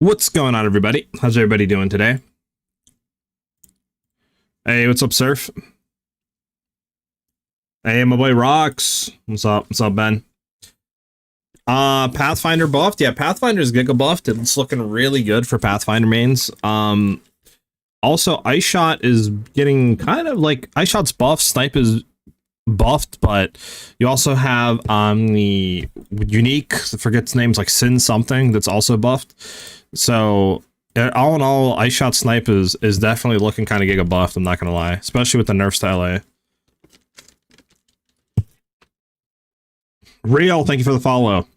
What's going on, everybody? How's everybody doing today? Hey, what's up, Surf? Hey, my boy Rocks. What's up? What's up, Ben? Pathfinder buffed. Yeah, Pathfinder's Giga buffed. It's looking really good for Pathfinder mains. Also, Ice Shot is getting kind of like Ice Shot's buffed. Snipe is buffed, but you also have the unique, I forget its names, like Sin something, that's also buffed. So all in all, Ice Shot Snipe is definitely looking kind of Giga buffed, I'm not gonna lie, especially with the nerfs to LA. Real, thank you for the follow.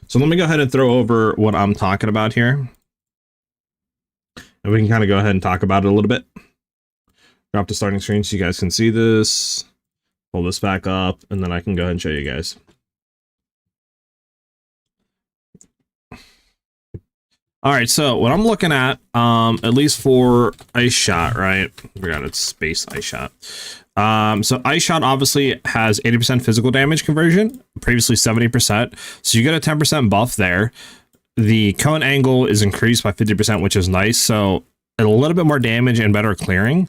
So let me go ahead and throw over what I'm talking about here, and we can kind of go ahead and talk about it a little bit. Drop the starting screen so you guys can see this. Pull this back up, and then I can go ahead and show you guys. All right, so what I'm looking at least for Ice Shot, right? I forgot it's space Ice Shot. So Ice Shot obviously has 80% physical damage conversion, previously 70%. So you get a 10% buff there. The cone angle is increased by 50%, which is nice. So a little bit more damage and better clearing.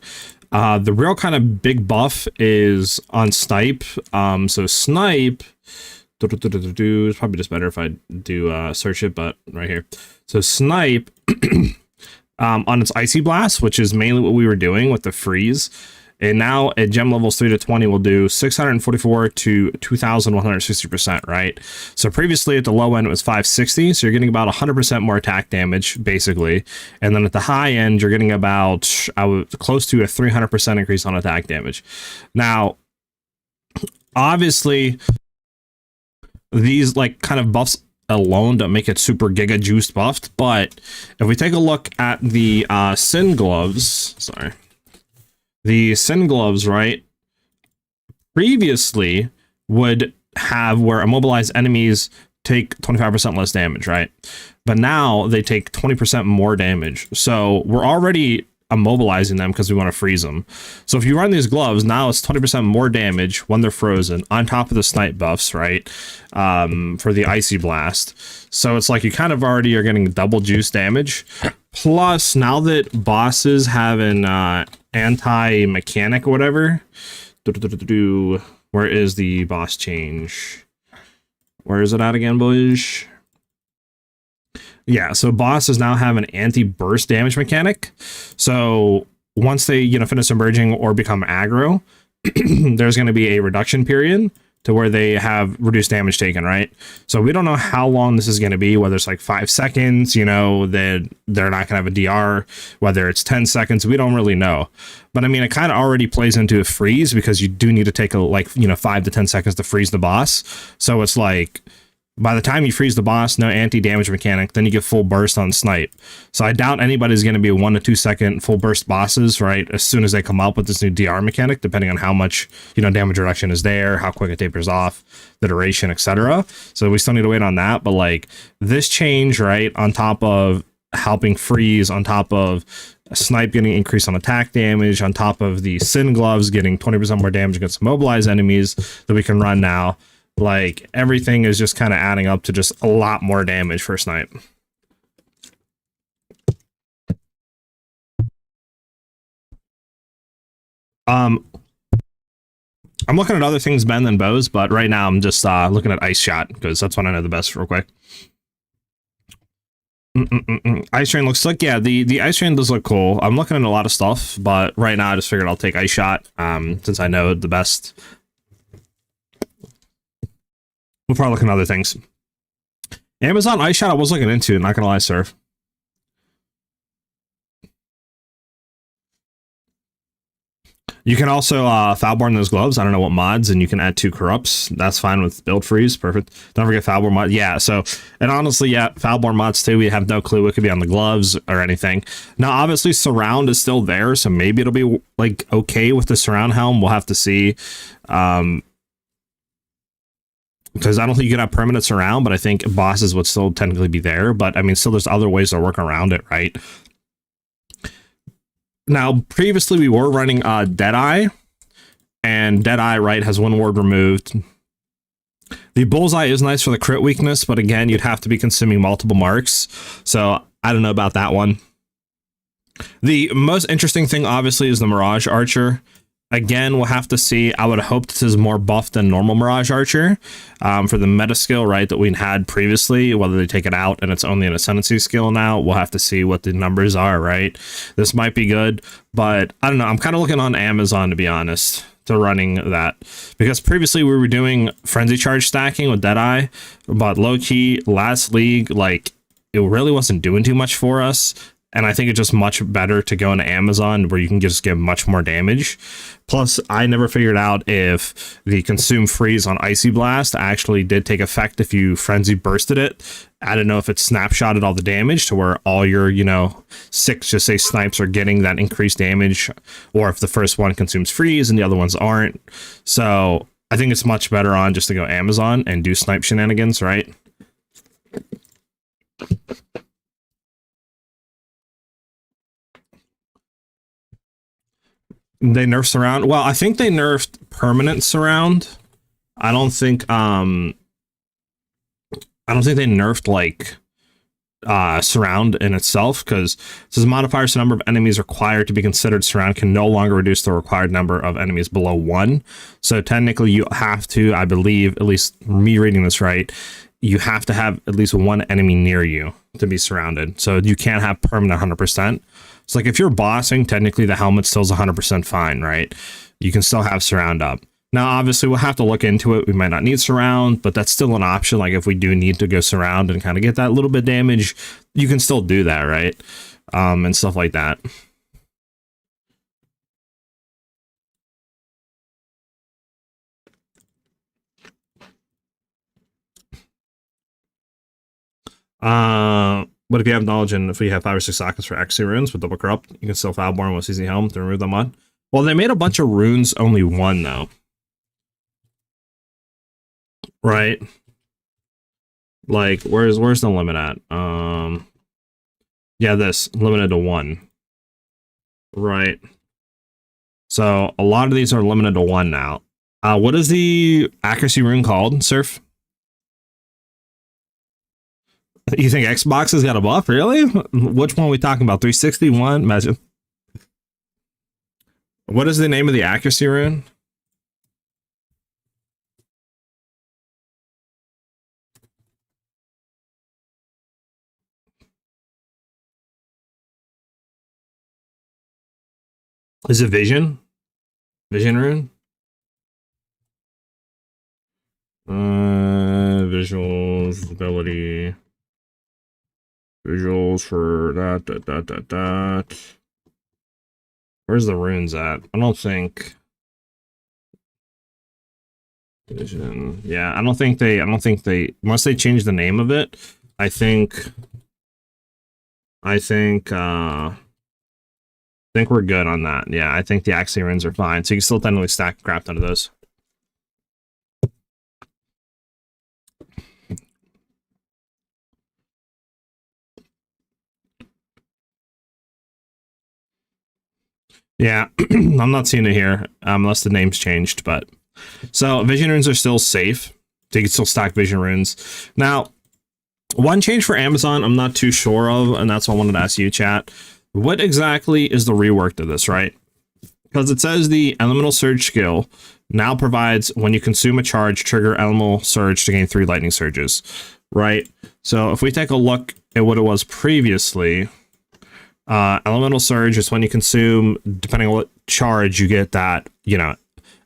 The real kind of big buff is on Snipe. So Snipe, it's probably just better if I do search it, but right here. So Snipe on its Icy Blast, which is mainly what we were doing with the freeze. And now at gem levels 3 to 20, we'll do 644 to 2,160%, right? So previously at the low end, it was 560. So you're getting about 100% more attack damage, basically. And then at the high end, you're getting about close to a 300% increase on attack damage. Now, obviously, these like kind of buffs alone don't make it super giga juiced buffed. But if we take a look at the Sin Gloves, sorry. The Sin Gloves, right, previously would have where immobilized enemies take 25% less damage, right? But now they take 20% more damage. So we're already immobilizing them because we want to freeze them. So if you run these gloves, now it's 20% more damage when they're frozen on top of the Snipe buffs, right? For the Icy Blast. So it's like you kind of already are getting double juice damage. Plus, now that bosses have an anti-mechanic or whatever, where is the boss change? Where is it at again, boys? Yeah, so bosses now have an anti-burst damage mechanic. So once they, finish emerging or become aggro, there's going to be a reduction period to where they have reduced damage taken, right? So we don't know how long this is going to be, whether it's like 5 seconds, that they're not going to have a DR, whether it's 10 seconds, we don't really know. But I mean, it kind of already plays into a freeze because you do need to take 5 to 10 seconds to freeze the boss. So it's like, by the time you freeze the boss, no anti-damage mechanic, then you get full burst on Snipe. So I doubt anybody's going to be 1 to 2 second full burst bosses, right? As soon as they come up with this new DR mechanic, depending on how much, damage reduction is there, how quick it tapers off, the duration, etc. So we still need to wait on that. But like this change, right, on top of helping freeze, on top of Snipe getting increase on attack damage, on top of the Sin Gloves getting 20% more damage against mobilized enemies that we can run now. Like everything is just kind of adding up to just a lot more damage for Snipe. I'm looking at other things, Ben, than bows, but right now I'm just looking at Ice Shot because that's what I know the best real quick. Ice Train looks like, yeah, the Ice Train does look cool. I'm looking at a lot of stuff, but right now I just figured I'll take Ice Shot since I know the best. We'll probably look at other things. Amazon Ice Shot I was looking into, not gonna lie, Surf. You can also foulborn those gloves. I don't know what mods, and you can add 2 corrupts. That's fine with build freeze. Perfect. Don't forget foulborn mod. Yeah, so, and honestly, yeah, foulborn mods too. We have no clue. It could be on the gloves or anything. Now, obviously, surround is still there, so maybe it'll be like okay with the surround helm. We'll have to see. Because I don't think you can have permanent surround, but I think bosses would still technically be there. But I mean, still there's other ways to work around it, right? Now, previously we were running Deadeye, and Deadeye, right, has 1 ward removed. The bullseye is nice for the crit weakness, but again, you'd have to be consuming multiple marks. So I don't know about that one. The most interesting thing, obviously, is the Mirage Archer. Again, we'll have to see. I would hope this is more buffed than normal Mirage Archer for the meta skill, right, that we had previously, whether they take it out and it's only an Ascendancy skill now. We'll have to see what the numbers are, right? This might be good, but I don't know. I'm kind of looking on Amazon, to be honest, to running that. Because previously we were doing Frenzy Charge stacking with Deadeye, but low-key, last league, like, it really wasn't doing too much for us. And I think it's just much better to go into Amazon where you can just give much more damage. Plus, I never figured out if the consume freeze on Icy Blast actually did take effect if you frenzy bursted it. I don't know if it snapshotted all the damage to where all your, you know, 6, just say snipes are getting that increased damage, or if the first one consumes freeze and the other ones aren't. So I think it's much better on just to go Amazon and do snipe shenanigans, right? They nerfed surround. Well, I think they nerfed permanent surround. I don't think they nerfed like surround in itself, because it says modifiers to number of enemies required to be considered surround can no longer reduce the required number of enemies below 1. So technically you have to, I believe, at least me reading this right, you have to have at least one enemy near you to be surrounded. So you can't have permanent 100%. It's like if you're bossing, technically the helmet still is 100% fine, right? You can still have surround up. Now, obviously, we'll have to look into it. We might not need surround, but that's still an option. Like if we do need to go surround and kind of get that little bit damage, you can still do that, right? And stuff like that. But if you have knowledge and if we have 5 or 6 sockets for Exile runes with double corrupt, you can still Foulborn with CZ Helm to remove them on. Well, they made a bunch of runes, only 1 though. Right? Like, where's the limit at? Yeah, this limited to 1. Right. So a lot of these are limited to 1 now. What is the accuracy rune called, Surf? You think Xbox has got a buff? Really? Which one are we talking about? 361? Imagine. What is the name of the accuracy rune? Is it Vision? Vision rune? Visuals, ability. Visuals for that. Where's the runes at? I don't think Vision. Yeah, I don't think they unless they change the name of it, I think we're good on that. Yeah, I think the Axie runes are fine. So you can still technically stack crap out of those. Yeah, I'm not seeing it here unless the name's changed. But so Vision runes are still safe. So you can still stack Vision runes. Now, one change for Amazon I'm not too sure of, and that's what I wanted to ask you, chat. What exactly is the rework to this, right? Because it says the Elemental Surge skill now provides when you consume a charge, trigger Elemental Surge to gain 3 lightning surges, right? So if we take a look at what it was previously, Elemental Surge is when you consume, depending on what charge, you get that, you know,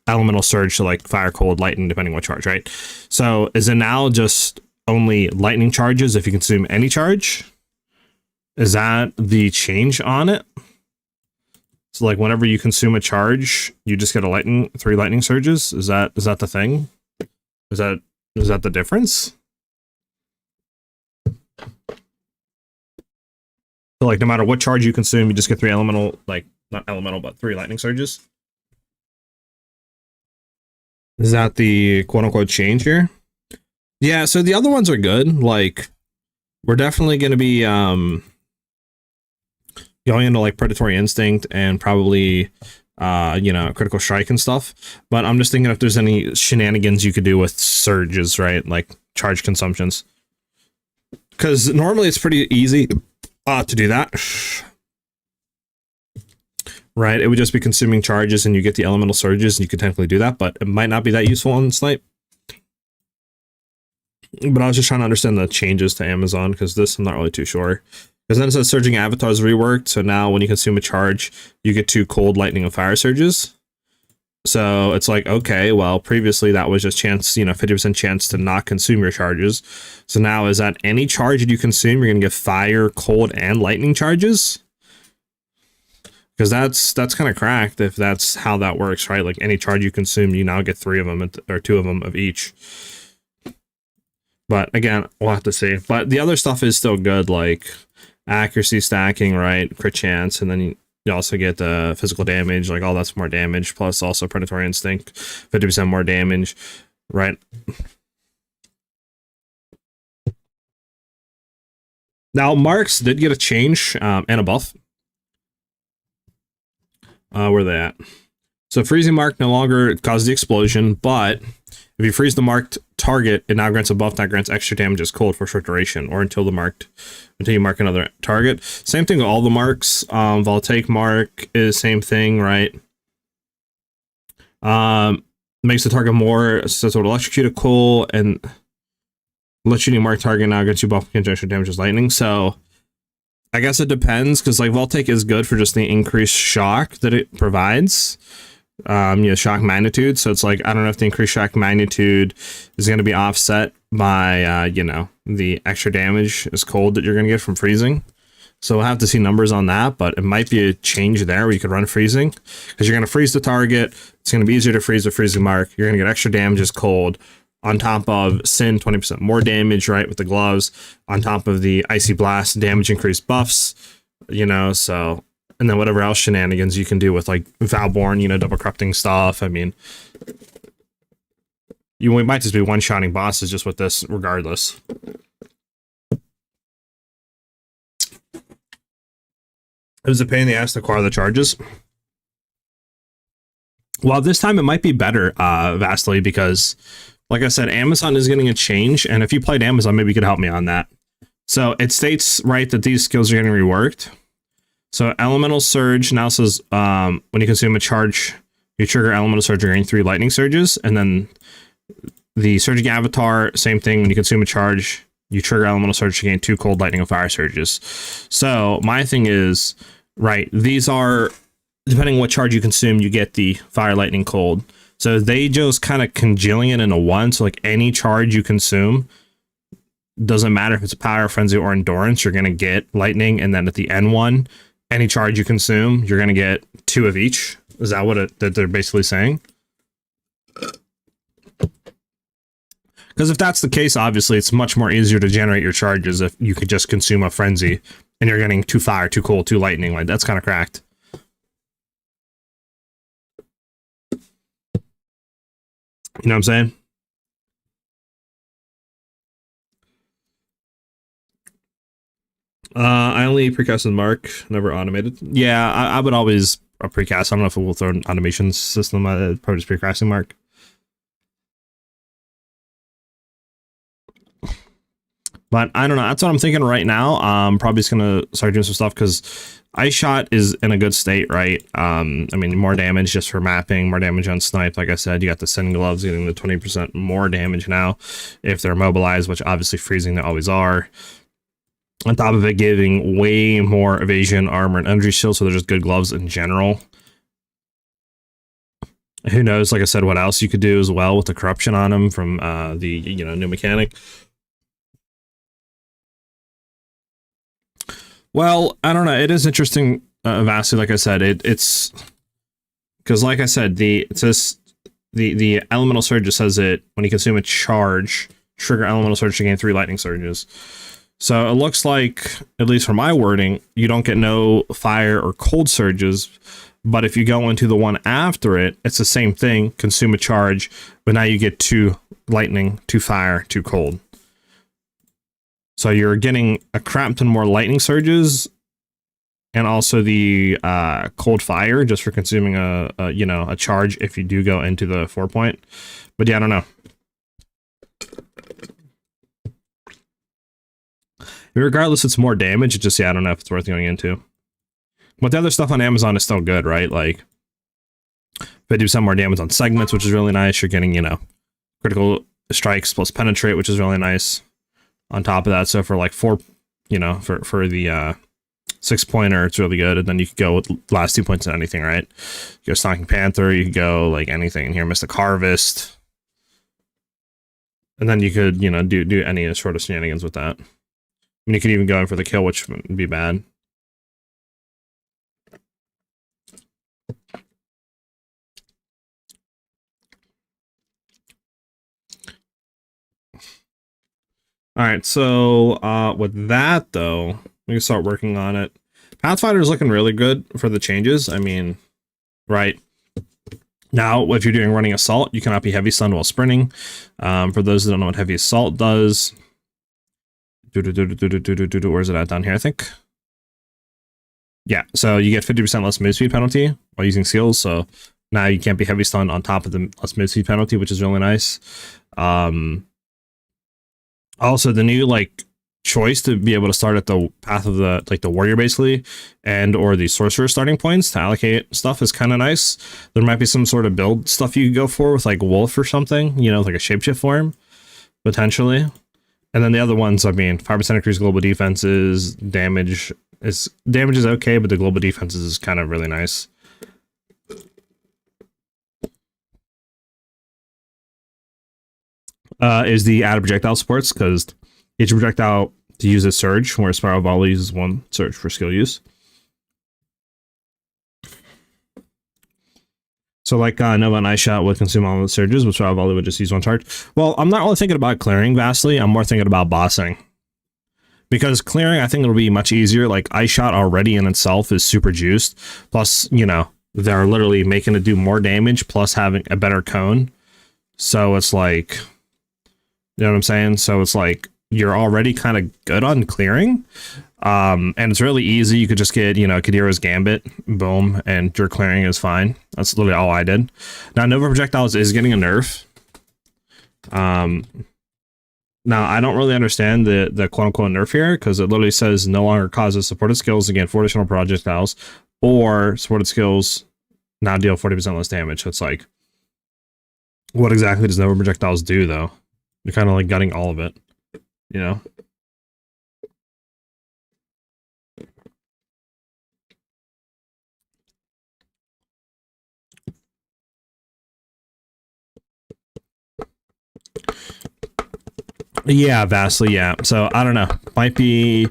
Elemental Surge to like Fire, Cold, Lightning, depending on what charge, right? So is it now just only lightning charges if you consume any charge? Is that the change on it? So like whenever you consume a charge, you just get a 3 lightning surges? Is that the thing? Is that the difference? So like no matter what charge you consume, you just get 3 elemental, like not elemental, but 3 lightning surges. Is that the quote unquote change here? Yeah, so the other ones are good. Like we're definitely going to be going into like Predatory Instinct and probably you know, critical strike and stuff. But I'm just thinking if there's any shenanigans you could do with surges, right? Like charge consumptions. Because normally it's pretty easy to do that. Right, it would just be consuming charges and you get the elemental surges and you could technically do that, but it might not be that useful in Snipe. But I was just trying to understand the changes to Amazon, because this I'm not really too sure. Because then it says surging avatars reworked, so now when you consume a charge, you get 2 cold, lightning, and fire surges. So it's like, okay, well, previously that was just chance, you know, 50% chance to not consume your charges. So now is that any charge that you consume, you're going to get fire, cold, and lightning charges? Because that's kind of cracked if that's how that works, right? Like any charge you consume, you now get 3 of them, or 2 of them of each. But again, we'll have to see. But the other stuff is still good, like accuracy stacking, right? Crit chance, and then you also get the physical damage, like all that's more damage, plus also predatory instinct, 50% more damage, right? Now, marks did get a change and a buff. Where are they at? So freezing mark no longer causes the explosion, but if you freeze the marked target, it now grants a buff that grants extra damage as cold for a short duration, or until you mark another target. Same thing with all the marks. Voltaic mark is same thing, right? Makes the target more susceptible to electrocuted, cool, and electrocuting mark target now grants you buff against extra damage as lightning. So I guess it depends, because like Voltaic is good for just the increased shock that it provides. You know, shock magnitude. So it's like, I don't know if the increased shock magnitude is going to be offset by, you know, the extra damage as cold that you're going to get from freezing. So we'll have to see numbers on that, but it might be a change there where you could run freezing, because you're going to freeze the target. It's going to be easier to freeze the freezing mark. You're going to get extra damage as cold on top of Sin, 20% more damage, right, with the gloves, on top of the Icy Blast damage increased buffs, you know, so... And then whatever else shenanigans you can do with like Valborn, you know, double corrupting stuff. I mean, we might just be one-shotting bosses just with this regardless. It was a pain in the ass to acquire the charges. Well, this time it might be better, vastly, because like I said, Amazon is getting a change. And if you played Amazon, maybe you could help me on that. So it states, right, that these skills are getting reworked. So Elemental Surge now says when you consume a charge, you trigger Elemental Surge, you're getting 3 lightning surges. And then the Surging Avatar, same thing. When you consume a charge, you trigger Elemental Surge, you gain 2 cold, lightning, and fire surges. So my thing is, right, these are, depending on what charge you consume, you get the fire, lightning, cold. So they just kind of congealing it into one. So like any charge you consume, doesn't matter if it's a power, frenzy, or endurance, you're going to get lightning. And then at the end one, any charge you consume, you're going to get 2 of each. Is that what that they're basically saying? Because if that's the case, obviously it's much more easier to generate your charges if you could just consume a frenzy and you're getting 2 fire, 2 cold, 2 lightning. Like, that's kind of cracked. You know what I'm saying? I only precast with Mark, never automated. Yeah, I would always precast. I don't know if it will throw an automation system. I'd probably just precasting Mark. But I don't know. That's what I'm thinking right now. I'm probably just gonna start doing some stuff because Ice Shot is in a good state, right? I mean, more damage just for mapping, more damage on Snipe. Like I said, you got the Sin Gloves getting the 20% more damage now if they're immobilized, which obviously freezing they always are. On top of it, giving way more evasion, armor, and energy shield, so they're just good gloves in general. Who knows, like I said, what else you could do as well with the corruption on them from the, you know, new mechanic. Well, I don't know. It is interesting, vastly. Like I said, it's because, like I said, it says the elemental surge just says it when you consume a charge, trigger elemental surge to gain 3 lightning surges. So it looks like, at least for my wording, you don't get no fire or cold surges. But if you go into the one after it, it's the same thing. Consume a charge, but now you get 2 lightning, 2 fire, 2 cold. So you're getting a crap ton more lightning surges and also the cold fire just for consuming a charge if you do go into the 4-point. But yeah, I don't know. Regardless, it's more damage. It's just, yeah, I don't know if it's worth going into. But the other stuff on Amazon is still good, right? Like, they do some more damage on segments, which is really nice. You're getting, critical strikes plus penetrate, which is really nice. On top of that, so for like 4, for the 6-pointer, it's really good. And then you could go with last 2 points in anything, right? You go Stalking Panther, you could go like anything in here, Mystic Harvest. And then you could, do any sort of shenanigans with that. I mean, you could even go in for the kill, which wouldn't be bad. All right, so with that, though, we can start working on it. Pathfinder is looking really good for the changes. I mean, right now, if you're running Assault, you cannot be heavy stunned while sprinting. For those that don't know what heavy Assault does, where is it at down here, I think? Yeah, so you get 50% less move speed penalty while using skills, so now you can't be heavy stunned on top of the less move speed penalty, which is really nice. Also, the new choice to be able to start at the path of the warrior basically, and or the sorcerer starting points to allocate stuff is kind of nice. There might be some sort of build stuff you could go for with like wolf or something, like a shapeshift form potentially. And then the other ones, I mean, 5% increase global defenses, damage is okay, but the global defenses is kind of really nice. Is the added projectile supports, because each projectile to use a surge, where Spiral Volley uses 1 surge for skill use. So like Nova and Ice Shot would consume all of the surges, but Spiral Volley would just use 1 charge. Well, I'm not really thinking about clearing vastly. I'm more thinking about bossing. Because clearing, I think it'll be much easier. Like Ice Shot already in itself is super juiced. Plus, they're literally making it do more damage plus having a better cone. So it's like, you know what I'm saying? So it's like you're already kind of good on clearing. And it's really easy. You could just get, Kadira's Gambit, boom, and your clearing is fine. That's literally all I did. Now, Nova Projectiles is getting a nerf. Now, I don't really understand the quote-unquote nerf here, because it literally says no longer causes supported skills to gain 4 additional projectiles, or supported skills now deal 40% less damage. So it's like, what exactly does Nova Projectiles do, though? You're kind of like gutting all of it, Yeah, vastly, yeah. So I don't know. Might be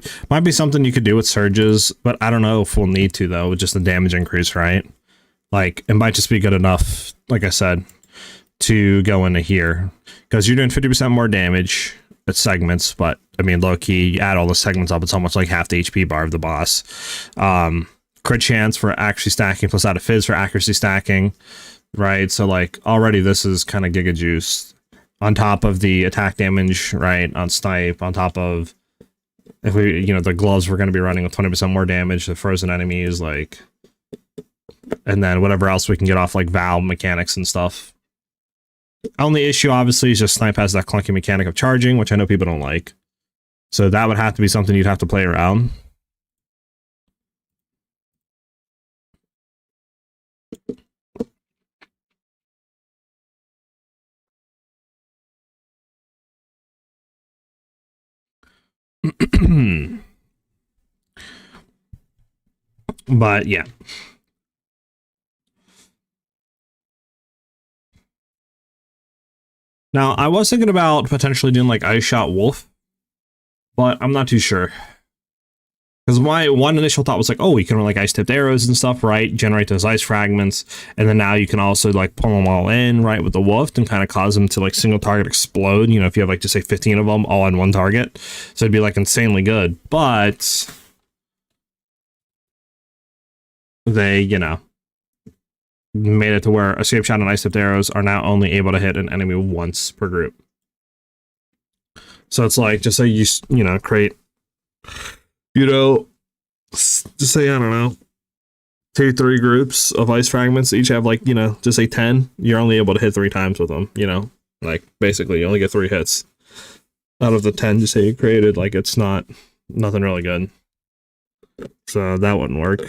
something you could do with surges, but I don't know if we'll need to though, with just the damage increase, right? Like it might just be good enough, like I said, to go into here. Because you're doing 50% more damage at segments, but I mean low key, you add all the segments up, it's almost like half the HP bar of the boss. Crit chance for accuracy stacking plus out of fizz for accuracy stacking, right? So like already this is kind of giga juice. On top of the attack damage, right, on Snipe, on top of, if we, the gloves we're going to be running with 20% more damage to frozen enemies, like, and then whatever else we can get off, like, Valve mechanics and stuff. Only issue, obviously, is just Snipe has that clunky mechanic of charging, which I know people don't like. So that would have to be something you'd have to play around. But yeah. Now, I was thinking about potentially doing like Ice Shot Wolf, but I'm not too sure. Because my one initial thought was like, oh, you can run like ice tipped arrows and stuff, right? Generate those ice fragments. And then now you can also like pull them all in, right, with the wolf and kind of cause them to like single target explode. If you have like just say 15 of them all on one target. So it'd be like insanely good. But they, made it to where escape shot and ice tipped arrows are now only able to hit an enemy once per group. So it's like, just say you create, just say, I don't know, 2-3 groups of ice fragments, each have like, you know, just say 10, you're only able to hit 3 times with them, you know? Like, basically, you only get 3 hits out of the 10 just say you created. Like, it's nothing really good. So that wouldn't work.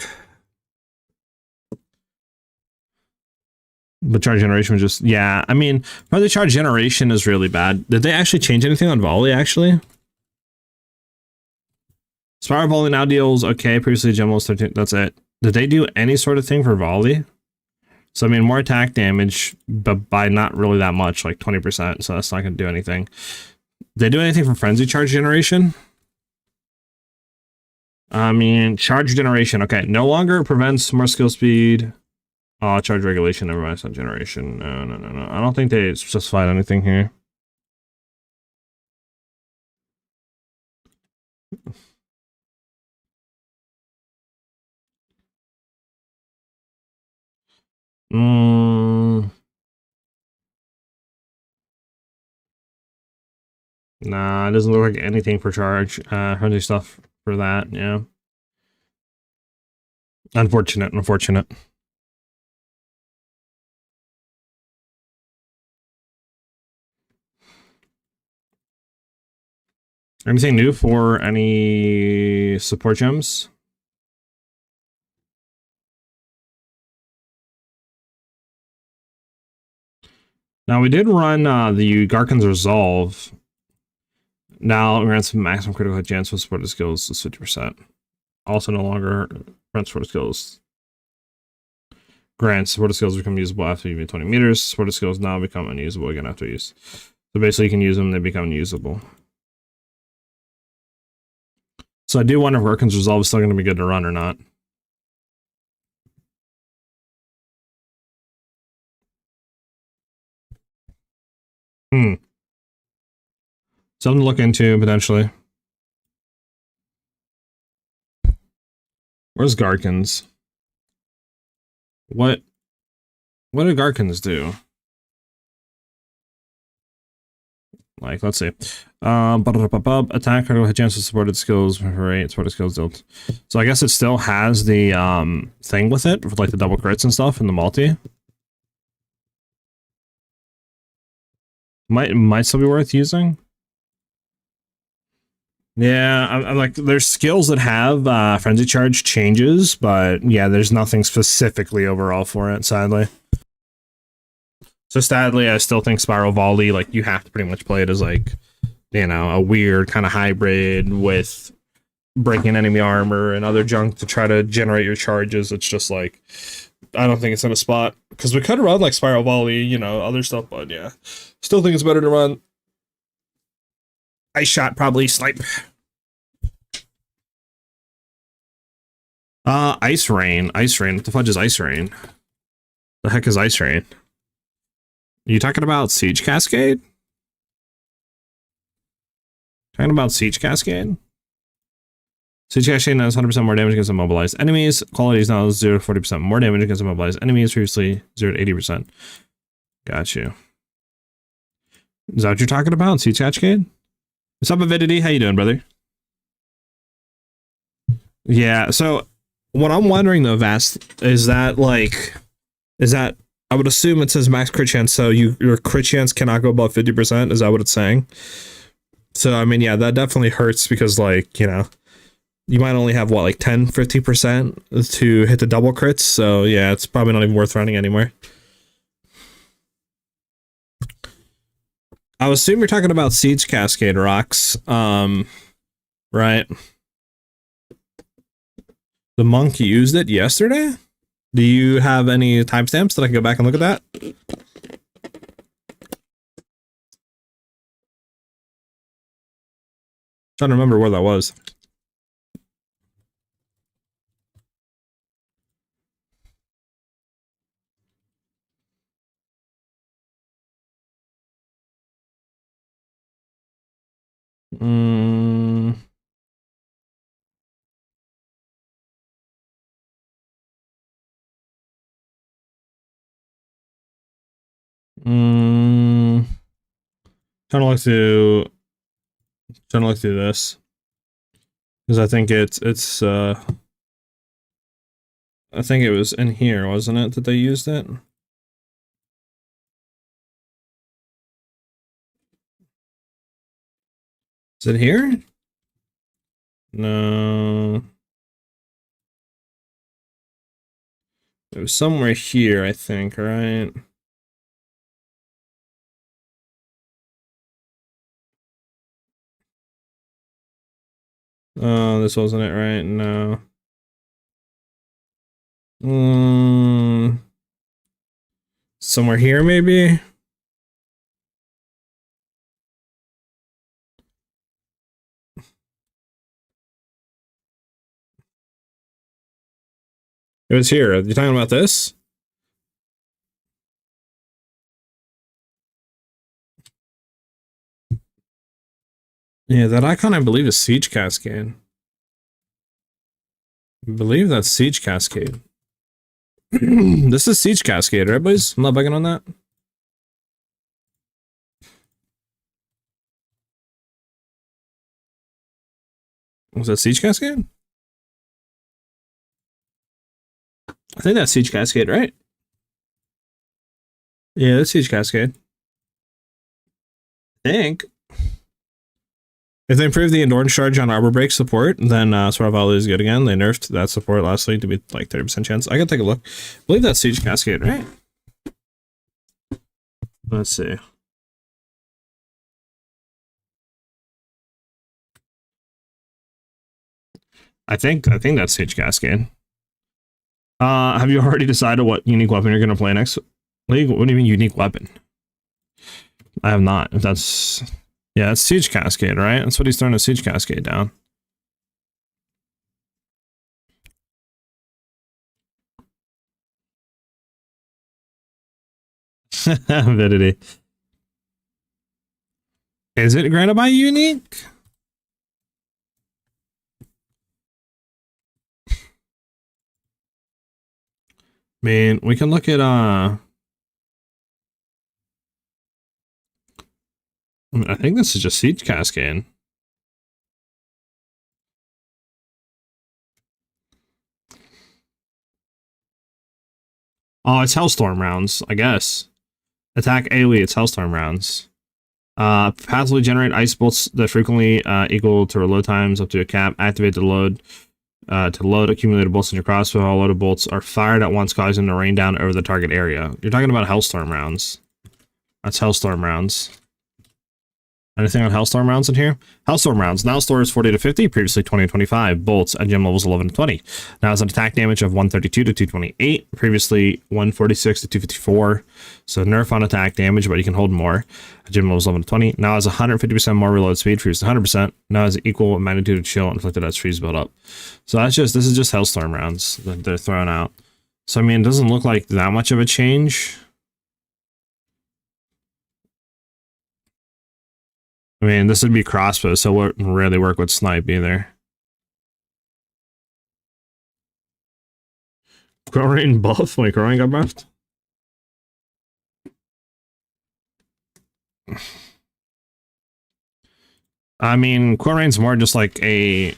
But charge generation was just, yeah, I mean, probably charge generation is really bad. Did they actually change anything on volley, actually? Spiral volley now deals, okay, previously gem was 13, that's it. Did they do any sort of thing for volley? So, I mean, more attack damage, but by not really that much, like 20%, so that's not going to do anything. Did they do anything for frenzy charge generation? I mean, charge generation, okay, no longer prevents more skill speed. Oh, charge regulation, never mind, it's not generation. No. I don't think they specified anything here. Nah, it doesn't look like anything for charge. Frenzy stuff for that, yeah. Unfortunate. Anything new for any support gems? Now, we did run the Garkin's Resolve. Now, it grants maximum critical hit chance with supported skills is 50%. Also, no longer grants supported skills. Grants supported skills become usable after you move 20 meters. Supported skills now become unusable again after use. So basically, you can use them, they become unusable. So I do wonder if Garkin's Resolve is still going to be good to run or not. Something to look into, potentially. Where's Garkins? What do Garkins do? Like, let's see. Attack critical hit chance with supported skills, right? Supported skills dealt. So I guess it still has the thing with it, with like the double crits and stuff in the multi. Might still be worth using. Yeah, I'm like, there's skills that have frenzy charge changes, but yeah, there's nothing specifically overall for it, sadly. So sadly, I still think Spiral Volley, like, you have to pretty much play it as like, you know, a weird kind of hybrid with breaking enemy armor and other junk to try to generate your charges. It's just like, I don't think it's in a spot, because we could run like Spiral Volley, you know, other stuff, but yeah, still think it's better to run Ice Shot, probably Snipe. Ice Rain. What the fudge is Ice Rain? The heck is Ice Rain? Are you talking about Siege Cascade? Talking about Siege Cascade? Siege Cascade now has 100% more damage against immobilized enemies. Quality is now 0 to 40% more damage against immobilized enemies, previously 0 to 80%. Got you. Is that what you're talking about? Siege Cascade? What's up, Avidity? How you doing, brother? Yeah, so what I'm wondering though, Vast, is that I would assume it says max crit chance, so your crit chance cannot go above 50%. Is that what it's saying? So I mean, yeah, that definitely hurts, because like, you know, you might only have what, like 10-50% to hit the double crits. So yeah, it's probably not even worth running anymore. I assume you're talking about Siege Cascade rocks, right? The monk used it yesterday? Do you have any timestamps that I can go back and look at that? Trying to remember where that was. Trying to look through this, because I think it's I think it was in here, wasn't it, that they used it? Is it here? No. It was somewhere here, I think, right? Oh, this wasn't it, right? No. Somewhere here, maybe? It was here. Are you talking about this? Yeah, that icon I believe is Siege Cascade. I believe that's Siege Cascade. This is Siege Cascade, right, boys? I'm not bugging on that. Was that Siege Cascade? I think that's Siege Cascade, right? Yeah, that's Siege Cascade. I think. If they improve the endurance charge on Arbor Break support, then Sword of Volley is good again. They nerfed that support last week to be like 30% chance. I can take a look. I believe that's Siege Cascade, right? Let's see. I think that's Siege Cascade. Have you already decided what unique weapon you're gonna play next league? What do you mean unique weapon? I have not. If that's yeah, it's Siege Cascade, right? That's what he's throwing a Siege Cascade down. Viability. Is it granted by unique? I mean, we can look at I think this is just Siege Cascade. Oh, it's Hellstorm rounds, I guess. Attack AoE, it's Hellstorm rounds. Passively generate ice bolts that frequently equal to reload times up to a cap. Activate the load to load accumulated bolts in your crossbow. All loaded bolts are fired at once, causing them to rain down over the target area. You're talking about Hellstorm rounds. That's Hellstorm rounds. Anything on Hellstorm rounds in here? Hellstorm rounds now stores 40 to 50, previously 20 to 25. Bolts at gem levels 11 to 20. Now has an attack damage of 132 to 228, previously 146 to 254. So nerf on attack damage, but you can hold more. At gem levels 11 to 20. Now has 150% more reload speed, previously 100%. Now has equal magnitude of chill inflicted as trees build up. So that's just, this is just Hellstorm rounds that they're throwing out. So I mean, it doesn't look like that much of a change. I mean, this would be crossbow, so it wouldn't really work with snipe either. Crow buff? Wait, Crow got buffed? I mean, Quillrain's more just like a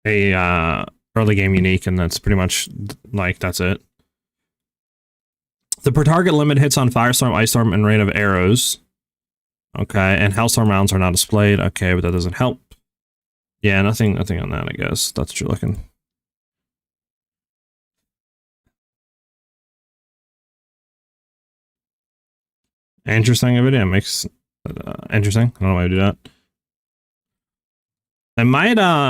early game unique, and that's pretty much like that's it. The per target limit hits on Firestorm, Ice Storm, and Rain of Arrows. Okay, and Hellstorm rounds are not displayed. Okay, but that doesn't help. Yeah, nothing on that, I guess. That's what you're looking. Interesting video. It makes interesting. I don't know why I do that. I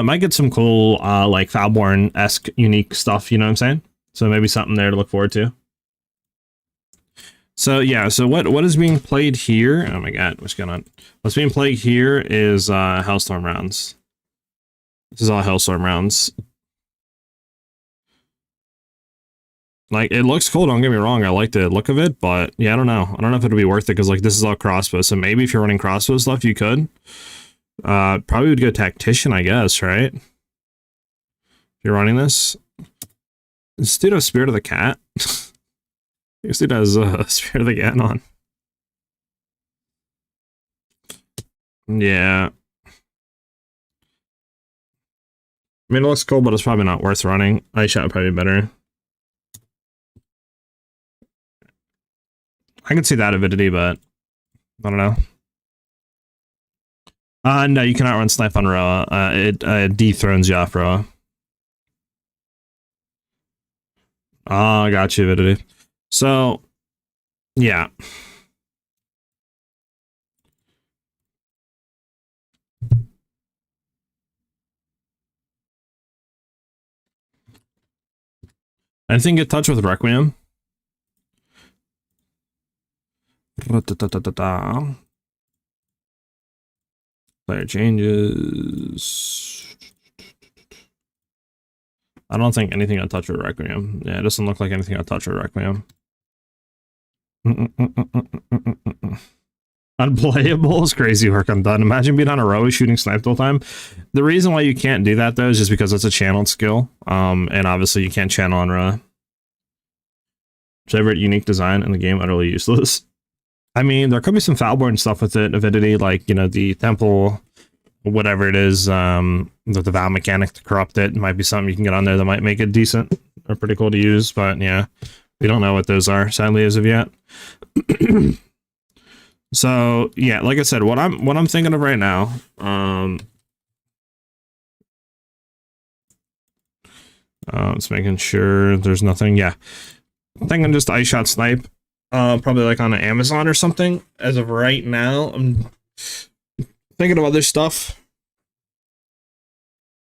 might get some cool like Foulborn-esque unique stuff, you know what I'm saying? So maybe something there to look forward to. So yeah, so what is being played here? Oh my god, what's going on? What's being played here is Hellstorm rounds. This is all Hellstorm rounds. Like, it looks cool, don't get me wrong, I like the look of it, but yeah, I don't know. I don't know if it'll be worth it, because like this is all crossbow, so maybe if you're running crossbow stuff, you could. Probably would go Tactician, I guess, right? If you're running this. This dude has Spirit of the Cat. This dude has Spirit of the Cat on. Yeah. mean, it looks cool, but it's probably not worth running. iShot would probably be better. I can see that avidity, but I don't know. No, you cannot run Snipe on Roa. It dethrones you off Roa. I got you, avidity. So, yeah. Anything get touched with Requiem? Player changes. I don't think anything got touched with Requiem. Yeah, it doesn't look like anything got touched with Requiem. Unplayable is crazy work undone. Imagine being on a row shooting Snipe the whole time. The reason why you can't do that though is just because it's a channeled skill. And obviously you can't channel on row. Favorite unique design in the game, utterly useless. I mean, there could be some foulborn stuff with it, avidity, like, you know, the temple, whatever it is, the vow mechanic to corrupt it might be something you can get on there that might make it decent or pretty cool to use, but yeah, we don't know what those are, sadly, as of yet. So yeah, like I said, what I'm thinking of right now, just making sure there's nothing. Yeah, I'm thinking just iShot Snipe, probably like on Amazon or something. As of right now, I'm thinking of other stuff.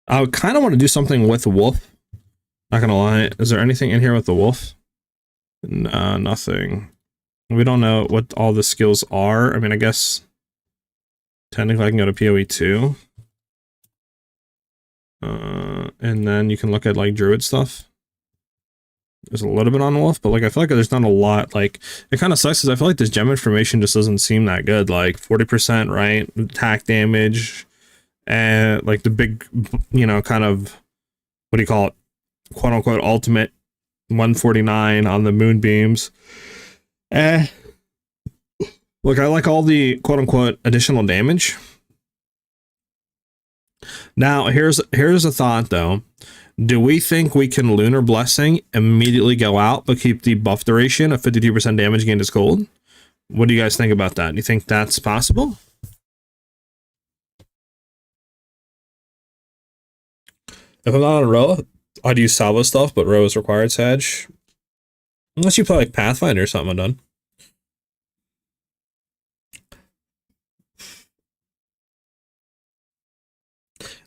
I kind of want to do something with Wolf. Not gonna lie, is there anything in here with the Wolf? No, nothing. We don't know what all the skills are. I mean, I guess technically I can go to PoE 2. And then you can look at like Druid stuff. There's a little bit on Wolf, but like I feel like there's not a lot. Like it kind of sucks because I feel like this gem information just doesn't seem that good. Like 40%, right? Attack damage, and like the big, you know, kind of, what do you call it? Quote unquote ultimate 149 on the moonbeams. Look, I like all the quote unquote additional damage. Now, here's a thought though. Do we think we can Lunar Blessing, immediately go out, but keep the buff duration of 52% damage gained as gold? What do you guys think about that? Do you think that's possible? If I'm not on Roa, I'd use Salvo stuff, but Roa is required, SiahZ. Unless you play like Pathfinder or something, I'm done.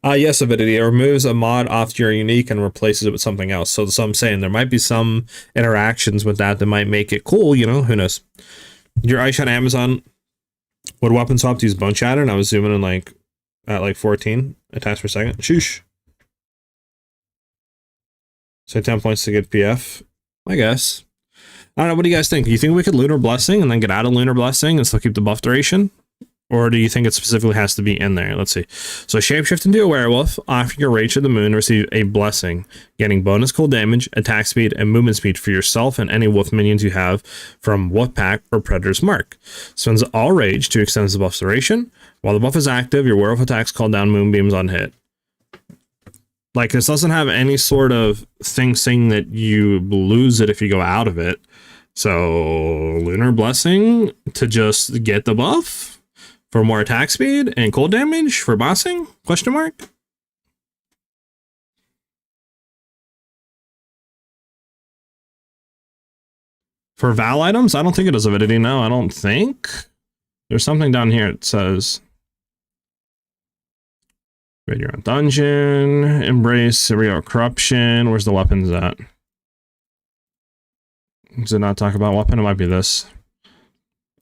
Yes, avidity. It removes a mod off your unique and replaces it with something else. So I'm saying there might be some interactions with that might make it cool, you know, who knows. Your iShot Amazon would weapon swap to use Bone Shatter, and I was zooming in like at like 14 attacks per second. Shoosh. So 10 points to get PF, I guess. I don't know, what do you guys think? Do you think we could Lunar Blessing and then get out of Lunar Blessing and still keep the buff duration? Or do you think it specifically has to be in there? Let's see. So shapeshift into a werewolf, after your Rage of the Moon, receive a blessing, getting bonus cold damage, attack speed, and movement speed for yourself and any wolf minions you have from Wolfpack or Predator's Mark. Spends all rage to extend the buff's duration. While the buff is active, your werewolf attacks call down moonbeams on hit. Like, this doesn't have any sort of thing saying that you lose it if you go out of it. So Lunar Blessing to just get the buff for more attack speed and cold damage for bossing? Question mark? For Val items? I don't think it does avidity, no, I don't think. There's something down here it says. Raid your own dungeon, embrace real corruption. Where's the weapons at? Does it not talk about weapon? It might be this.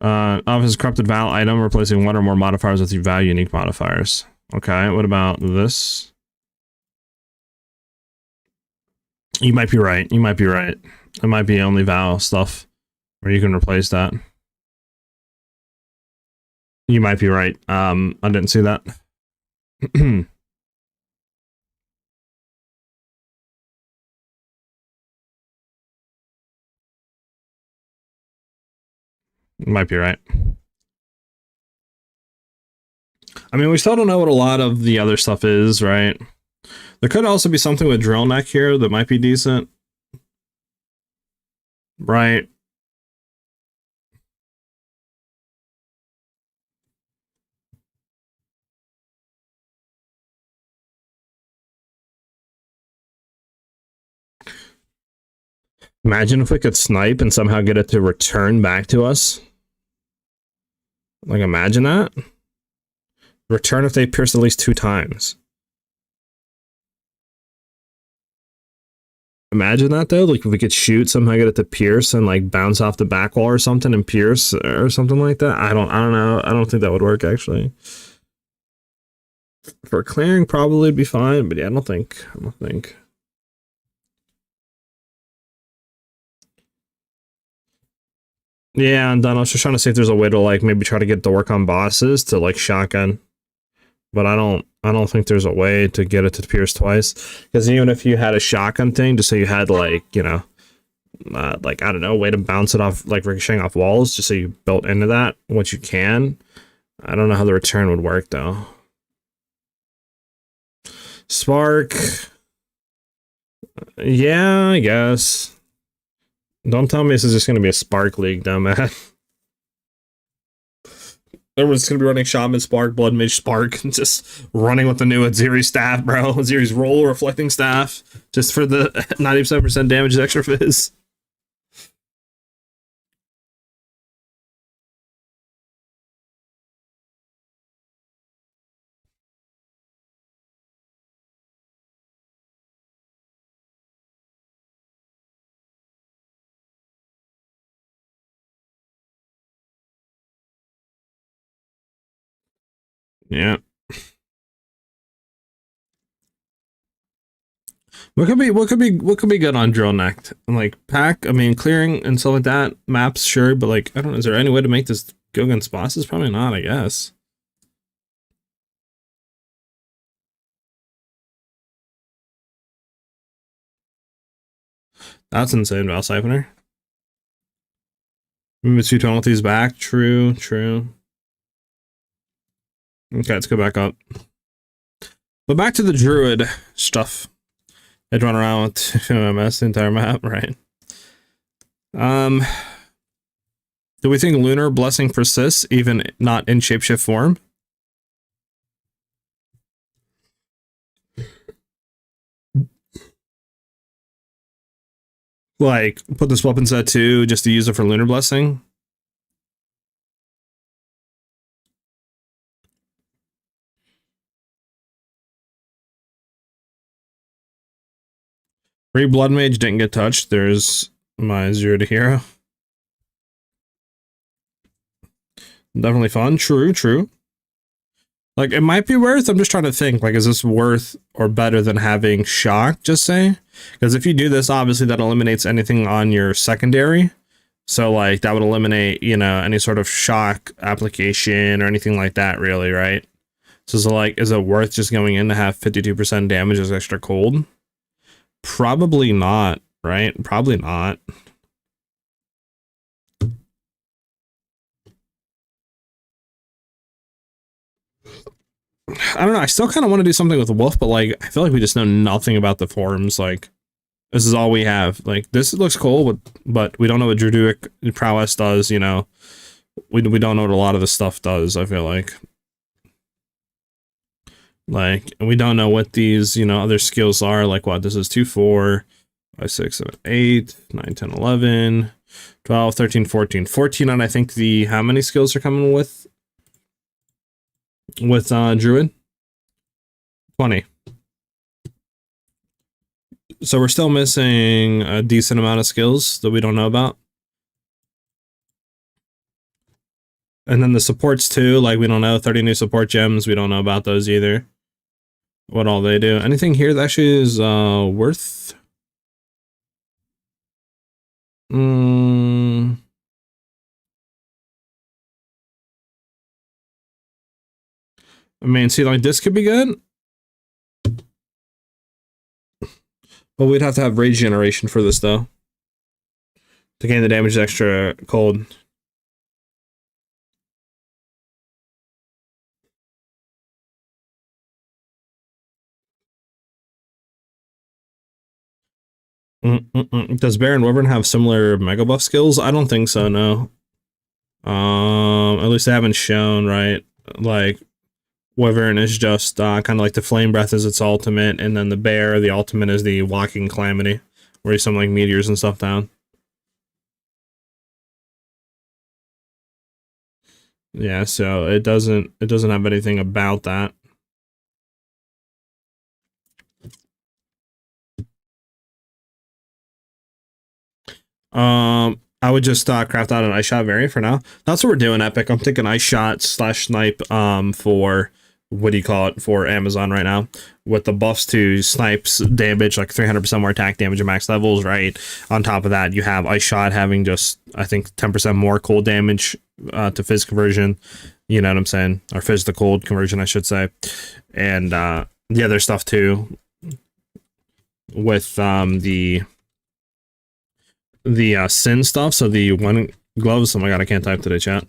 Office corrupted Val item, replacing one or more modifiers with your Val unique modifiers. Okay, what about this? You might be right. You might be right. It might be only Val stuff where you can replace that. You might be right. I didn't see that. Might be right. I mean, we still don't know what a lot of the other stuff is, right? There could also be something with drill neck here that might be decent. Right. Imagine if we could snipe and somehow get it to return back to us. Like, imagine that. Return if they pierce at least 2 times. Imagine that though, like if we could shoot, somehow get it to pierce and like bounce off the back wall or something and pierce or something like that. I don't know. I don't think that would work actually. For clearing, probably it'd be fine, but yeah, I don't think. Yeah, and then I was just trying to see if there's a way to like maybe try to get to work on bosses to like shotgun. But I don't think there's a way to get it to pierce twice. Because even if you had a shotgun thing, just so you had like, you know, like, I don't know, a way to bounce it off, like ricocheting off walls, just so you built into that, which you can. I don't know how the return would work though. Spark. Yeah, I guess. Don't tell me this is just going to be a Spark League, dumbass. Everyone's going to be running Shaman Spark, Blood Mage Spark, and just running with the new Aziri staff, bro. Aziri's roll reflecting staff, just for the 97% damage extra fizz. Yeah. What could be good on Drill Neck? Like pack, I mean clearing and stuff like that. Maps, sure, but like I don't know, is there any way to make this go against bosses? Probably not, I guess. That's insane, Val Siphoner. Move 2 penalties back. True. Okay, let's go back up. But back to the Druid stuff. I'd run around with MMS the entire map, right? Do we think Lunar Blessing persists, even not in shapeshift form? Like, put this weapon set 2 just to use it for Lunar Blessing? Free Blood Mage didn't get touched. There's my 0 to hero. Definitely fun. True. Like, it might be worth, I'm just trying to think, like, is this worth or better than having Shock, just say? Because if you do this, obviously that eliminates anything on your secondary. So, like, that would eliminate, you know, any sort of Shock application or anything like that, really, right? So, like, is it worth just going in to have 52% damage as extra cold? Probably not, right? Probably not. I don't know. I still kind of want to do something with Wolf, but like, I feel like we just know nothing about the forms. Like, this is all we have. Like, this looks cool, but we don't know what Druidic prowess does. You know, we don't know what a lot of the stuff does. I feel like we don't know what these, you know, other skills are. Like, what this is 2, 4, 5, 6, 7, 8, 9, 10, 11, 12, 13, 14, 14 on I think the how many skills are coming with Druid? 20. So we're still missing a decent amount of skills that we don't know about. And then the supports too, like we don't know, 30 new support gems, we don't know about those either. What all they do. Anything here that actually is worth? I mean, see, like this could be good. But we'd have to have rage generation for this though. To gain the damage extra cold. Does Baron Wyvern have similar mega buff skills? I don't think so, no. At least they haven't shown, right? Like, Wyvern is just kind of like the Flame Breath is its ultimate, and then the Bear, the ultimate is the Walking Calamity, where you summon like meteors and stuff down. Yeah, so it doesn't have anything about that. I would just craft out an Ice Shot variant for now. That's what we're doing, Epic. I'm thinking Ice Shot / Snipe for, what do you call it, for Amazon right now, with the buffs to Snipe's damage, like 300% more attack damage at max levels, right? On top of that, you have Ice Shot having just, I think, 10% more cold damage to Fizz conversion, you know what I'm saying? Or Fizz to cold conversion, I should say. And the other stuff too, with the Sin stuff, so the one gloves, oh my god, I can't type today, chat.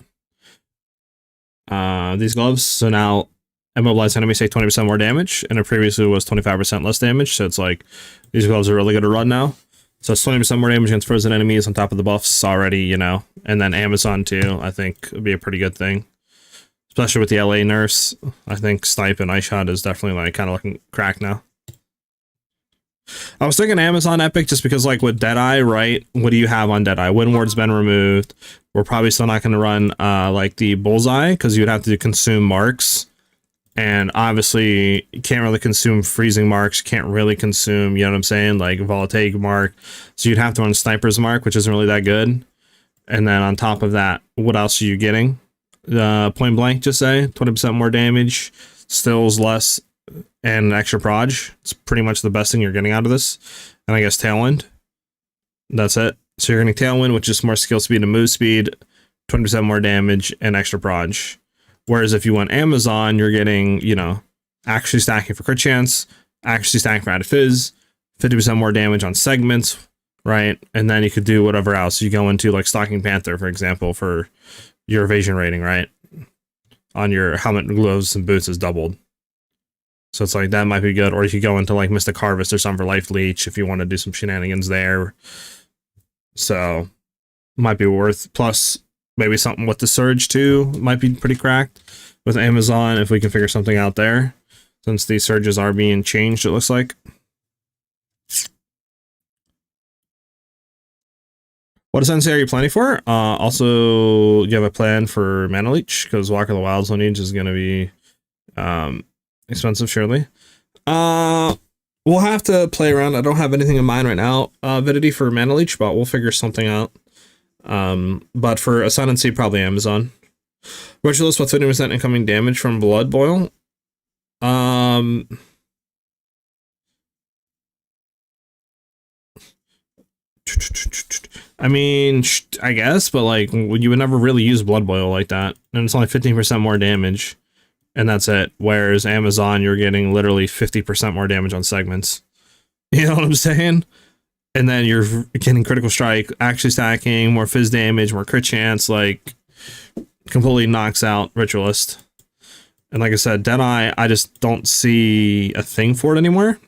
These gloves, so now immobilized enemies take 20% more damage, and it previously was 25% less damage, so it's like, these gloves are really good to run now. So it's 20% more damage against frozen enemies on top of the buffs already, you know, and then Amazon too, I think would be a pretty good thing. Especially with the LA nurse, I think Snipe and Ice Shot is definitely like kind of looking cracked now. I was thinking Amazon Epic just because, like, with Deadeye, right? What do you have on Deadeye? Windward's been removed. We're probably still not going to run like the Bullseye because you'd have to consume marks, and obviously you can't really consume freezing marks. Can't really consume, you know what I'm saying, like voltaic mark. So you'd have to run Sniper's Mark, which isn't really that good. And then on top of that, what else are you getting? Point blank, just say 20% more damage, stills less, and an extra proj. It's pretty much the best thing you're getting out of this. And I guess Tailwind. That's it. So you're getting Tailwind, which is more skill speed and move speed, 20% more damage, and extra proj. Whereas if you want Amazon, you're getting, you know, actually stacking for crit chance, actually stacking for added fizz, 50% more damage on segments, right? And then you could do whatever else. You go into like Stalking Panther, for example, for your evasion rating, right? On your helmet, gloves, and boots is doubled. So it's like, that might be good. Or you could go into like Mystic Harvest or something for Life Leech if you want to do some shenanigans there. So might be worth. Plus maybe something with the Surge too might be pretty cracked with Amazon if we can figure something out there, since these surges are being changed, it looks like. What Ascendancy are you planning for? Also, you have a plan for Mana Leech, because Walk of the Wilds lineage is going to be expensive, surely. We'll have to play around. I don't have anything in mind right now, Avidity, for Mana Leech, but we'll figure something out. But for Ascendancy, probably Amazon. Ritualist with 50% incoming damage from Blood Boil. I mean, I guess, but like, you would never really use Blood Boil like that, and it's only 15% more damage, and that's it. Whereas Amazon, you're getting literally 50% more damage on segments. You know what I'm saying? And then you're getting Critical Strike, actually stacking, more fizz damage, more crit chance, like, completely knocks out Ritualist. And like I said, Deadeye, I just don't see a thing for it anymore.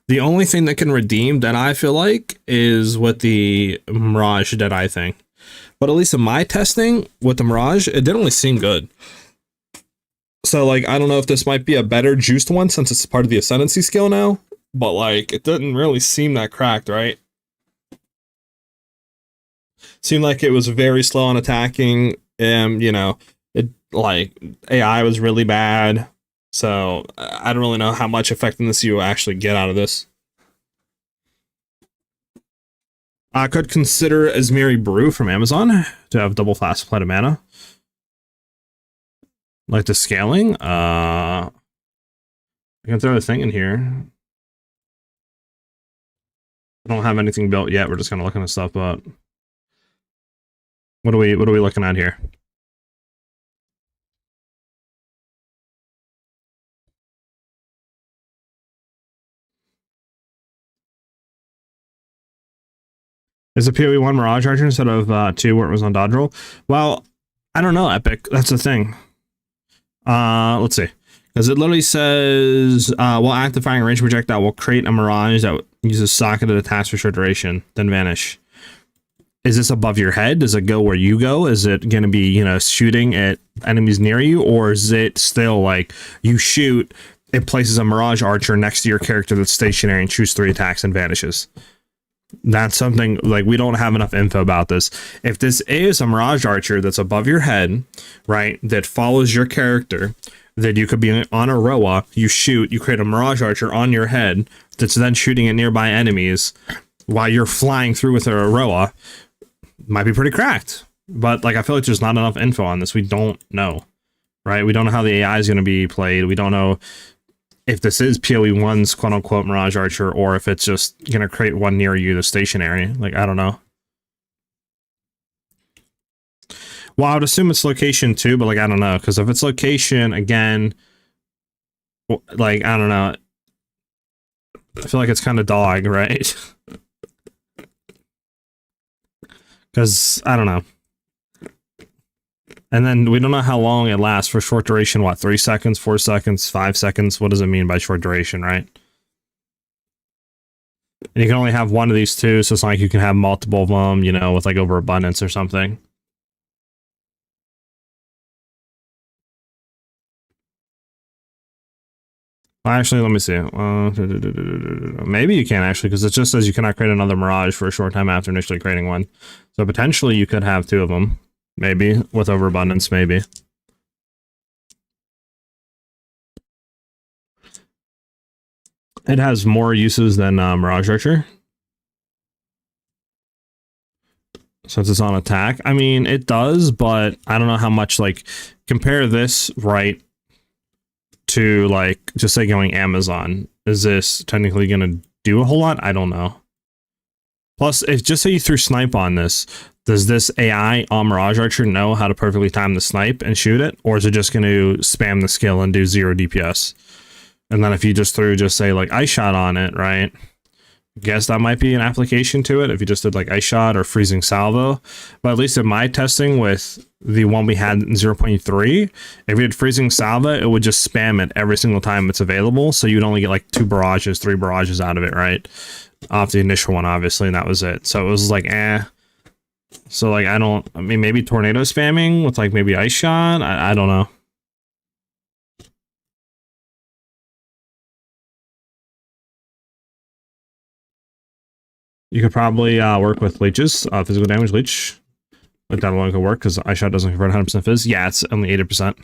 The only thing that can redeem Deadeye, I feel like, is with the Mirage Deadeye thing. But at least in my testing with the Mirage, it didn't really seem good. So, like, I don't know if this might be a better juiced one since it's part of the Ascendancy skill now. But, like, it didn't really seem that cracked, right? Seemed like it was very slow on attacking. You know, it, like, AI was really bad. So I don't really know how much effectiveness you actually get out of this. I could consider Asmiri Brew from Amazon to have double fast supply of mana. Like the scaling. I can throw the thing in here. I don't have anything built yet. We're just kind of looking at stuff up. What are we looking at here? Is a PoE 1 Mirage Archer instead of 2 where it was on dodge roll? Well, I don't know, Epic. That's the thing. Let's see. Because it literally says, while activating a range projectile will create a mirage that uses socketed attacks for short duration, then vanish. Is this above your head? Does it go where you go? Is it going to be, you know, shooting at enemies near you? Or is it still like you shoot, it places a mirage archer next to your character that's stationary and shoots 3 attacks and vanishes? That's something like we don't have enough info about this. If this is a mirage archer that's above your head, right, that follows your character, that you could be on a roa, you shoot, you create a mirage archer on your head that's then shooting at nearby enemies while you're flying through with a roa, might be pretty cracked. But like I feel like there's not enough info on this. We don't know, right? We don't know how the AI is going to be played. We don't know if this is PoE1's quote-unquote Mirage Archer, or if it's just going to create one near you that's stationary. Like, I don't know. Well, I would assume it's location too, but like, I don't know. Because if it's location, again, like, I don't know. I feel like it's kind of dog, right? Because, I don't know. And then we don't know how long it lasts for short duration. What, 3 seconds, 4 seconds, 5 seconds? What does it mean by short duration, right? And you can only have one of these two, so it's not like you can have multiple of them, you know, with like overabundance or something. Actually, let me see. Maybe you can actually, because it just says you cannot create another Mirage for a short time after initially creating one. So potentially you could have 2 of them. Maybe, with overabundance, maybe. It has more uses than Mirage Archer. Since it's on attack. I mean, it does, but I don't know how much, like, compare this, right, to, like, just say going Amazon. Is this technically going to do a whole lot? I don't know. Plus, if just say you threw Snipe on this, does this AI on Mirage Archer know how to perfectly time the snipe and shoot it? Or is it just going to spam the skill and do 0 DPS? And then if you just threw, just say, like, Ice Shot on it, right? I guess that might be an application to it if you just did, like, Ice Shot or Freezing Salvo. But at least in my testing with the one we had in 0.3, if you did Freezing Salvo, it would just spam it every single time it's available. So you'd only get, like, 2 barrages, 3 barrages out of it, right? Off the initial one, obviously, and that was it. So it was like, eh. So, like, I mean, maybe tornado spamming with, like, maybe Ice Shot? I don't know. You could probably work with leeches, physical damage leech. Like, that alone could work, because Ice Shot doesn't convert 100% fizz. Yeah, it's only 80%.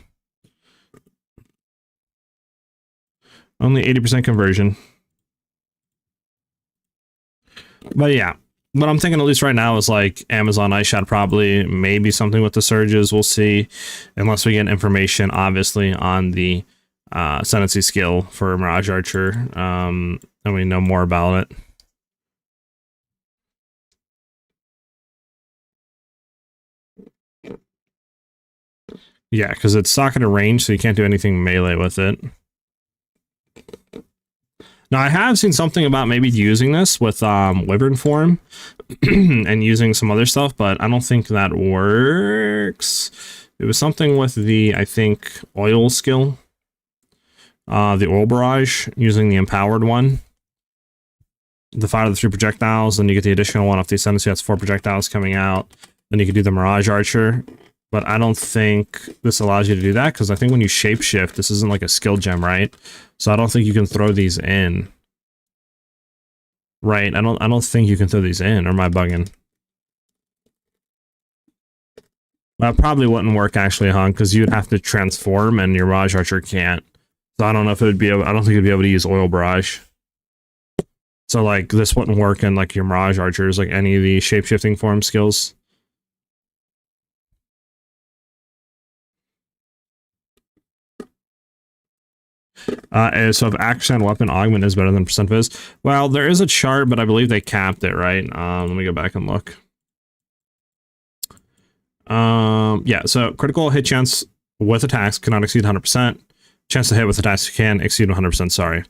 Only 80% conversion. But yeah. What I'm thinking, at least right now, is like Amazon Ice Shot, probably, maybe something with the surges. We'll see, unless we get information, obviously, on the Ascendancy skill for Mirage Archer, and we know more about it. Yeah, because it's socketed range, so you can't do anything melee with it. Now, I have seen something about maybe using this with Wyvern form and using some other stuff, but I don't think that works. It was something with the, I think, oil skill. The oil barrage, using the empowered one. The 5 of the 3 projectiles, then you get the additional one off the Ascendancy. That's 4 projectiles coming out. Then you could do the Mirage Archer. But I don't think this allows you to do that, because I think when you shapeshift, this isn't like a skill gem, right? So I don't think you can throw these in. Right, I don't think you can throw these in, or am I bugging? That probably wouldn't work actually, huh? Because you'd have to transform, and your Mirage Archer can't. So I don't know if it would be able, I don't think you'd be able to use Oil Barrage. So like this wouldn't work in like your Mirage Archers, like any of the shapeshifting form skills. So if action weapon augment is better than percent fizz, well, there is a chart, but I believe they capped it, right? Let me go back and look. Yeah, so critical hit chance with attacks cannot exceed 100%. Chance to hit with attacks can exceed 100%, sorry.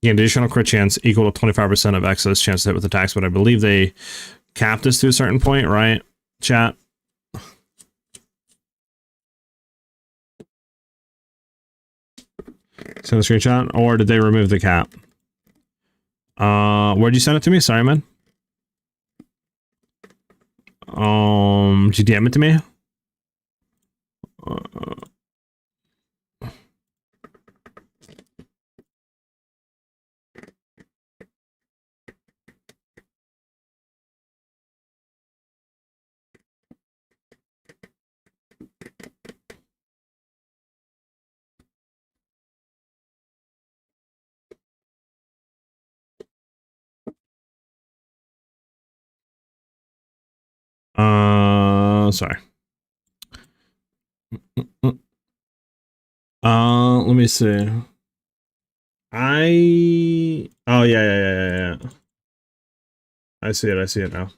The additional crit chance equal to 25% of excess chance to hit with attacks, but I believe they capped this to a certain point, right, chat? Send a screenshot, or did they remove the cap? Where'd you send it to me? Sorry, man. Did you DM it to me? Sorry. Let me see. Oh, yeah. I see it now.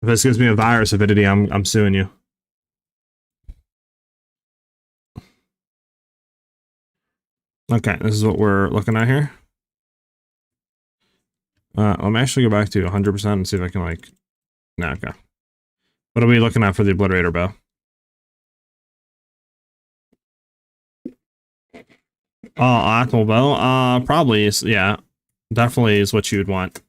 If this gives me a virus avidity, I'm suing you. Okay, this is what we're looking at here. Let me actually go back to 100% and see if I can, like... Nah, okay. What are we looking at for the Obliterator bow? Oh, Optimal bow? Probably is, yeah. Definitely is what you would want.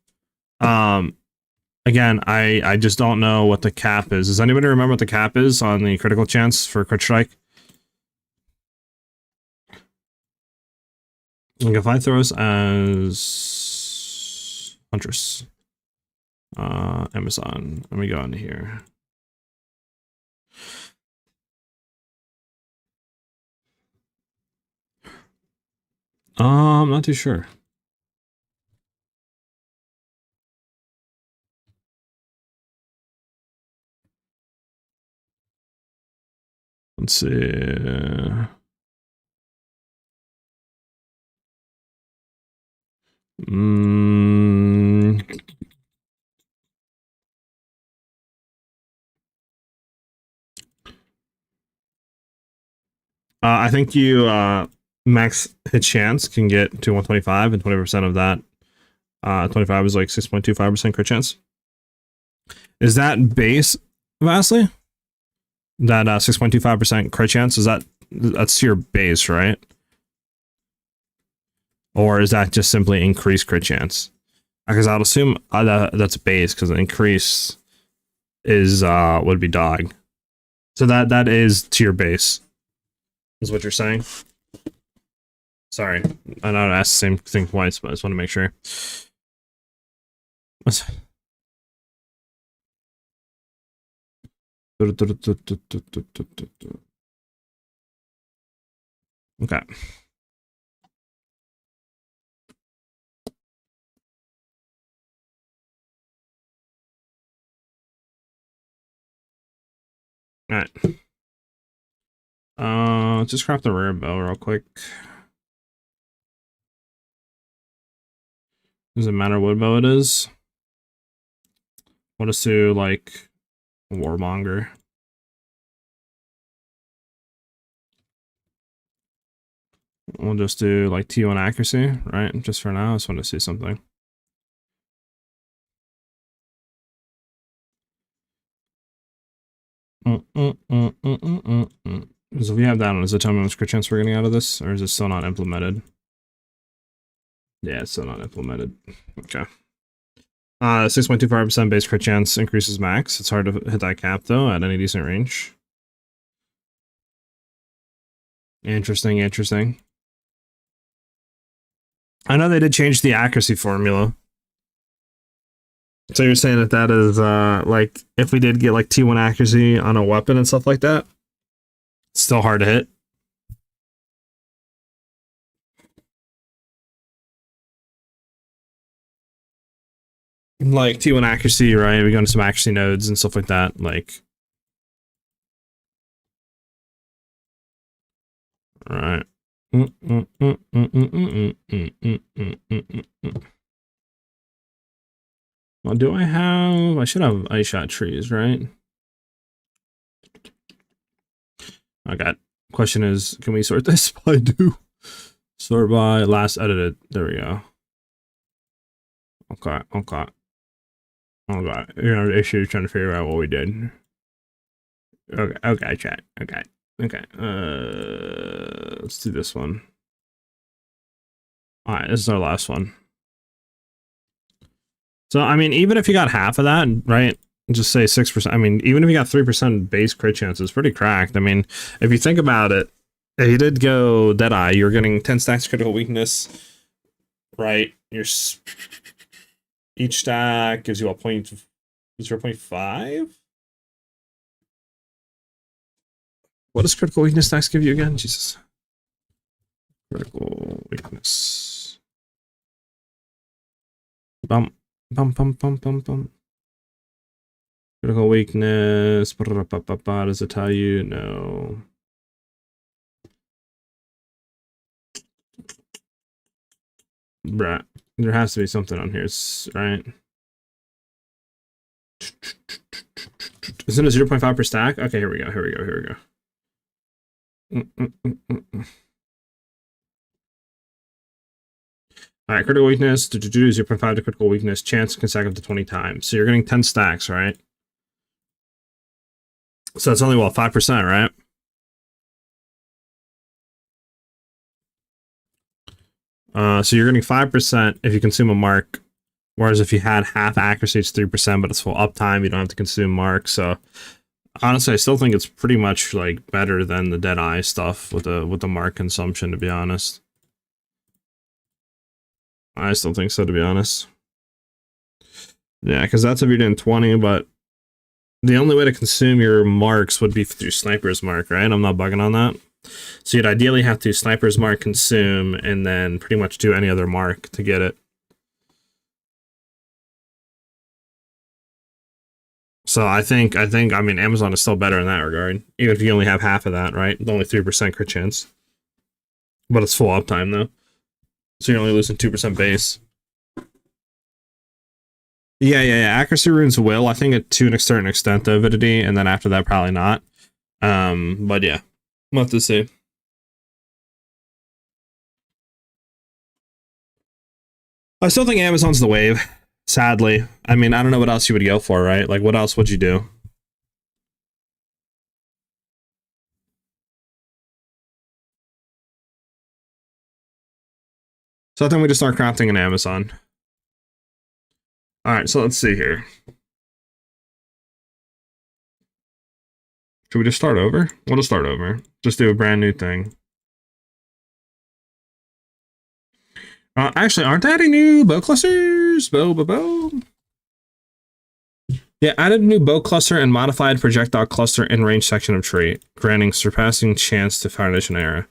Again, I just don't know what the cap is. Does anybody remember what the cap is on the critical chance for crit strike? Like if I throw this as Huntress, Amazon, let me go into here. I'm not too sure. Let's see. I think you max hit chance can get to 125, and 20% of that 25 is like 6.25% crit chance. Is that base, vastly? That 6.25% crit chance, that's your base, right? Or is that just simply increased crit chance? Because I'll assume that's base, because increase is would be dog. So that is to your base, is what you're saying. Sorry, I know I asked the same thing twice, but I just want to make sure. Okay. All right. Just craft the rare bow real quick. Doesn't matter what bow it is. We'll just do like Warmonger. We'll just do like T1 accuracy, right? Just for now, I just want to see something. So if we have that on, does it tell me how much crit chance we're getting out of this? Or is it still not implemented? Yeah, it's still not implemented. Okay. 6.25% base crit chance increases max. It's hard to hit that cap though at any decent range. Interesting. I know they did change the accuracy formula. So you're saying that is like if we did get like T1 accuracy on a weapon and stuff like that, it's still hard to hit. Like T1 accuracy, right? We go into some accuracy nodes and stuff like that. Like, all right. Well, do I have? I should have ice shot trees, right? Okay. Question is, can we sort this? I do. Sort by last edited. There we go. Okay. You know, the issue is trying to figure out what we did. Okay, chat. Okay. Let's do this one. All right, this is our last one. So, I mean, even if you got half of that, right, just say 6%. I mean, even if you got 3% base crit chance, it's pretty cracked. I mean, if you think about it, if you did go Deadeye, you're getting 10 stacks critical weakness, right? Each stack gives you a 0.5? What does critical weakness stacks give you again? Jesus. Critical weakness. Bump. Bum, bum, bum, bum, bum. Critical weakness. Does it tell you? No. Bruh. There has to be something on here, right? Isn't it 0.5 per stack? Okay, here we go. Here we go. Here we go. All right, critical weakness, 0.5 to critical weakness, chance consecutive to 20 times. So you're getting 10 stacks, right? So that's only, what, 5%, right? So you're getting 5% if you consume a mark, whereas if you had half accuracy, it's 3%, but it's full uptime, you don't have to consume marks. So honestly, I still think it's pretty much like better than the Deadeye stuff with the mark consumption, to be honest. I still think so, to be honest. Yeah, because that's if you're doing 20, but the only way to consume your marks would be through Sniper's Mark, right? I'm not bugging on that. So you'd ideally have to Sniper's Mark, consume, and then pretty much do any other mark to get it. So I mean, Amazon is still better in that regard, even if you only have half of that, right? Only 3% crit chance. But it's full uptime, though. So you're only losing 2% base. Yeah. Accuracy runes will, I think, to a certain extent, though, Viability, and then after that, probably not. But yeah, we'll have to see. I still think Amazon's the wave, sadly. I mean, I don't know what else you would go for, right? Like, what else would you do? So I think we just start crafting in Amazon. All right, so let's see here. Should we just start over? We'll just start over. Just do a brand new thing. Actually, aren't there any new bow clusters? Bow. Yeah, added a new bow cluster and modified projectile cluster in range section of tree, granting surpassing chance to Foundation era.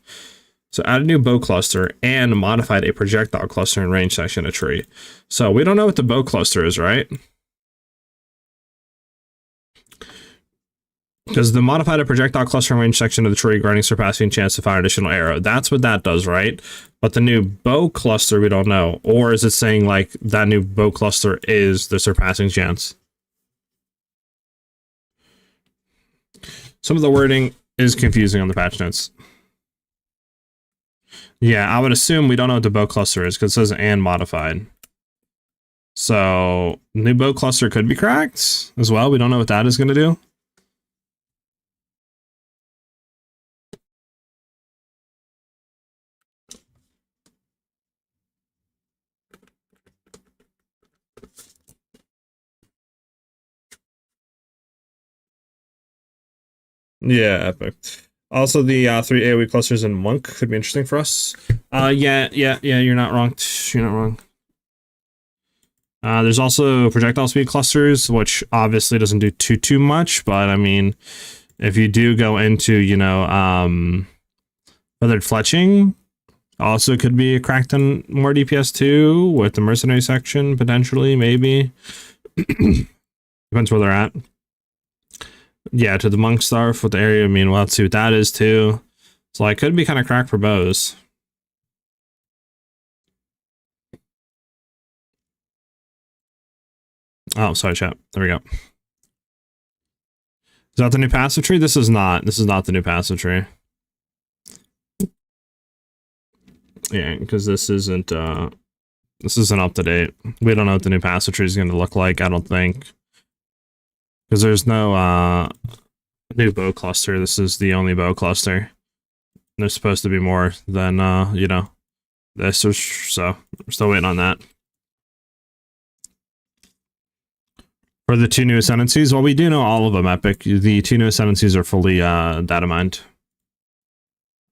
So add a new bow cluster and modified a projectile cluster in range section of tree. So we don't know what the bow cluster is, right? Because the modified a projectile cluster in range section of the tree, granting surpassing chance to fire additional arrow. That's what that does, right? But the new bow cluster, we don't know. Or is it saying like that new bow cluster is the surpassing chance? Some of the wording is confusing on the patch notes. Yeah, I would assume we don't know what the bow cluster is because it says and modified. So new bow cluster could be cracked as well. We don't know what that is going to do. Yeah, epic. Also, the 3 AoE clusters in Monk could be interesting for us. Yeah, you're not wrong. You're not wrong. There's also projectile speed clusters, which obviously doesn't do too much, but I mean, if you do go into, you know, feathered fletching, also could be cracked on more DPS too, with the mercenary section, potentially, maybe. Depends where they're at. Yeah, to the monk staff with the area. I mean, we'll have to see what that is too. So like, could be kind of cracked for bows. Oh, sorry, chat. There we go. Is that the new passive tree? This is not. This is not the new passive tree. Yeah, because this isn't up to date. We don't know what the new passive tree is going to look like. I don't think. Because there's no new bow cluster. This is the only bow cluster. There's supposed to be more than, you know, this, so we're still waiting on that. For the 2 new ascendancies, well, we do know all of them, Epic. The 2 new ascendancies are fully data mined.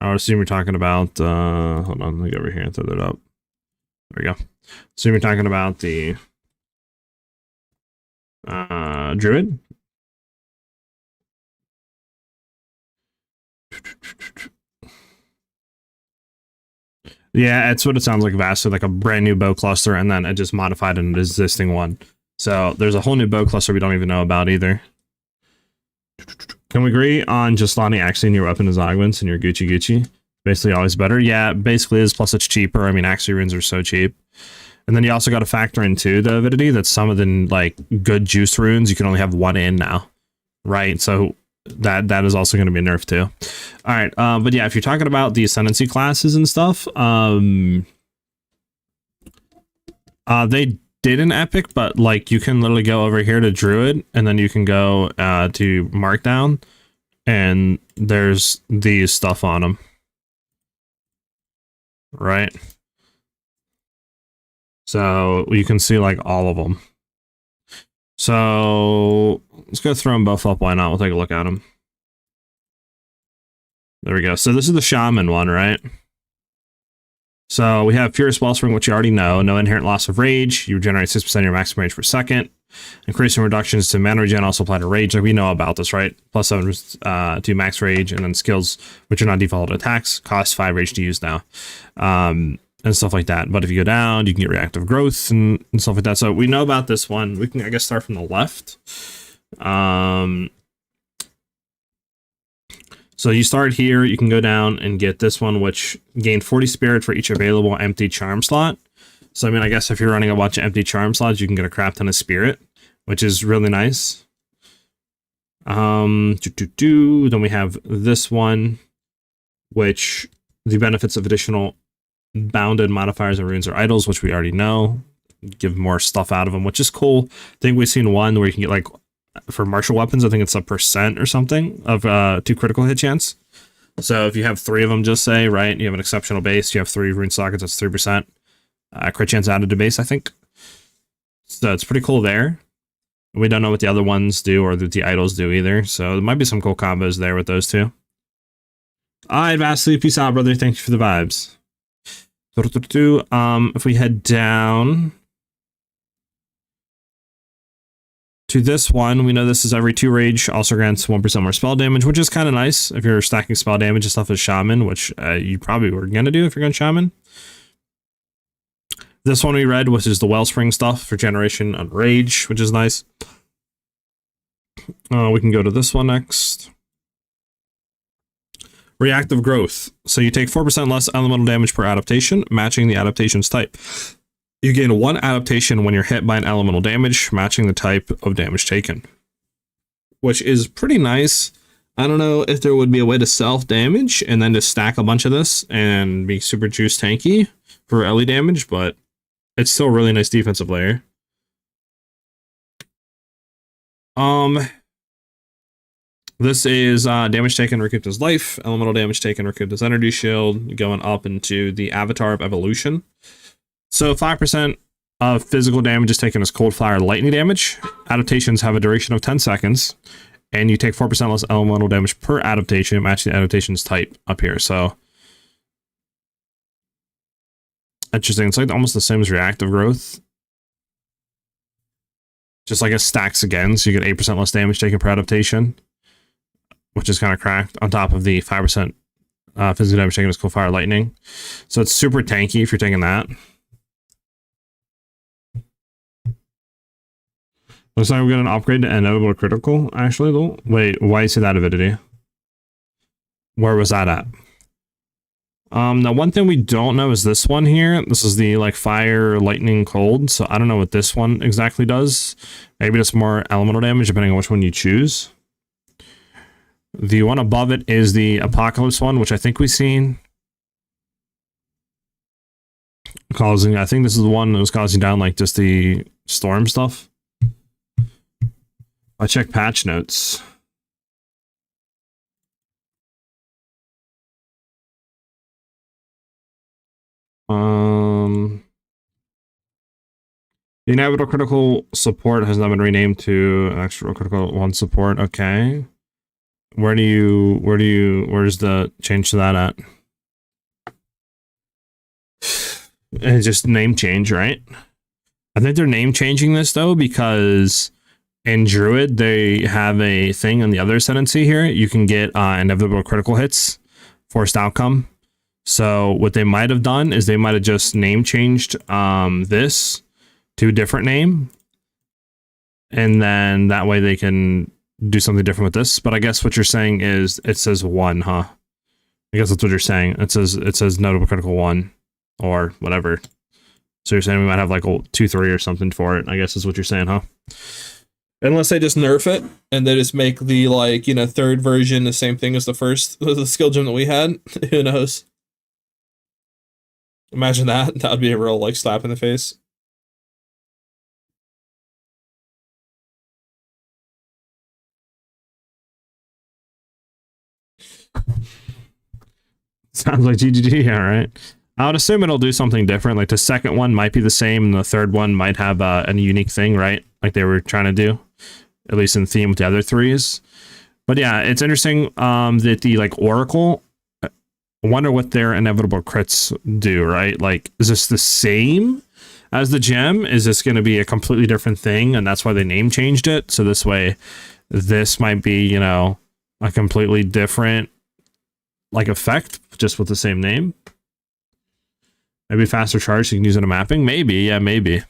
I would assume you're talking about, hold on, let me go over here and throw that up. There we go. So you're talking about the Druid. Yeah, it's what it sounds like, vastly like a brand new bow cluster, and then it just modified an existing one. So there's a whole new bow cluster we don't even know about either. Can we agree on just slotting Axie in your weapon as augments and your Gucci? Basically always better. Yeah, basically is, plus it's cheaper. I mean, Axie runes are so cheap. And then you also got to factor in too the avidity that some of the like good juice runes you can only have 1 in now, right? So that is also going to be a nerf too. All right, but yeah, if you're talking about the ascendancy classes and stuff, they did an epic, but like you can literally go over here to Druid, and then you can go to Markdown, and there's these stuff on them, right? So you can see like all of them. So let's go throw them both up. Why not? We'll take a look at them. There we go. So this is the Shaman one, right? So we have Furious Wellspring, which you already know. No inherent loss of rage. You regenerate 6% of your maximum rage per second. Increasing reductions to mana regen also apply to rage. Like we know about this, right? Plus 7 to max rage, and then skills, which are not default attacks, cost 5 rage to use now. And stuff like that. But if you go down, you can get reactive growth and stuff like that. So we know about this one. We can, I guess, start from the left. So you start here, you can go down and get this one, which gained 40 spirit for each available empty charm slot. So I mean, I guess if you're running a bunch of empty charm slots, you can get a crap ton of spirit, which is really nice. Then we have this one, which the benefits of additional bounded modifiers and runes or idols, which we already know, give more stuff out of them, which is cool. I think we've seen one where you can get like for martial weapons, I think it's a % or something of 2 critical hit chance. So if you have 3 of them, just say, right, you have an exceptional base, you have 3 rune sockets, that's 3% crit chance added to base, I think. So it's pretty cool there. We don't know what the other ones do or that the idols do either, so there might be some cool combos there with those 2. Alright, Vastly, peace out, brother. Thank you for the vibes. If we head down to this one, we know this is every 2 rage, also grants 1% more spell damage, which is kind of nice if you're stacking spell damage and stuff as Shaman, which you probably were going to do if you're going Shaman. This one we read, which is the Wellspring stuff for generation on rage, which is nice. We can go to this one next. Reactive growth. So you take 4% less elemental damage per adaptation, matching the adaptation's type. You gain 1 adaptation when you're hit by an elemental damage, matching the type of damage taken. Which is pretty nice. I don't know if there would be a way to self-damage and then just stack a bunch of this and be super juice tanky for LE damage, but it's still a really nice defensive layer. This is damage taken recouped his life, elemental damage taken recouped his energy shield, going up into the Avatar of Evolution. So 5% of physical damage is taken as cold fire lightning damage. Adaptations have a duration of 10 seconds, and you take 4% less elemental damage per adaptation, matching the adaptation's type up here. So interesting. It's like almost the same as reactive growth. Just like it stacks again, so you get 8% less damage taken per adaptation, which is kind of cracked, on top of the 5% physical damage taken as cold fire lightning. So it's super tanky if you're taking that. Looks like we're going to upgrade to inevitable critical, actually, though. Wait, why you say that avidity? Where was that at? Now, one thing we don't know is this one here. This is the, like, fire, lightning, cold. So I don't know what this one exactly does. Maybe it's more elemental damage, depending on which one you choose. The one above it is the Apocalypse one, which I think we've seen. Causing, I think this is the one that was causing down, like, just the storm stuff. I check patch notes. The inevitable critical support has now been renamed to extra critical 1 support. Okay. Where's the change to that at? And just name change, right? I think they're name changing this though, because in Druid, they have a thing on the other ascendancy here. You can get inevitable critical hits, forced outcome. So what they might have done is they might have just name changed this to a different name. And then that way they can do something different with this. But I guess what you're saying is it says 1, huh? I guess that's what you're saying. It says notable critical 1 or whatever. So you're saying we might have like a 2-3 or something for it, I guess is what you're saying, huh? Unless they just nerf it and they just make the, like, you know, third version the same thing as the first, the skill gem that we had. Who knows? Imagine that. That would be a real, like, slap in the face. Sounds like GGG, yeah, right? I would assume it'll do something different. Like the second one might be the same, and the third one might have a unique thing, right? Like they were trying to do, at least in theme with the other 3s. But yeah, it's interesting that the like Oracle. I wonder what their inevitable crits do, right? Like, is this the same as the gem? Is this going to be a completely different thing, and that's why they name changed it? So this way, this might be, you know, a completely different like effect, just with the same name. Maybe faster charge so you can use it in mapping. Maybe, yeah, maybe.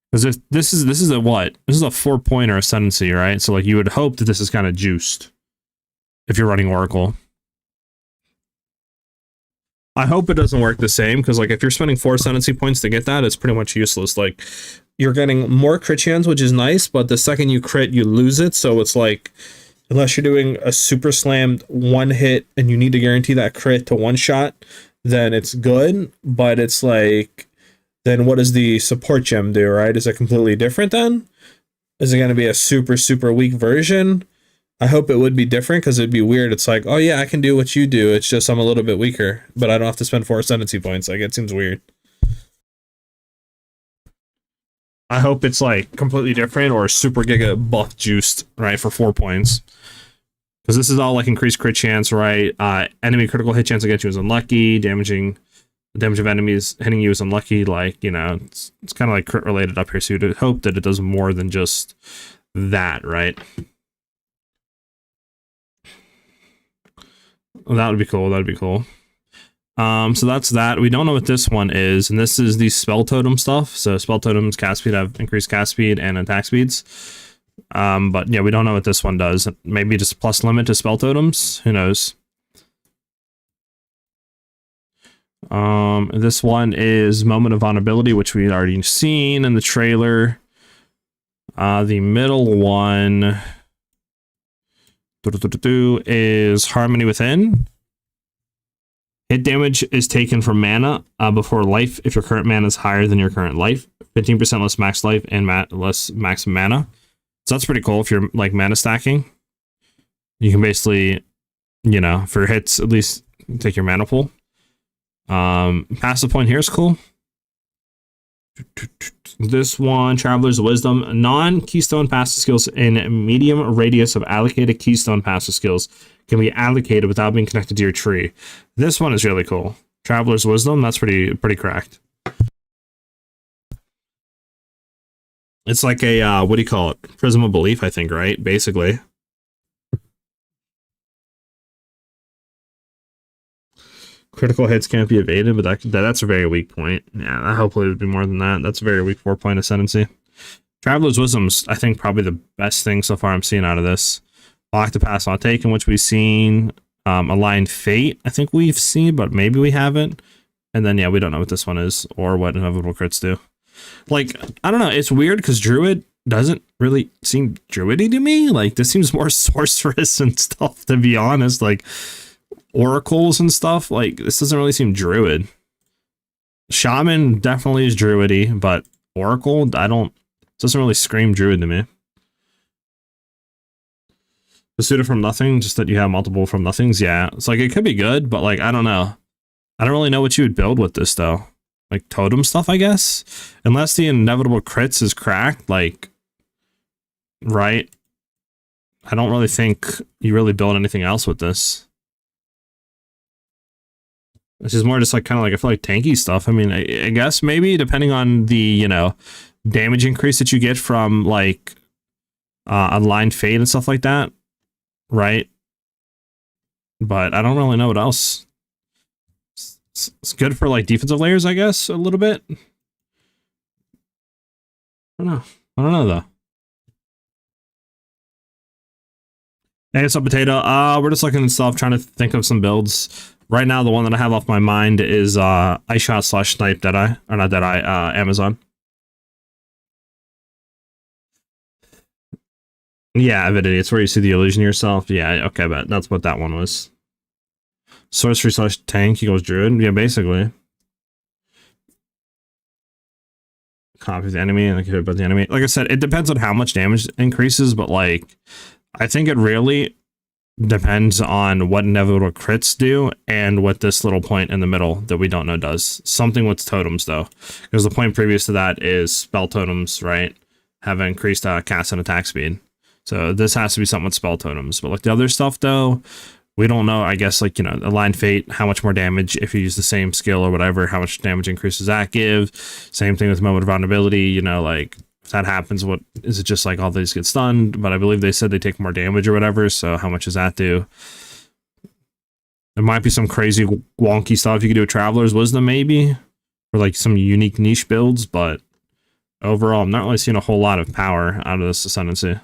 Because this is a what? This is a 4-pointer ascendancy, right? So like you would hope that this is kind of juiced if you're running Oracle. I hope it doesn't work the same, because like if you're spending 4 ascendancy points to get that, it's pretty much useless. Like you're getting more crit chance, which is nice, but the second you crit, you lose it. So it's like, unless you're doing a super slammed 1 hit and you need to guarantee that crit to 1 shot, then it's good. But it's like, then what does the support gem do, right? Is it completely different then? Is it going to be a super, super weak version? I hope it would be different, because it'd be weird. It's like, oh yeah, I can do what you do. It's just I'm a little bit weaker, but I don't have to spend 4 ascendancy points. Like, it seems weird. I hope it's like completely different or super giga buff juiced, right, for 4 points. Because this is all like increased crit chance, right? Enemy critical hit chance against you is unlucky. Damage of enemies hitting you is unlucky. Like, you know, it's kind of like crit related up here. So you'd hope that it does more than just that, right? Well, that would be cool. That would be cool. So that's that. We don't know what this one is, and this is the spell totem stuff. So spell totems, cast speed have increased cast speed and attack speeds. But yeah, we don't know what this one does. Maybe just plus limit to spell totems. Who knows? This one is moment of vulnerability, which we already seen in the trailer. The middle one is harmony within. Hit damage is taken from mana before life if your current mana is higher than your current life. 15% less max life and less max mana. So that's pretty cool if you're like mana stacking. You can basically, you know, for hits, at least take your mana pool. Passive point here is cool. This one, Traveler's Wisdom. Non-keystone passive skills in medium radius of allocated keystone passive skills can be allocated without being connected to your tree. This one is really cool. Traveler's Wisdom, that's pretty cracked. It's like a, what do you call it? Prism of Belief, I think, right? Basically. Critical hits can't be evaded, but that's a very weak point. Yeah, hopefully it would be more than that. That's a very weak 4-point ascendancy. Traveler's Wisdom's, I think, probably the best thing so far I'm seeing out of this. Lock to Pass Not Taken, which we've seen. Aligned Fate, I think we've seen, but maybe we haven't. And then, yeah, we don't know what this one is or what inevitable crits do. Like, I don't know. It's weird because Druid doesn't really seem Druidy to me. Like, this seems more sorceress and stuff, to be honest. Like, oracles and stuff. Like, this doesn't really seem Druid. Shaman definitely is Druidy, but Oracle, it doesn't really scream Druid to me. The suited from nothing, just that you have multiple from nothings. Yeah, it's like it could be good, but like I don't know. I don't really know what you would build with this though. like totem stuff, I guess. Unless the inevitable crits is cracked, like, right? I don't really think you really build anything else with this. This is more just like kind of like, I feel like tanky stuff. I mean, I guess maybe depending on the, you know, damage increase that you get from like aligned fade and stuff like that, right? But I don't really know what else. It's good for like defensive layers, I guess, a little bit. I don't know. I don't know though. Hey, what's up, Potato? We're just looking at stuff, trying to think of some builds. Right now, the one that I have off my mind is Ice Shot / Snipe Deadeye, or not Deadeye, Amazon. Yeah, Avidity. It's where you see the illusion of yourself. Yeah, okay, but that's what that one was. Sorcery / tank equals Druid. Yeah, basically. Copy the enemy and like hit by the enemy. Like I said, it depends on how much damage increases, but like, I think it really depends on what inevitable crits do and what this little point in the middle that we don't know does. Something with totems though, because the point previous to that is spell totems, right? Have increased cast and attack speed. So this has to be something with spell totems. But like the other stuff though, we don't know. I guess like, you know, aligned fate, how much more damage if you use the same skill or whatever, how much damage increases that give. Same thing with moment of vulnerability, you know, like if that happens, what is it, just like all these get stunned? But I believe they said they take more damage or whatever, so how much does that do? There might be some crazy wonky stuff you could do with Traveler's Wisdom maybe, or like some unique niche builds, but overall I'm not really seeing a whole lot of power out of this Ascendancy.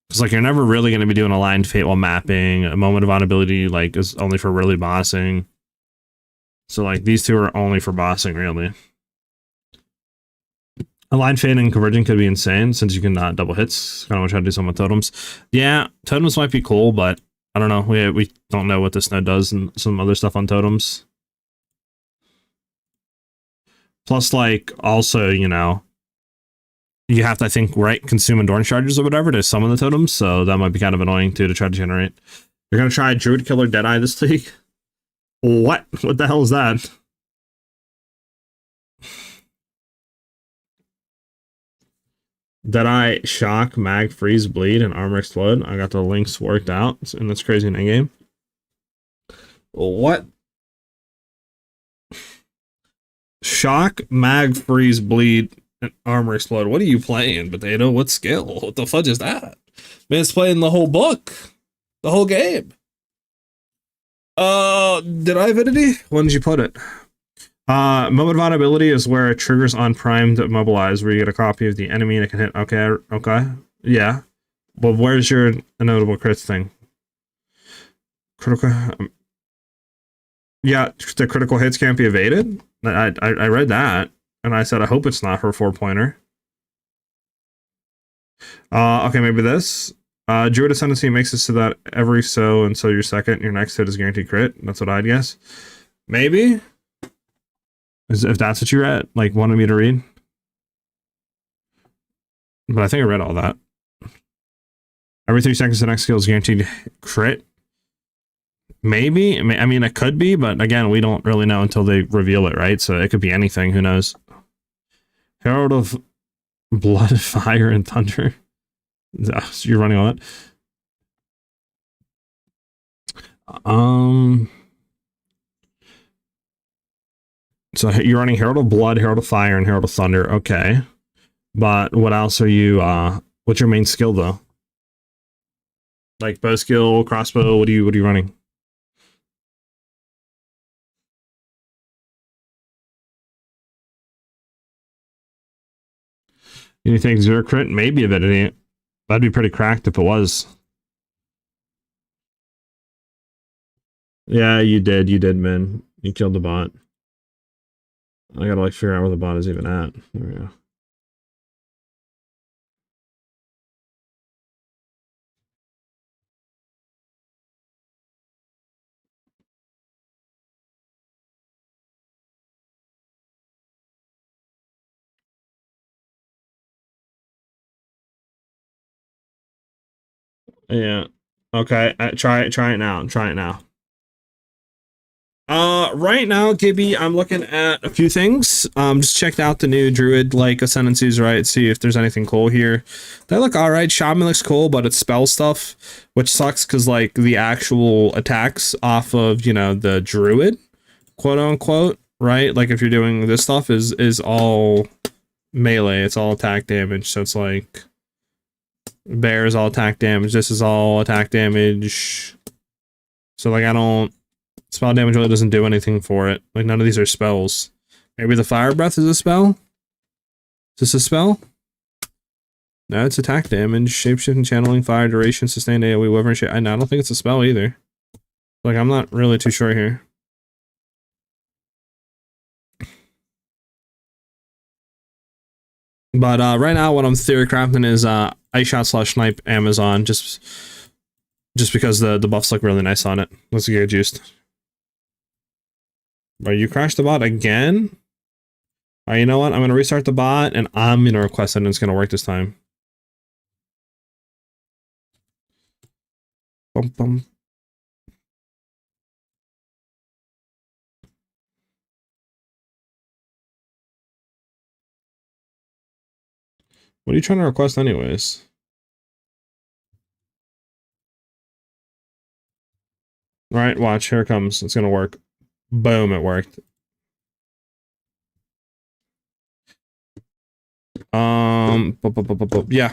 Because like you're never really going to be doing aligned fate while mapping. A moment of vulnerability like is only for really bossing. So like these two are only for bossing really. Aligned fade and converging could be insane since you can double hits. Kind of want to try to do some with totems. Yeah, totems might be cool, but I don't know. We don't know what this node does and some other stuff on totems. Plus, like, also, you know, you have to, I think, right, consume endurance charges or whatever to summon the totems, so that might be kind of annoying too to try to generate. You're gonna try Druid Killer Deadeye this week? What? What the hell is that? Deadeye, Shock, Mag, Freeze, Bleed, and Armor Explode. I got the links worked out, and that's crazy in endgame. What? Shock, Mag, Freeze, Bleed, and Armor Explode. What are you playing, Potato? What skill? What the fudge is that? Man, it's playing the whole book. The whole game. Did I Avidity? When did you put it? Moment of vulnerability is where it triggers on primed mobilize, where you get a copy of the enemy and it can hit. Okay. Yeah. But where's your notable crits thing? Critical. Yeah, the critical hits can't be evaded. I read that, and I said I hope it's not for a 4-pointer. Okay, maybe this. Druid Ascendancy makes it so that every so and so your second, your next hit is guaranteed crit. That's what I'd guess. Maybe. If that's what you read, like wanted me to read. But I think I read all that. Every 3 seconds the next skill is guaranteed crit. Maybe. I mean, it could be, but again, we don't really know until they reveal it, right? So it could be anything. Who knows? Herald of Blood, Fire, and Thunder. So you're running on that? So you're running Herald of Blood, Herald of Fire, and Herald of Thunder. Okay. But what else are you, what's your main skill though? Like bow skill, crossbow, what are you running? You think 0 crit? Maybe Avidity. That'd be pretty cracked if it was. Yeah, you did, man. You killed the bot. I gotta like figure out where the bot is even at. There we go. Yeah. Okay. Try it now. Try it now. Right now, Gibby, I'm looking at a few things. Just checked out the new Druid like ascendancies, right? See if there's anything cool here. They look all right. Shaman looks cool, but it's spell stuff, which sucks because like the actual attacks off of, you know, the Druid, quote unquote, right? Like if you're doing this stuff is all melee. It's all attack damage. So it's like bear is all attack damage. This is all attack damage. So like I don't. Spell damage really doesn't do anything for it. Like, none of these are spells. Maybe the Fire Breath is a spell? Is this a spell? No, it's attack damage. Shapeshifting, channeling, fire, duration, sustained AoE, wyvern shape. I don't think it's a spell either. Like, I'm not really too sure here. But right now, what I'm theory crafting is Ice Shot / Snipe Amazon, just because the buffs look really nice on it. Let's get juiced. Bro, you crashed the bot again? Alright, you know what? I'm gonna restart the bot and I'm gonna request it and it's gonna work this time. Bum, bum. What are you trying to request anyways? Alright, watch, here it comes. It's gonna work. Boom, it worked. Yeah.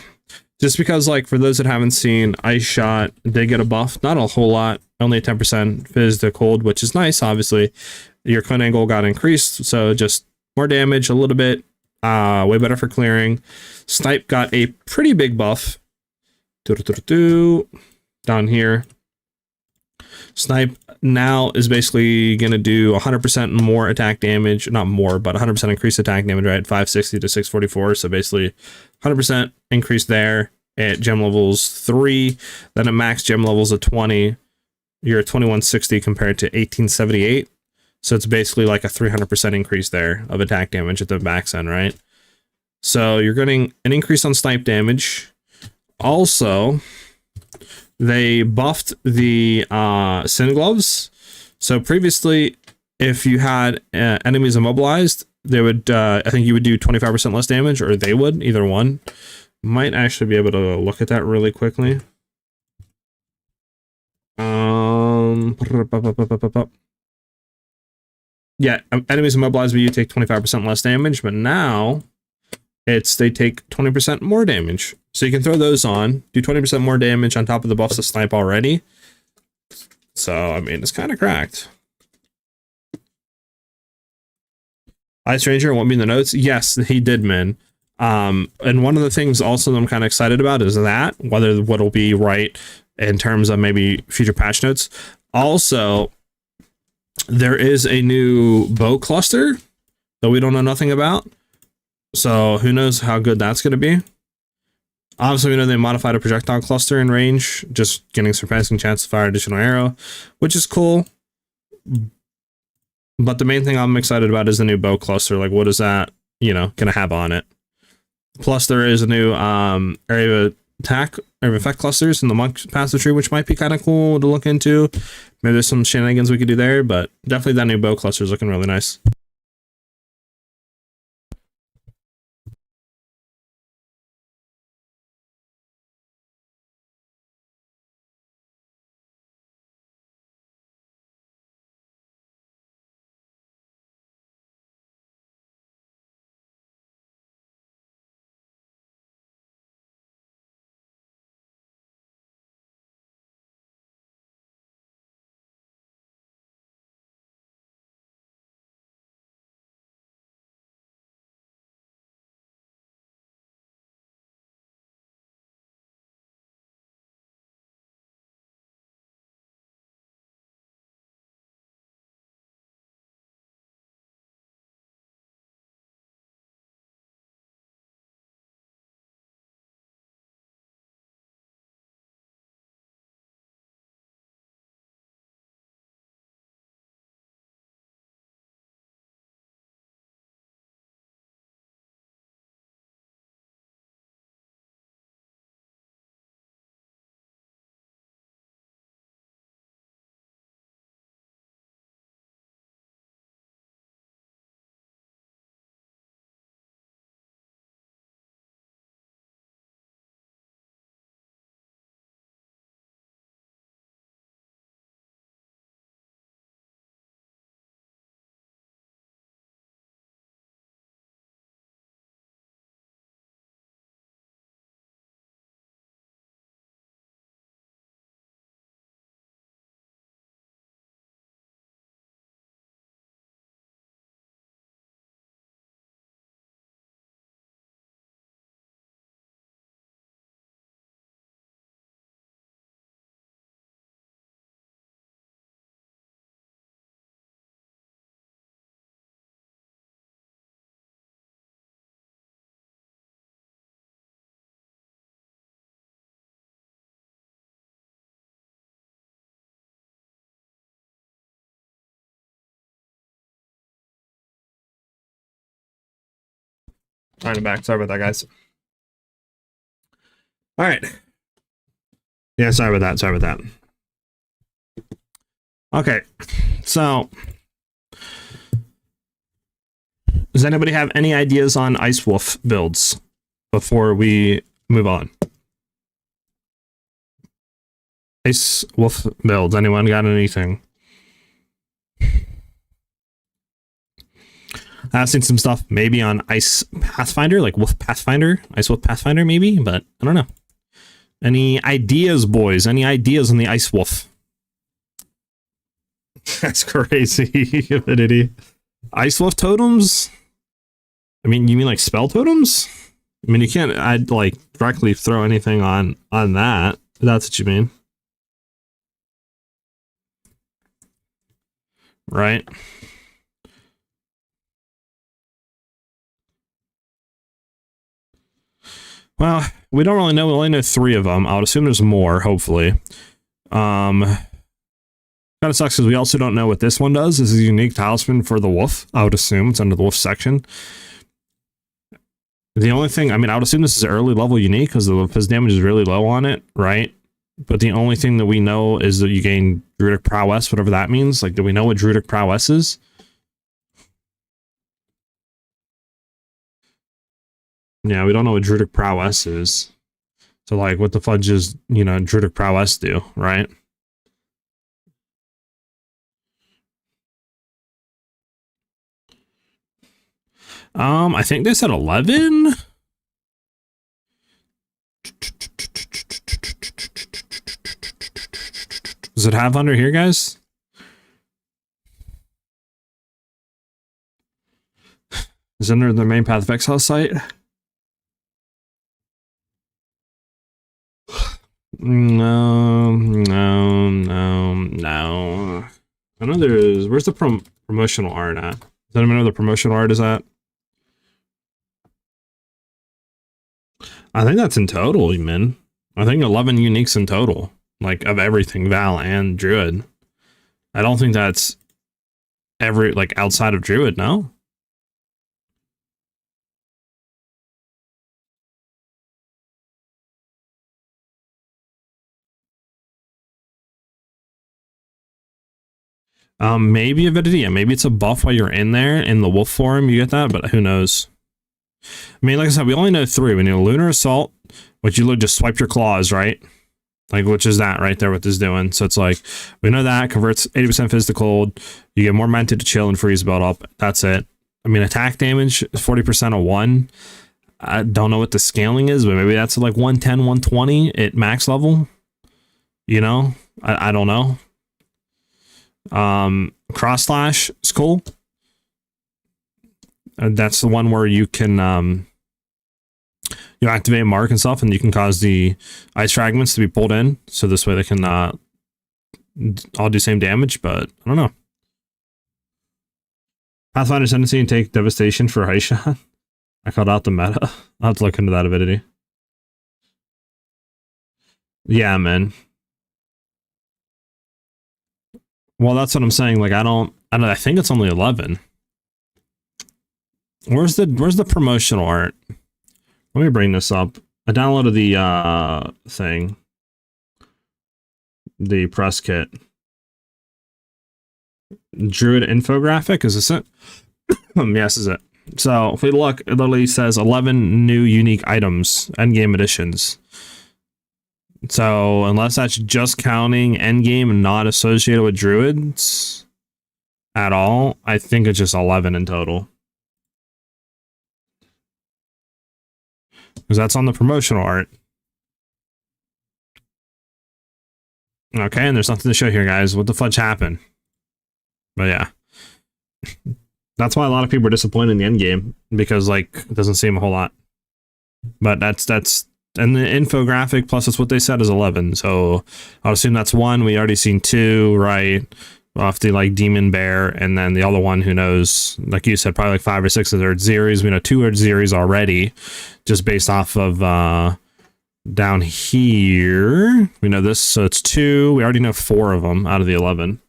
Just because, like, for those that haven't seen, Ice Shot did get a buff. Not a whole lot. Only a 10% fizz to cold, which is nice, obviously. Your clin angle got increased, so just more damage a little bit. Way better for clearing. Snipe got a pretty big buff. Down here. Snipe now is basically going to do 100% more attack damage. Not more, but 100% increased attack damage, right? 560 to 644. So basically 100% increase there at gem levels 3. Then at max gem levels of 20, you're at 2160 compared to 1878. So it's basically like a 300% increase there of attack damage at the max end, right? So you're getting an increase on snipe damage. Also, they buffed the Sin Gloves. So previously, if you had enemies immobilized, they would, I think you would do 25% less damage, or they would, either one. Might actually be able to look at that really quickly. Yeah, enemies immobilized, but you take 25% less damage, but now they take 20% more damage. So you can throw those on, do 20% more damage on top of the buffs of Snipe already. So, I mean, it's kind of cracked. Ice Ranger won't be in the notes. Yes, he did, man. And one of the things also that I'm kind of excited about is that, whether what'll be right in terms of maybe future patch notes. Also, there is a new bow cluster that we don't know nothing about. So who knows how good that's going to be. Obviously, we know they modified a projectile cluster in range, just getting surpassing chance to fire additional arrow, which is cool. But the main thing I'm excited about is the new bow cluster. Like, what is that, you know, going to have on it? Plus, there is a new area of attack, area of effect clusters in the monk passive tree, which might be kind of cool to look into. Maybe there's some shenanigans we could do there, but definitely that new bow cluster is looking really nice. All right, back. Sorry about that, guys. All right. Yeah, sorry about that. Sorry about that. Okay, so does anybody have any ideas on Ice Wolf builds before we move on? Ice Wolf builds. Anyone got anything? I've seen some stuff maybe on Ice Pathfinder, like Wolf Pathfinder, Ice Wolf Pathfinder maybe, but I don't know. Any ideas, boys? Any ideas on the Ice Wolf? That's crazy. Avidity. Ice Wolf totems? I mean, you mean like spell totems? I mean, you can't like directly throw anything on that. That's what you mean. Right? Well, we don't really know. We only know 3 of them. I would assume there's more, hopefully. Kind of sucks because we also don't know what this one does. This is a unique talisman for the wolf. I would assume it's under the wolf section. The only thing, I mean, I would assume this is early level unique because his damage is really low on it, right? But the only thing that we know is that you gain Druidic Prowess, whatever that means. Like, do we know what Druidic Prowess is? Yeah, we don't know what Druidic Prowess is. So, like, what the fudge is, you know, Druidic Prowess do, right? I think they said 11? Does it have under here, guys? Is it under the main Path of Exile site? No. I know there's... Where's the promotional art at? Does anyone know where the promotional art is at? I think that's in total, man. I think 11 uniques in total. Like, of everything, Val and Druid. I don't think that's every, like, outside of Druid, no? Maybe Avidity, yeah, maybe it's a buff while you're in there, in the wolf form, you get that, but who knows? I mean, like I said, we only know 3. We know Lunar Assault, which you just swipe your claws, right? Like, which is that right there, what this is doing. So it's like, we know that, converts 80% physical, you get more mented to chill and freeze build up, that's it. I mean, attack damage, 40% of 1. I don't know what the scaling is, but maybe that's like 110, 120 at max level. You know? I don't know. Cross slash is cool. That's the one where you can you activate mark and stuff, and you can cause the ice fragments to be pulled in, so this way they can all do same damage, but I don't know. Pathfinder Ascendancy and take devastation for high shot. I called out the meta. I'll have to look into that avidity. Yeah, man. Well, that's what I'm saying. Like, I don't know. I think it's only 11. Where's the promotional art? Let me bring this up. I downloaded the thing. The press kit. Druid infographic, is this it? Yes, is it. So if we look, it literally says 11 new unique items, endgame additions. So unless that's just counting endgame and not associated with druids at all, I think it's just 11 in total. Because that's on the promotional art. Okay, and there's nothing to show here, guys. What the fudge happened? But yeah. That's why a lot of people are disappointed in the end game, because like it doesn't seem a whole lot. But that's and the infographic plus that's what they said is 11. So I'll assume that's 1. We already seen 2, right? Off the like demon bear, and then the other one, who knows, like you said, probably like 5 or 6 of their series. We know 2 are series already, just based off of down here. We know this, so it's 2. We already know 4 of them out of the 11.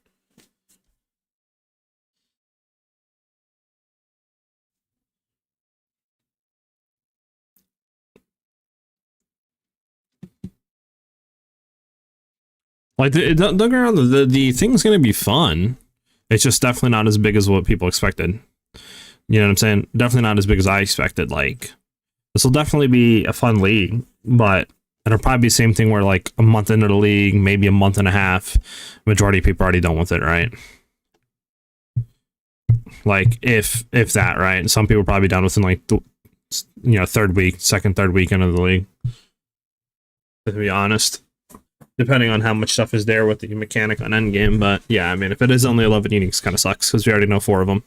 Like, don't get me wrong, the thing's gonna be fun. It's just definitely not as big as what people expected. You know what I'm saying? Definitely not as big as I expected. Like, this will definitely be a fun league, but it'll probably be the same thing where like a month into the league, maybe a month and a half, majority of people are already done with it, right? Like, if that, right? Some people probably done within like third week into the league. To be honest, depending on how much stuff is there with the mechanic on endgame, but yeah, I mean, if it is only 11 uniques, kind of sucks because we already know 4 of them.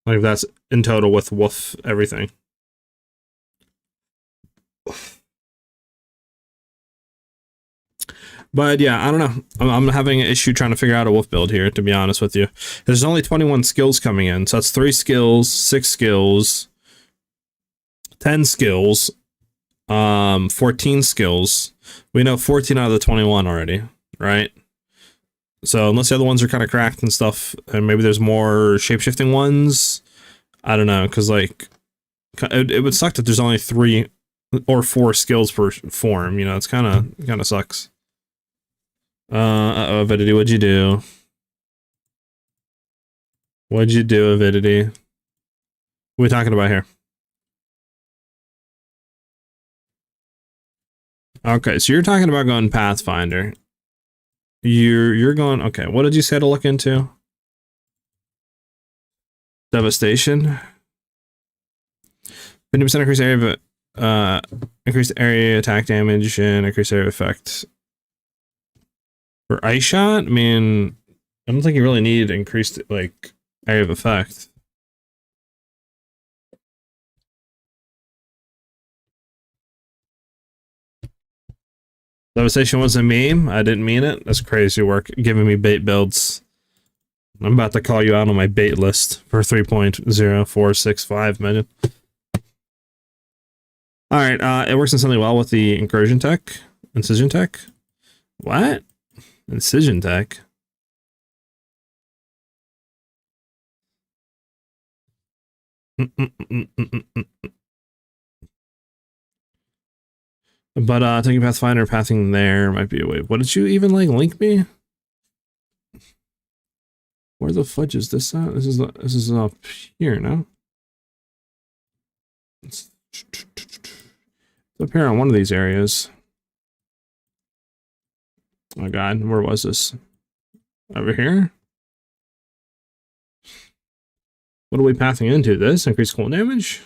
Like, that's in total with wolf everything. But yeah, I don't know. I'm having an issue trying to figure out a wolf build here, to be honest with you. There's only 21 skills coming in, so that's 3 skills, 6 skills, 10 skills, 14 skills. We know 14 out of the 21 already, right? So unless the other ones are kind of cracked and stuff, and maybe there's more shape-shifting ones, I don't know, because like it would suck that there's only 3 or 4 skills per form. You know, it's kind of sucks. Avidity, what'd you do? What'd you do, Avidity? What are we talking about here? Okay, so you're talking about going Pathfinder. You're going, okay, what did you say to look into? Devastation. 50% increased area of increased area attack damage and increased area effect. For ice shot, I mean, I don't think you really need increased like area of effect. Devastation was a meme. I didn't mean it. That's crazy work. Giving me bait builds. I'm about to call you out on my bait list for 3.0465 million. All right, it works insanely well with the incursion tech, incision tech. What? Incision tech? But taking Pathfinder, pathing there might be a way. What did you even like link me? Where the fudge is this at? This is up here, no? It's up here on one of these areas. Oh god, where was this? Over here? What are we pathing into? This? Increased cold damage?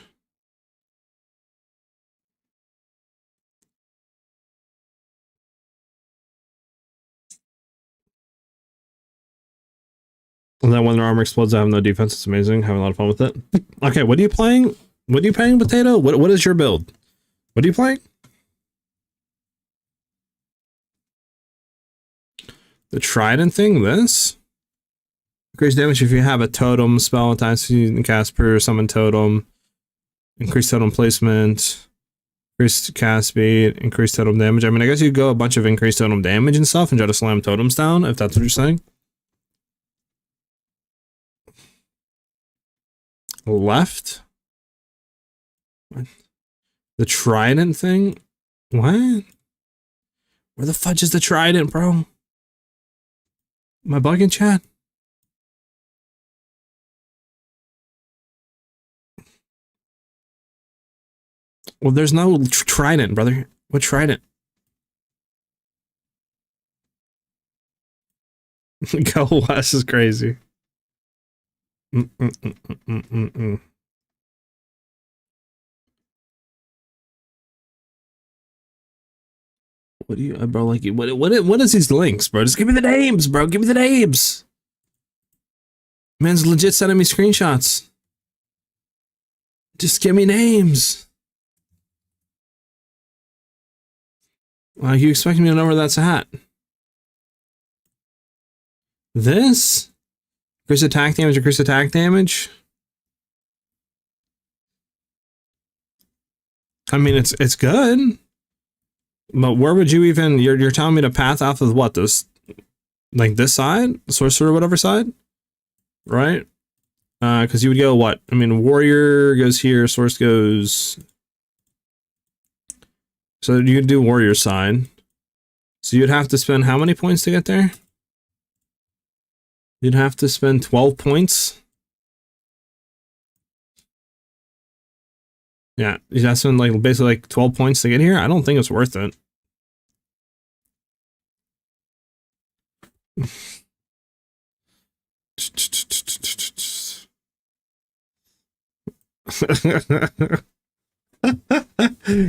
And then when their armor explodes, I have no defense. It's amazing. Having a lot of fun with it. Okay, what are you playing? What are you playing, Potato? What is your build? What are you playing? The Trident thing? This? Increased damage if you have a totem spell. Times you can cast per summon totem. Increased totem placement. Increased cast speed. Increased totem damage. I mean, I guess you go a bunch of increased totem damage and stuff and try to slam totems down, if that's what you're saying. Left? What? The Trident thing? What? Where the fudge is the Trident, bro? Am I bugging, chat? Well, there's no Trident, brother. What Trident? Go West is crazy. What do you, bro? Like, what is these links, bro? Just give me the names, bro. Give me the names. Man's legit sending me screenshots. Just give me names. Like, you expect me to know where that's at? This? Increase attack damage, increase attack damage. I mean, it's good. But where would you even, you're telling me to path off of what, this, like this side? Sorcerer, whatever side? Right? Because you would go what? I mean, warrior goes here, source goes So you do warrior side. So you'd have to spend how many points to get there? You'd have to spend 12 points. Yeah, you'd have to spend like basically like 12 points to get here. I don't think it's worth it.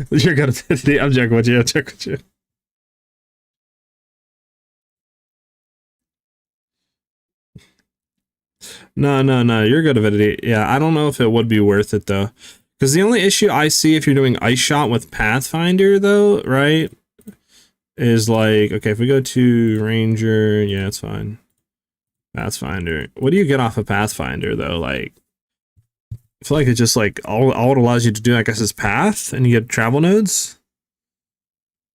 You're gonna I'm joking with you. I'm joking with you. No, you're good, Avidity. Yeah, I don't know if it would be worth it though. Because the only issue I see if you're doing Ice Shot with Pathfinder though, right? Is like, okay, if we go to Ranger, yeah, it's fine. Pathfinder. What do you get off of Pathfinder though? Like, I feel like it's just like all it allows you to do, I guess, is path, and you get travel nodes.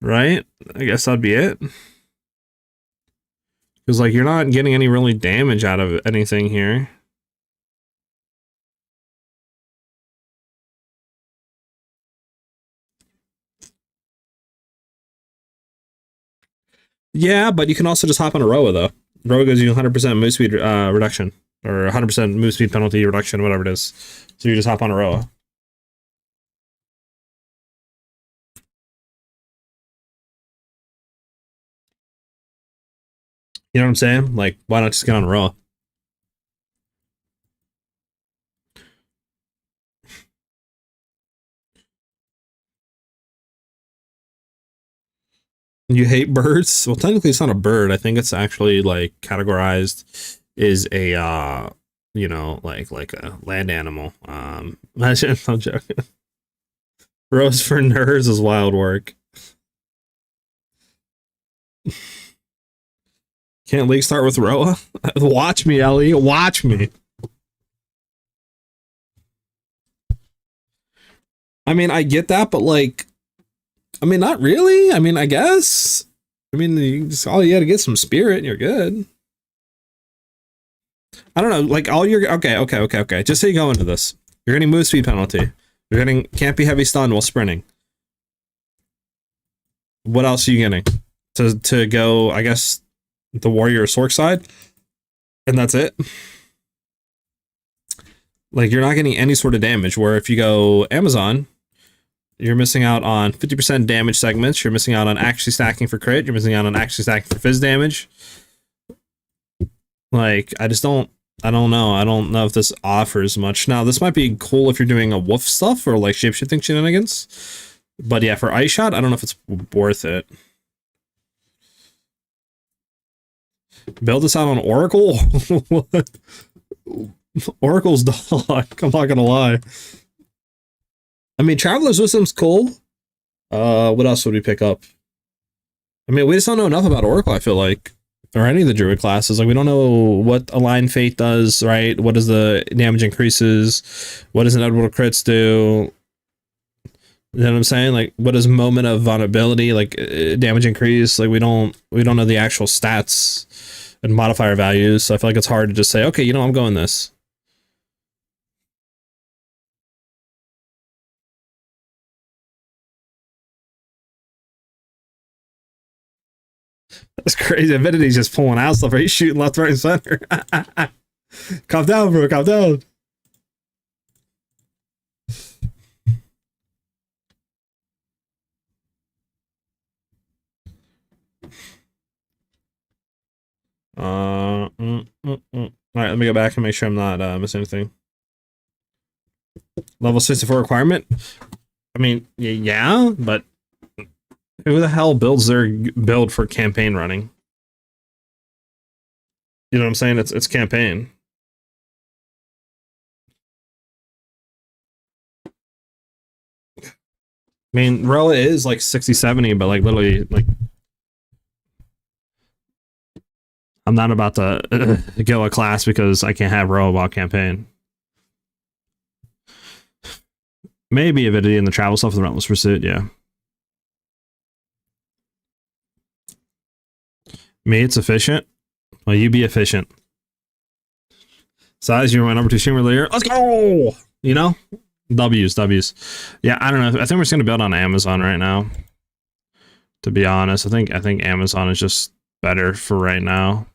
Right? I guess that'd be it. Because like you're not getting any really damage out of anything here. Yeah, but you can also just hop on a Roa though. Roa gives you 100% move speed reduction, or 100% move speed penalty reduction, whatever it is. So you just hop on a Roa. You know what I'm saying? Like, why not just get on a Roa? You hate birds? Well, technically it's not a bird. I think it's actually like categorized is a you know, like a land animal. Imagine, I'm joking. Rose for nerds is wild work. Can't League start with Roa? Watch me, Ellie. Watch me. I mean, I get that, but like, I mean, not really. I mean, I guess. I mean, you gotta get some spirit and you're good. I don't know, like all your okay. Just say you go into this. You're getting move speed penalty. You're getting can't be heavy stun while sprinting. What else are you getting? To go, I guess, the warrior Sork side? And that's it. Like you're not getting any sort of damage, where if you go Amazon, you're missing out on 50% damage segments, you're missing out on actually stacking for crit, you're missing out on actually stacking for fizz damage. Like, I don't know. I don't know if this offers much. Now, this might be cool if you're doing a wolf stuff or like shapeshifting shenanigans. But yeah, for Ice Shot, I don't know if it's worth it. Build this out on Oracle? Oracle's dog. I'm not gonna lie. I mean, Traveler's Wisdom's cool. What else would we pick up? I mean, we just don't know enough about Oracle, I feel like. Or any of the Druid classes. Like, we don't know what Align Fate does, right? What does the damage increases? What does inevitable crits do? You know what I'm saying? Like, what does moment of vulnerability, like, damage increase? Like, we don't know the actual stats and modifier values, so I feel like it's hard to just say, okay, you know, I'm going this. That's crazy. Avinity's just pulling out stuff. He's shooting left, right, and center. Calm down, bro. Calm down. All right, let me go back and make sure I'm not missing anything. Level 64 requirement. I mean, yeah, but who the hell builds their build for campaign running? You know what I'm saying? It's campaign. I mean, Rella is like 60, 70, but like literally, like, I'm not about to kill a class because I can't have Rella while campaign. Maybe Avidity and the travel stuff with the Relentless Pursuit, yeah. Me, it's efficient. Well, you be efficient. SiahZ, you're my number 2 streamer later. Let's go! You know? W's. Yeah, I don't know. I think we're just going to build on Amazon right now. to be honest. I think Amazon is just better for right now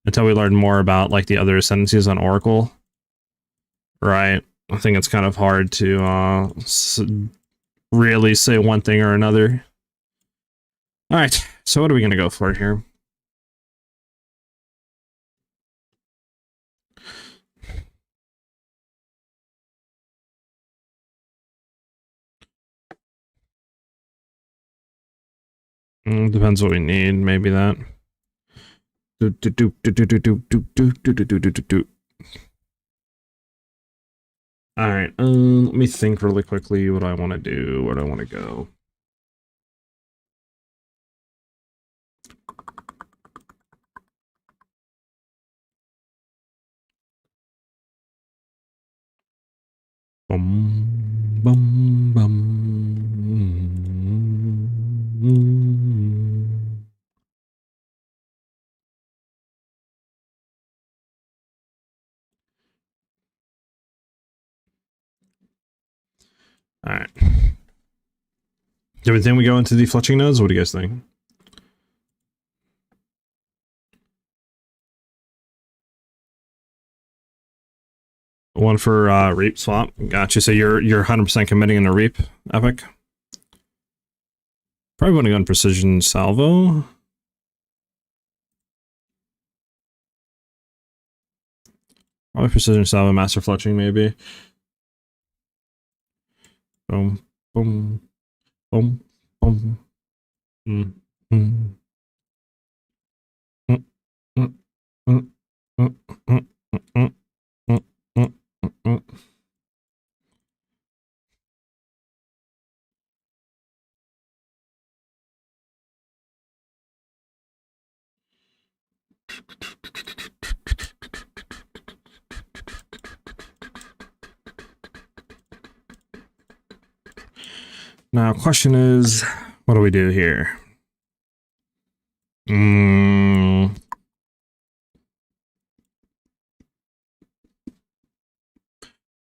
until we learn more about like the other ascendancies on Oracle. Right. I think it's kind of hard to really say one thing or another. All right. So what are we going to go for here? Depends what we need. Maybe that. All right. Let me think really quickly. What do I want to do? Where do I want to go? Bum, bum, bum. All right. Do we think we go into the fletching nodes? What do you guys think? One for reap swap. Gotcha. So you're 100% committing in a reap, Epic. Probably want to go on precision salvo. Probably precision salvo, master fletching maybe. Boom, boom, boom, boom. Mm, mm. Mm, mm, mm, mm, mm, mm, mm, mm, mm. Now, question is, what do we do here?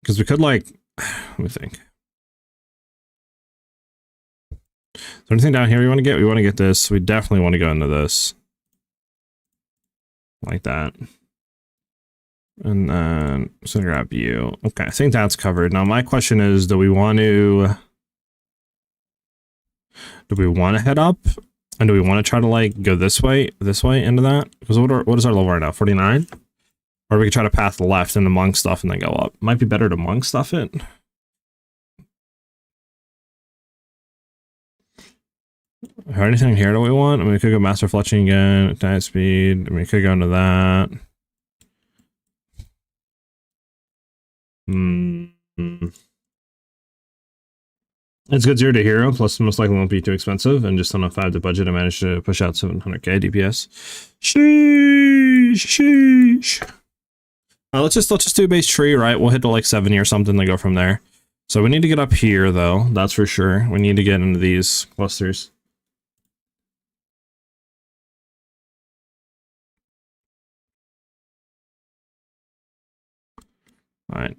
Because we could like, let me think. Is there anything down here we want to get? We want to get this. We definitely want to go into this. Like that. And then, so grab you. Okay, I think that's covered. Now, my question is, do we want to head up? And do we want to try to like go this way into that? Because what is our level right now? 49? Or we could try to path left into monk stuff and then go up. Might be better to monk stuff it. Or anything here that we want? I mean, we could go master fletching again, diet speed. I mean, we could go into that. It's good 0 to hero, plus most likely won't be too expensive, and just on a 5 to budget, I managed to push out 700k DPS. Sheesh, sheesh. Let's just do base tree, right? We'll hit to like 70 or something, then go from there. So we need to get up here, though. That's for sure. We need to get into these clusters. All right.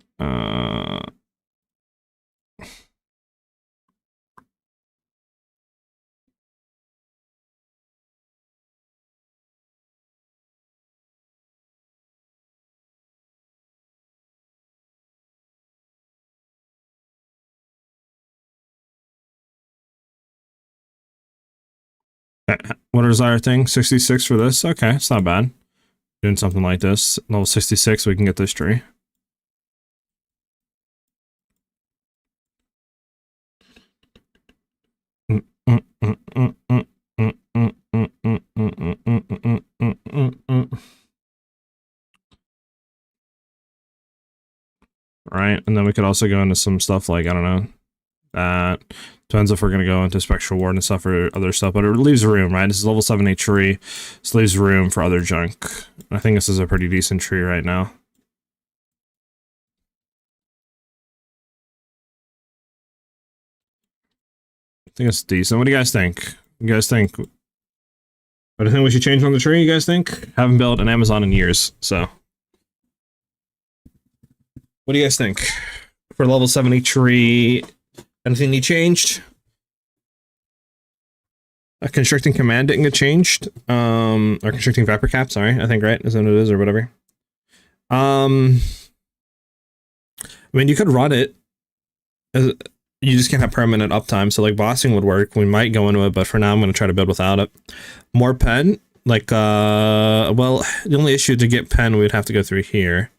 What is our thing? 66 for this? Okay, it's not bad. Doing something like this. Level 66, we can get this tree. Right, and then we could also go into some stuff like, I don't know, that depends if we're going to go into Spectral Ward and stuff or other stuff, but it leaves room, right? This is level 7 tree, so leaves room for other junk. I think this is a pretty decent tree right now. I think it's decent. What do you guys think? You guys think? What do you think we should change on the tree, you guys think? Haven't built an Amazon in years, so. What do you guys think? For level 70 tree, anything you changed? Constricting command didn't get changed. Or constricting viper cap, sorry, I think, right? Is that what it is, or whatever. I mean, you could run it. You just can't have permanent uptime, so like bossing would work. We might go into it, but for now I'm going to try to build without it. More pen, like, well, the only issue to get pen, we'd have to go through here.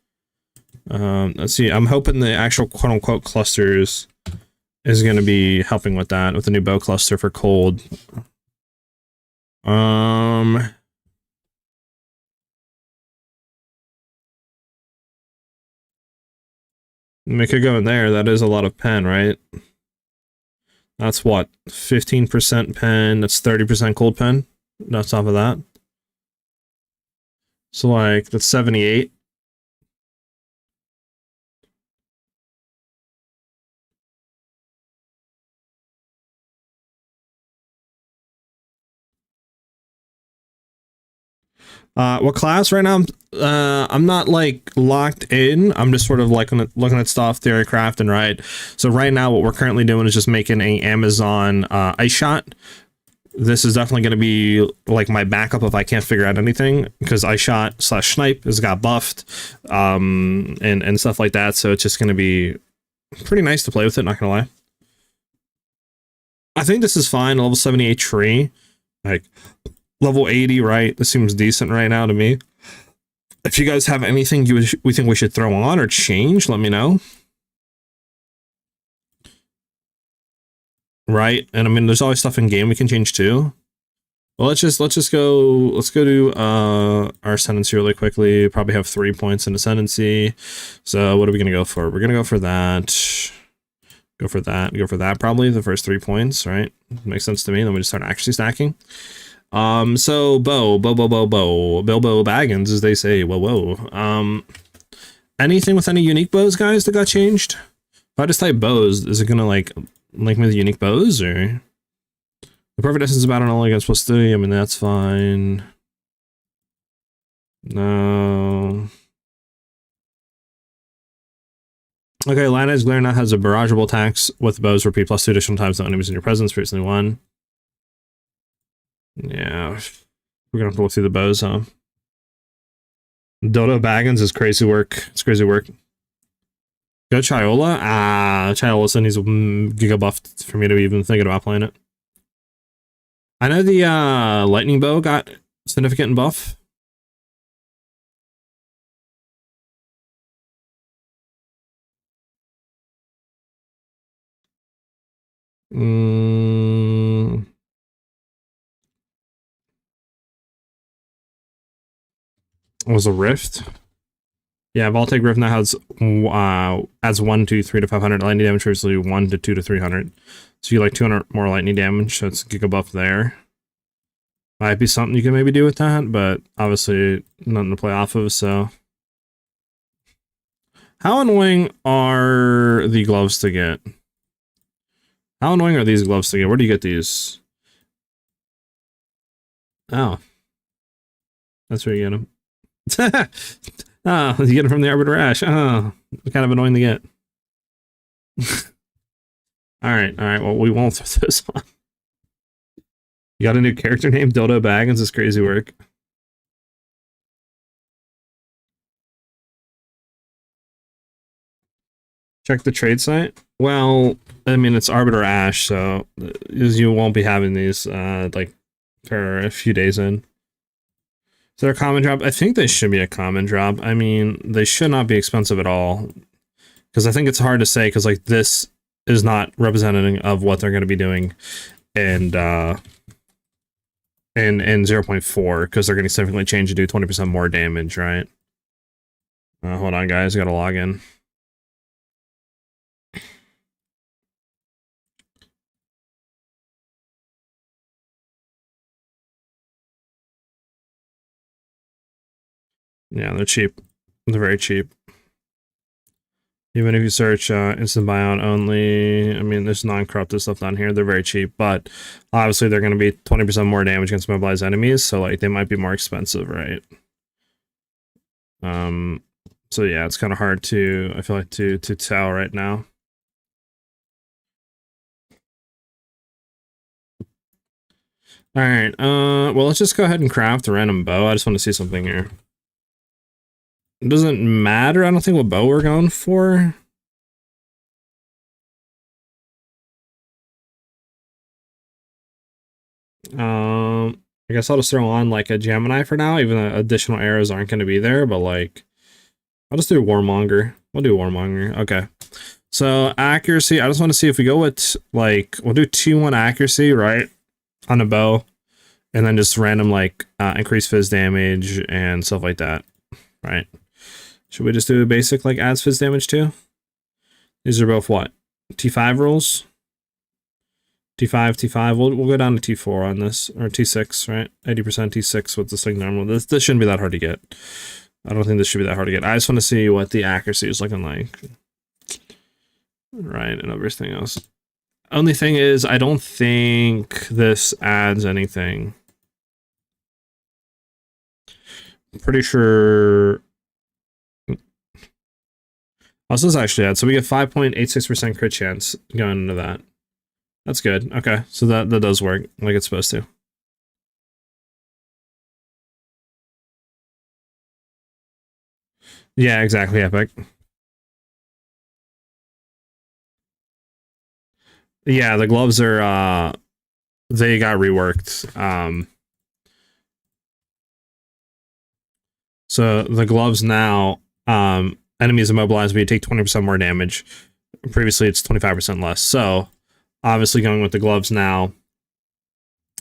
Let's see, I'm hoping the actual quote-unquote clusters is going to be helping with that, with the new bow cluster for cold. We could go in there. That is a lot of pen, right? That's what, 15% pen. That's 30% cold pen. That's off of that. So like that's 78. What class right now? I'm not like locked in. I'm just sort of like looking at stuff, theory crafting, right? So right now, what we're currently doing is just making a Amazon ice shot. This is definitely going to be like my backup if I can't figure out anything, because ice shot / snipe has got buffed, and stuff like that. So it's just going to be pretty nice to play with it. Not gonna lie. I think this is fine. Level 78 tree, like. Level 80, right? This seems decent right now to me. If you guys have anything we think we should throw on or change, let me know. Right? And I mean, there's always stuff in game we can change too. Well, let's go to our ascendancy really quickly. Probably have 3 points in ascendancy. So what are we gonna go for? We're gonna go for that. Go for that. Probably the first 3 points, right? Makes sense to me. Then we just start actually stacking. So Bilbo Baggins, as they say. Whoa. Anything with any unique bows, guys, that got changed? If I just type bows, is it gonna like link me with unique bows, or the perfect essence is about only against +3? I mean, that's fine. No. Okay, Lana's Glare now has a barrageable attacks with bows repeat +2 additional times the enemies in your presence. Previously 1. Yeah, we're gonna have to look through the bows, huh? Dodo Baggins is crazy work. It's crazy work. Go Chiola? Chiola still needs Giga buffed for me to even thinking about playing it. I know the lightning bow got significant buff. Was a rift? Yeah, Voltaic Rift now has adds 1 to 3 to 500 lightning damage, previously 1 to 2 to 300. So you like 200 more lightning damage, so it's Giga buff there. Might be something you can maybe do with that, but obviously nothing to play off of, so. How annoying are the gloves to get? How annoying are these gloves to get? Where do you get these? Oh. That's where you get them. Oh, you get them from the Arbiter Ash. Oh, kind of annoying to get. Alright, well, we won't throw this on. You got a new character named Dodo Baggins? Is crazy work. Check the trade site. Well, I mean, it's Arbiter Ash, so you won't be having these like for a few days in. Is there a common drop? I think they should be a common drop. I mean, they should not be expensive at all, because I think it's hard to say, because like this is not representative of what they're going to be doing in 0.4, because they're going to significantly change to do 20% more damage, right? Hold on, guys, I got to log in. Yeah, they're cheap. They're very cheap. Even if you search instant buyout only, I mean, there's non-corrupted stuff down here. They're very cheap, but obviously they're going to be 20% more damage against mobilized enemies, so like they might be more expensive, right? So yeah, it's kind of hard to, I feel like, to tell right now. All right. Well, let's just go ahead and craft a random bow. I just want to see something here. It doesn't matter. I don't think what bow we're going for. I guess I'll just throw on like a Gemini for now, even though additional arrows aren't going to be there, but like, I'll just do Warmonger. We'll do Warmonger. Okay. So accuracy, I just want to see if we go with like, we'll do 2-1 accuracy, right? On a bow. And then just random like increase fizz damage and stuff like that, right? Should we just do a basic like adds fizz damage too? These are both what? T5 rolls? T5, T5. We'll go down to T4 on this, or T6, right? 80% T6 with this thing normal. This shouldn't be that hard to get. I don't think this should be that hard to get. I just want to see what the accuracy is looking like. Right, and everything else. Only thing is, I don't think this adds anything. I'm pretty sure. Oh, so this actually adds. So we get 5.86% crit chance going into that. That's good. Okay, so that does work like it's supposed to. Yeah, exactly, Epic. Yeah, the gloves are they got reworked. So the gloves now, enemies immobilized, but you take 20% more damage. Previously, it's 25% less. So obviously going with the gloves now,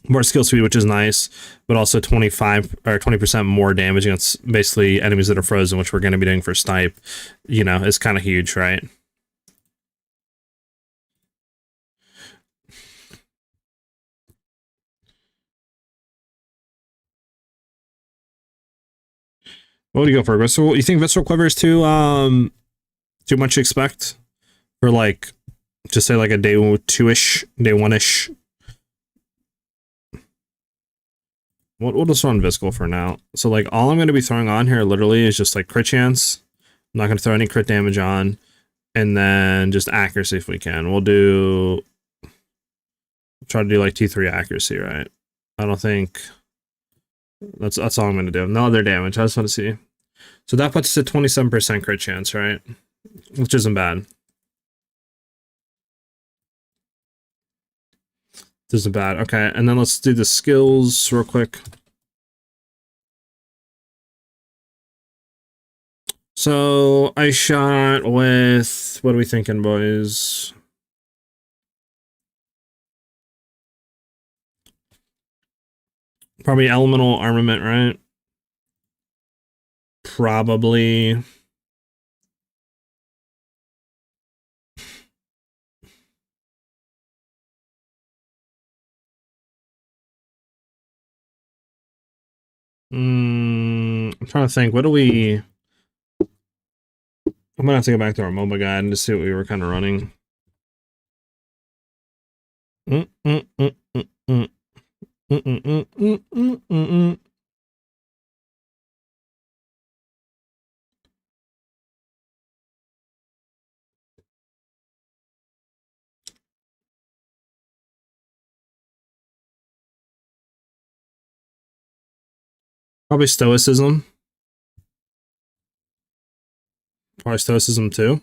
more skill speed, which is nice, but also 25 or 20% more damage against basically enemies that are frozen, which we're going to be doing for Snipe. You know, is kind of huge, right? What do you go for? Visceral? You think Visceral Quiver is too much to expect for like, just say like a day 2-ish, day 1-ish? We'll just run Visceral for now. So like all I'm going to be throwing on here literally is just like crit chance. I'm not going to throw any crit damage on, and then just accuracy if we can. We'll try to do like T3 accuracy, right? I don't think that's all I'm going to do. No other damage. I just want to see. So that puts us at 27% crit chance, right? Which isn't bad. Isn't bad. Okay, and then let's do the skills real quick. So I shot with, what are we thinking, boys? Probably elemental armament, right? Probably. I'm trying to think. What do we? I'm gonna have to go back to our MOBA guide and just see what we were kind of running. Probably stoicism. Probably stoicism too.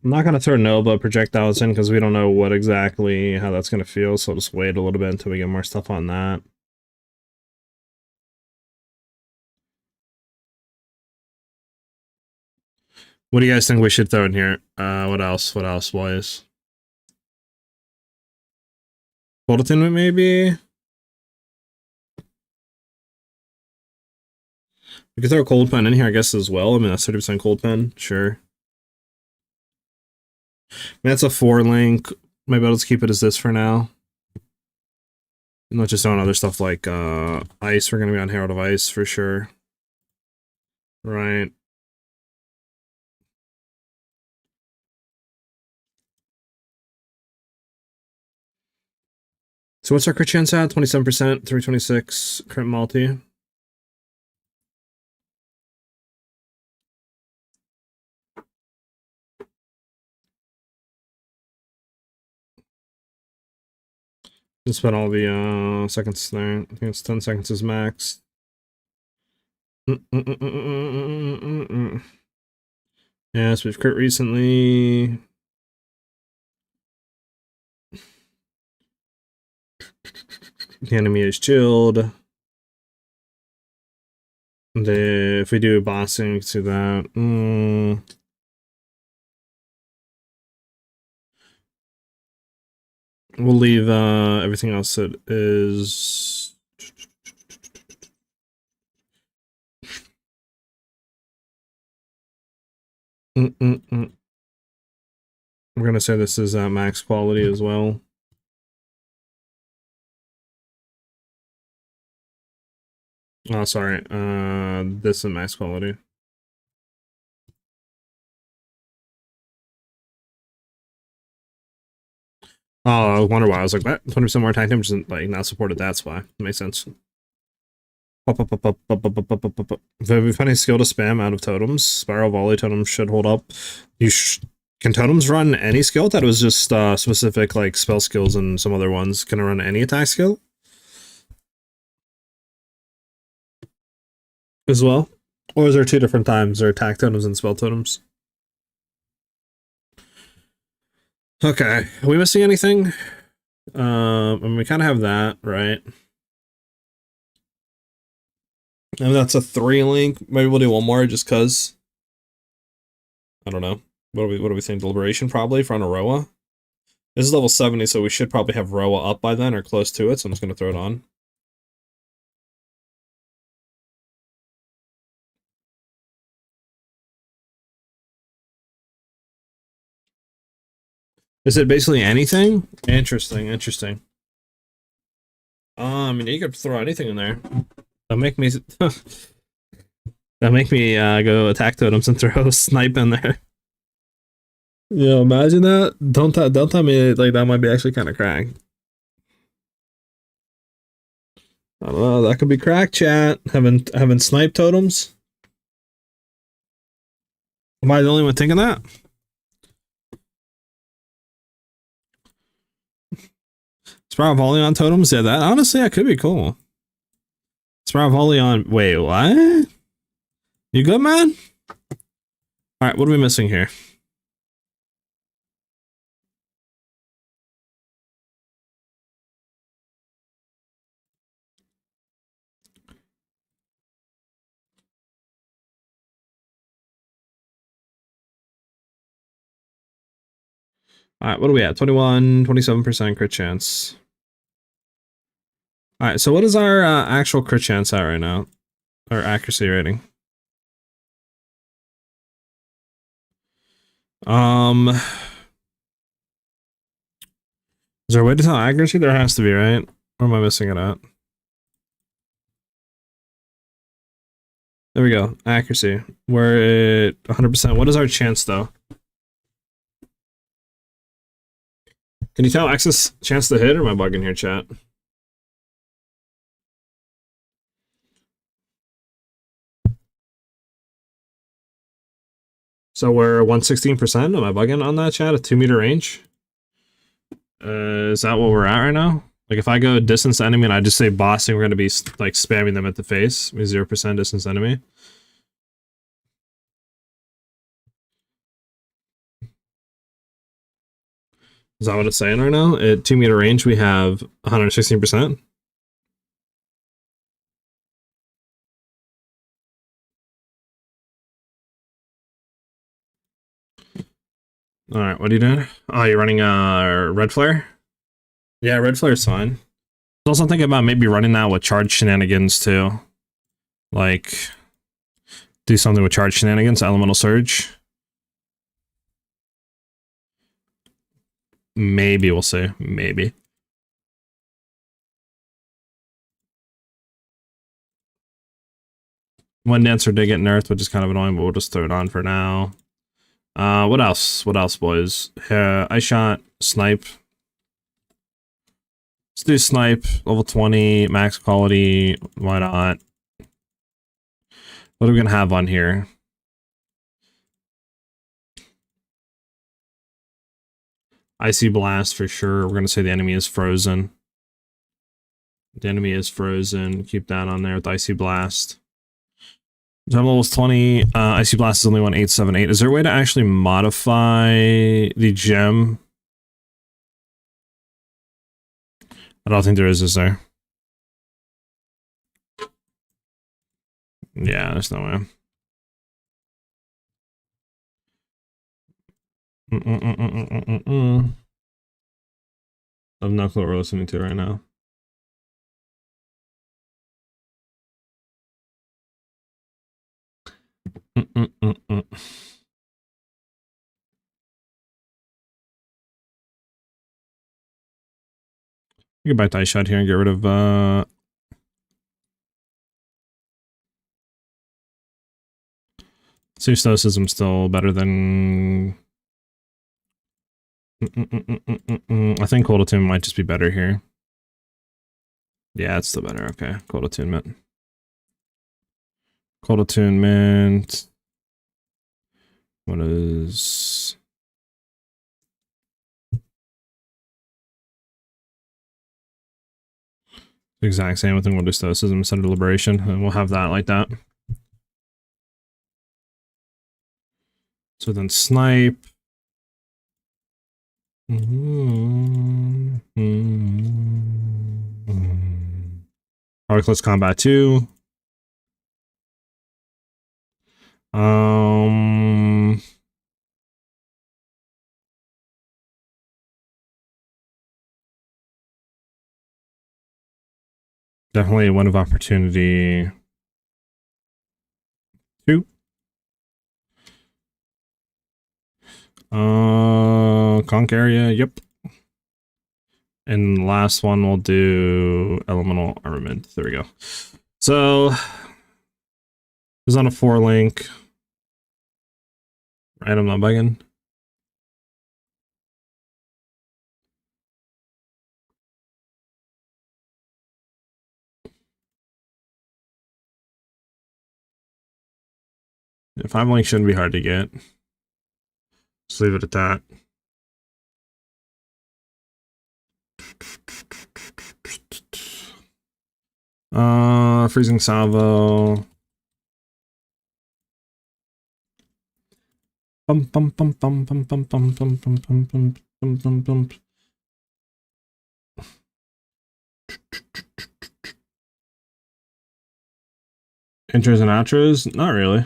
I'm not gonna throw Nova projectiles in because we don't know what exactly how that's gonna feel, so I'll just wait a little bit until we get more stuff on that. What do you guys think we should throw in here? What else? What else, boys? Fullerton, maybe? We could throw a cold pen in here, I guess, as well. I mean, that's 30% cold pen. Sure. I mean, that's a 4-link. Maybe I'll just keep it as this for now. And let's just throw in other stuff like ice. We're going to be on Herald of Ice for sure. Right. So what's our crit chance at? 27%, 326 crit multi. Just spent all the seconds there. I think it's 10 seconds is max. Yes, we've crit recently. The enemy is chilled. And if we do bossing, we can see that. We'll leave everything else that is. We're gonna say this is max quality as well. Oh, sorry. This is max quality. Oh, I wonder why. I was like, that 20% more attack damage isn't like not supported. That's why. That makes sense. If we find a skill to spam out of totems, spiral volley totems should hold up. Can totems run any skill? That was just specific like spell skills and some other ones. Can it run any attack skill as well? Or is there two different times? There are attack totems and spell totems. Okay, are we missing anything? I mean, we kind of have that, right? And that's a 3 link. Maybe we'll do one more just cause. I don't know. What do we think? Deliberation probably for on Aroa. This is level 70, so we should probably have Roa up by then or close to it. So I'm just gonna throw it on. Is it basically anything? Interesting, interesting. I mean, you could throw anything in there. That make me go attack totems and throw Snipe in there. Yeah, imagine that. Don't tell me like that might be actually kind of cracked. I don't know. That could be cracked, chat. Having Snipe totems. Am I the only one thinking that? Spiral volley on totems? Yeah, that honestly, that could be cool. Spiral volley on. Wait, what? You good, man? Alright, what are we missing here? Alright, what are we at? 21, 27% crit chance. Alright, so what is our actual crit chance at right now? Our accuracy rating? Is there a way to tell accuracy? There has to be, right? Where am I missing it at? There we go. Accuracy. We're at 100%. What is our chance, though? Can you tell X's chance to hit, or am I bugging here, chat? So we're 116%. Am I bugging on that, chat? A 2-meter range? Is that what we're at right now? Like if I go distance enemy and I just say bossing, we're going to be like spamming them at the face. 0% distance enemy. Is that what it's saying right now? At 2-meter range, we have 116%. All right, what are you doing? Oh, you're running red flare? Yeah, red flare is fine. I was also thinking about maybe running that with charge shenanigans too. Like, do something with charge shenanigans, elemental surge. Maybe, we'll see. Maybe. One dancer did get nerfed, which is kind of annoying, but we'll just throw it on for now. What else? What else, boys? Ice shot, snipe. Let's do Snipe, level 20, max quality, why not? What are we gonna have on here? Icy Blast for sure. We're gonna say the enemy is frozen. The enemy is frozen. Keep that on there with Icy Blast. Gem level is 20. Icy Blast is only 1878. Is there a way to actually modify the gem? I don't think there is there? Yeah, there's no way. I have no clue what we're listening to right now. You can buy Die Shot here and get rid of Stoicism still better than I think Cold Attunement might just be better here. Yeah, it's still better. Okay, Cold Attunement. Cold Attunement. What is... Exact same thing. We'll do Stoicism instead of Liberation, and we'll have that like that. So then Snipe. Reckless Combat 2. Definitely a one of opportunity 2. Conk area, yep. And last one we'll do elemental armament. There we go. So it's on a 4 link. Right, I'm not bugging. Yeah, 5 link shouldn't be hard to get. Just leave it at that. Freezing Salvo. Bum bum bum bum bum bum bum bum bum bum bum bum bum bum. Intros and outros? Not really.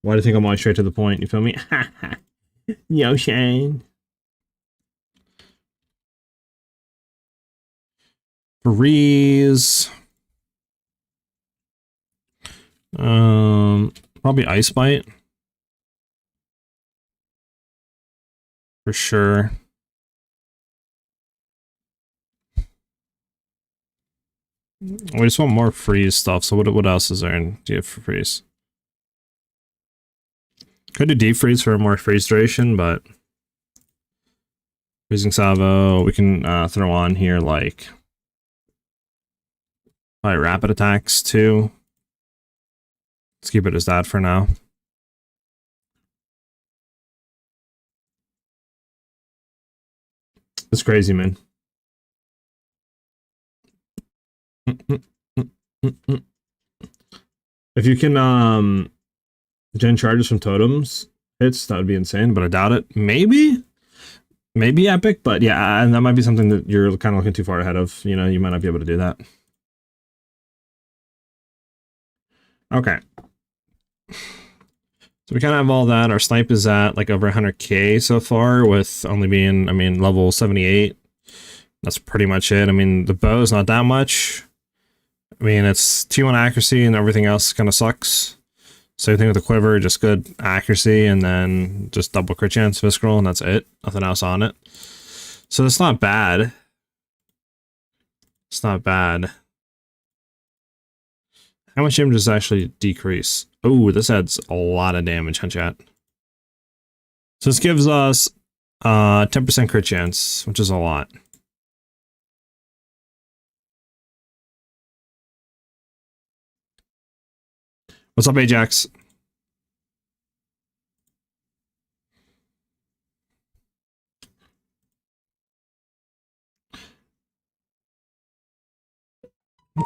Why do you think I'm always straight to the point? You feel me? Yo, Shane. Freeze. Probably Ice Bite. For sure. We just want more freeze stuff. So what else is there in DF for freeze? Could do deep freeze for more freeze duration, but freezing salvo, we can throw on here like probably rapid attacks too. Let's keep it as that for now. It's crazy, man. If you can gen charges from totems hits, that would be insane, but I doubt it. Maybe epic, but yeah, and that might be something that you're kind of looking too far ahead of. You know, you might not be able to do that. Okay. So we kind of have all that. Our Snipe is at like over 100k so far, with only being, I mean, level 78. That's pretty much it. I mean, the bow is not that much. I mean, it's T1 accuracy and everything else kind of sucks. Same thing with the quiver, just good accuracy and then just double crit chance visceral, and that's it. Nothing else on it. So it's not bad. It's not bad. How much damage does it actually decrease? Oh, this adds a lot of damage, huh, chat? So this gives us 10% crit chance, which is a lot. What's up, Ajax?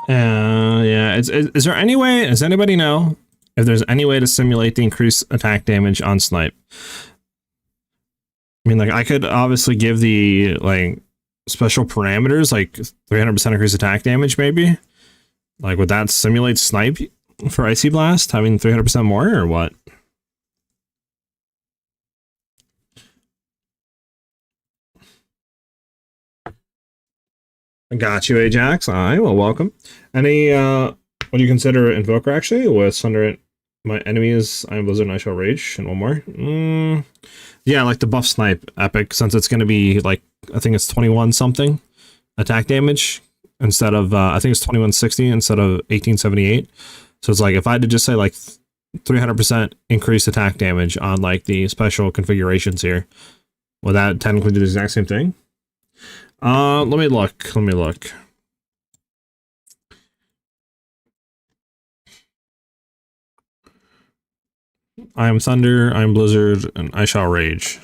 Yeah. Is there any way? Does anybody know if there's any way to simulate the increased attack damage on Snipe? I mean, like, I could obviously give the like special parameters, like 300% increased attack damage, maybe. Like, would that simulate Snipe for Icy Blast having 300% more, or what? I got you, Ajax. All right, well, welcome. Any, what do you consider Invoker, actually? With Sunder, my enemies, I am Blizzard and I shall rage, and one more. Yeah, like the buff Snipe epic, since it's going to be, like, I think it's 21 something attack damage, instead of, I think it's 2160 instead of 1878. So it's like, if I had to just say, like, 300% increased attack damage on, like, the special configurations here, would that technically do the exact same thing? Let me look. I am Thunder, I am Blizzard, and I shall rage.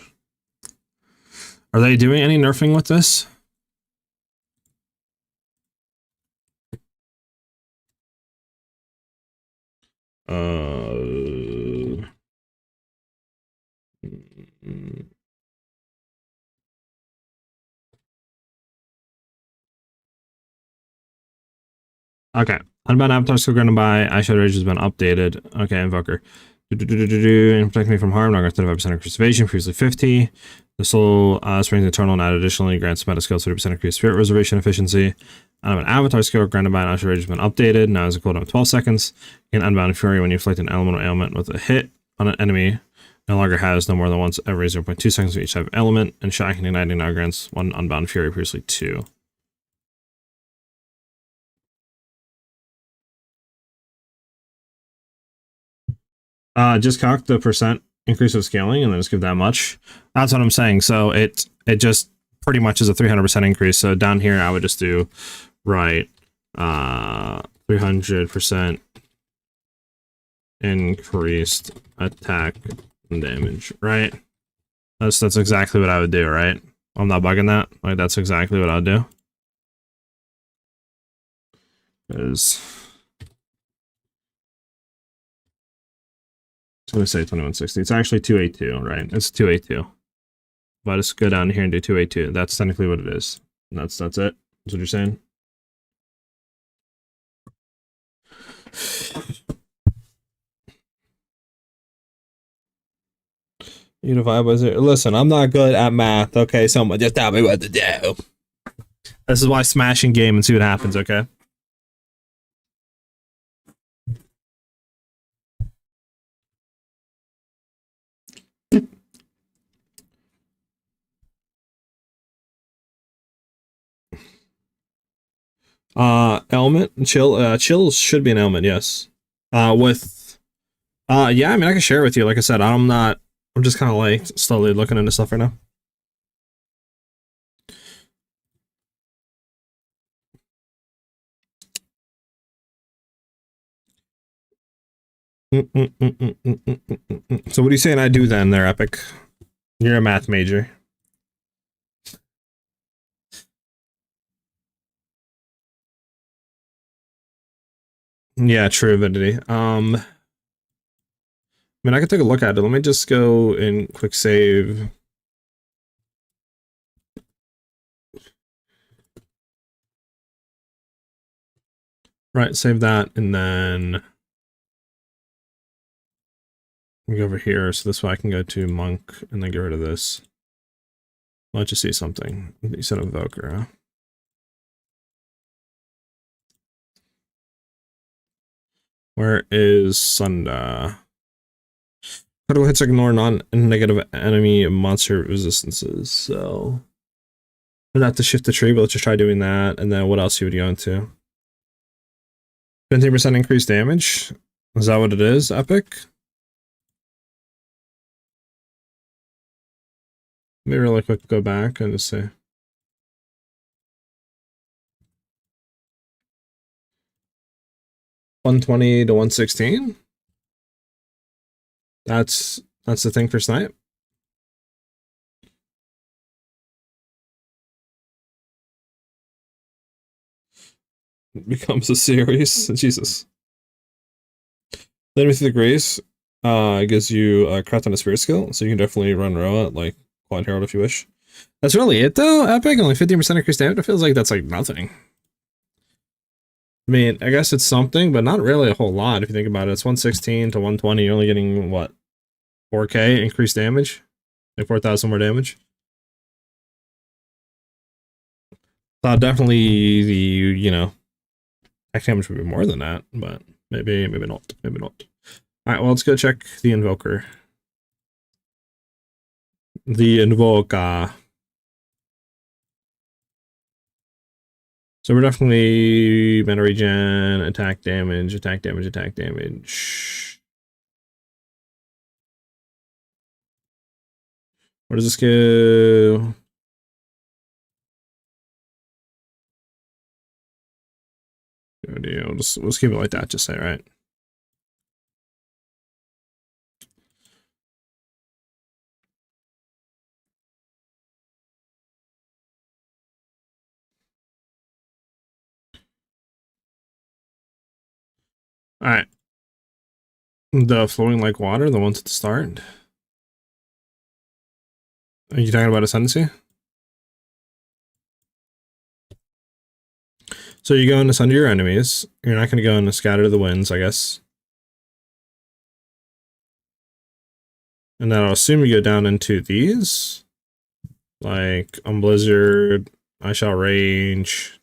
Are they doing any nerfing with this? Okay. Unbound avatar skill granted by I shall rage has been updated. Okay, Invoker. And protect me from harm, not 35% increased evasion, previously 50. The soul springs eternal, and additionally grants meta skill 30% increased spirit reservation efficiency. An avatar skill granted by an Usher Rage has been updated. Now has a cooldown of 12 seconds. You can Unbound Fury when you inflict an elemental ailment with a hit on an enemy. No longer has no more than once every 0.2 seconds for each type of element. And Shocking Igniting now grants 1 Unbound Fury, previously 2. Just calc the percent increase of scaling and then just give that much. That's what I'm saying. So it just pretty much is a 300% increase. So down here I would just do 300% increased attack damage, right? That's exactly what I would do, right? I'm not bugging that. Like, that's exactly what I'd do. Is I'm going to say 2160. It's actually 282, right? It's 282. But let's go down here and do 282. That's technically what it is. That's it. That's what you're saying. Unify Wizard. Listen, I'm not good at math. Okay, someone just tell me what to do. This is why smashing game and see what happens. Okay. Element chill. Chill should be an element. Yes. Yeah. I mean, I can share with you. Like I said, I'm just kind of like slowly looking into stuff right now. So what are you saying I do then there, Epic? You're a math major. Yeah, true avidity. I mean, I can take a look at it. Let me just go and quick save. Right, save that, and then we go over here, so this way I can go to Monk and then get rid of this. Let's just see something. You said Invoker, huh? Where is Sunda? Critical hits ignore non-negative enemy monster resistances, so I'd have to shift the tree, but let's just try doing that. And then what else you would go into? 15% increased damage? Is that what it is, Epic? Let me really quick go back and just say. $120 to $116? That's the thing for Snipe. It becomes a series. Jesus. Then with the Grace, it gives you a craft on a spirit skill, so you can definitely run Roa at like Quad Herald if you wish. That's really it though. Epic only 15% increased damage. It feels like that's like nothing. I mean, I guess it's something, but not really a whole lot if you think about it. It's 116 to 120. You're only getting what, 4k increased damage, like 4,000 more damage. Thought definitely the, you know, attack damage would be more than that, but maybe not. Maybe not. All right, well, let's go check the Invoker. The Invoker. So we're definitely mana regen, attack damage, attack damage, attack damage. What does this go? We'll just keep it like that, just say, right? All right. The flowing like water, the ones at the start. Are you talking about Ascendancy? So you go into Sunder your enemies. You're not going to go into Scatter the Winds, I guess. And then I'll assume you go down into these. Like, Blizzard, I Shall Range.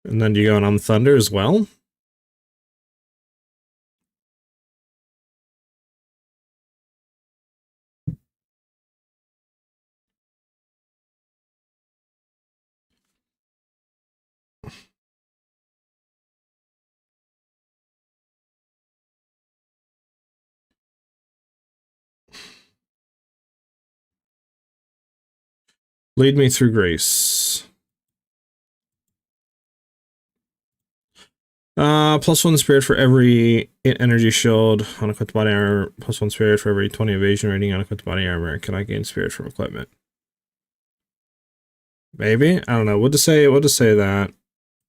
And then you go on Thunder as well. Lead me through grace. +1 spirit for every energy shield on equipped body armor. +1 spirit for every 20 evasion rating on equipped body armor. Can I gain spirit from equipment? Maybe, I don't know. We'll just say that.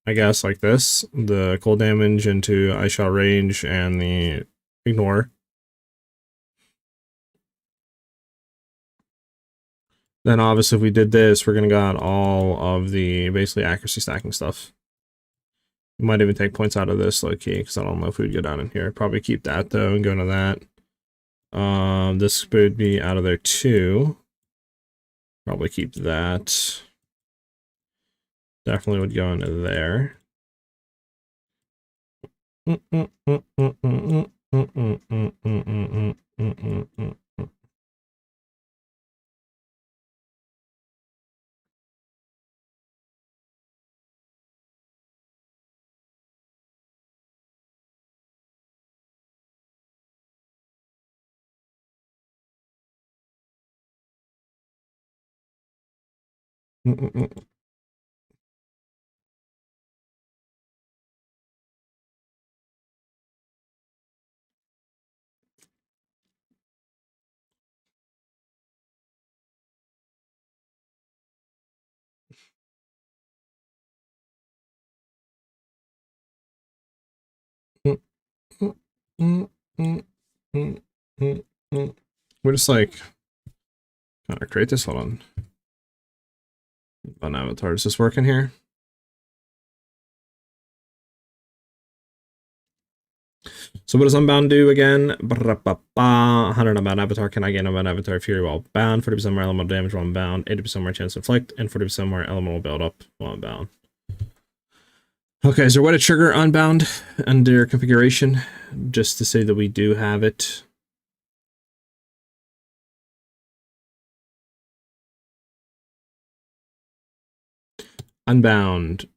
I guess like this: the cold damage into I Shall Range and the ignore. Then obviously if we did this, we're gonna got all of the basically accuracy stacking stuff. We might even take points out of this low key, because I don't know if we'd go down in here. Probably keep that though and go into that. This would be out of there too. Probably keep that. Definitely would go into there. We're just like gotta create this. Hold on. On avatar, is this working here? So what does Unbound do again? 100 Unbound Avatar. Can I gain Unbound Avatar Fury while bound? 40% more elemental damage while unbound, 80% more chance to inflict, and 40% more elemental build up while unbound. Okay, is there a way to trigger Unbound under configuration? Just to say that we do have it. Unbound.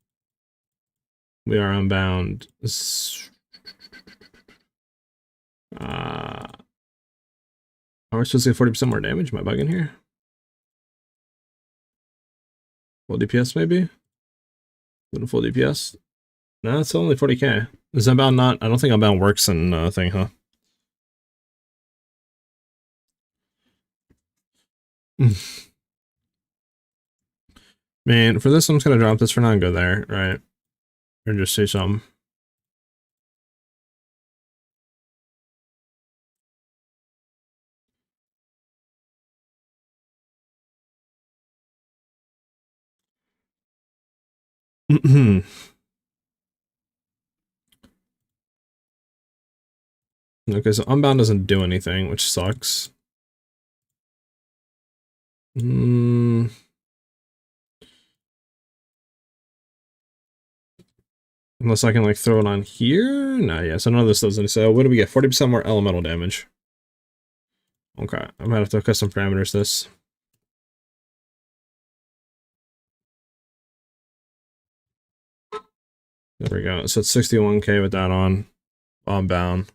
We are unbound. Are we supposed to get 40% more damage? Am I bugging here? Full DPS maybe? Little full DPS? No, it's only 40k. Is Unbound not? I don't think Unbound works in thing, huh? Man, for this, I'm just gonna drop this for now and go there, right? Or just say something. Okay, so Unbound doesn't do anything, which sucks. Unless I can like throw it on here? No, yeah, so none of this does anything. So what do we get? 40% more elemental damage. Okay, I'm gonna have to custom parameters this. There we go. So it's 61k with that on. Unbound.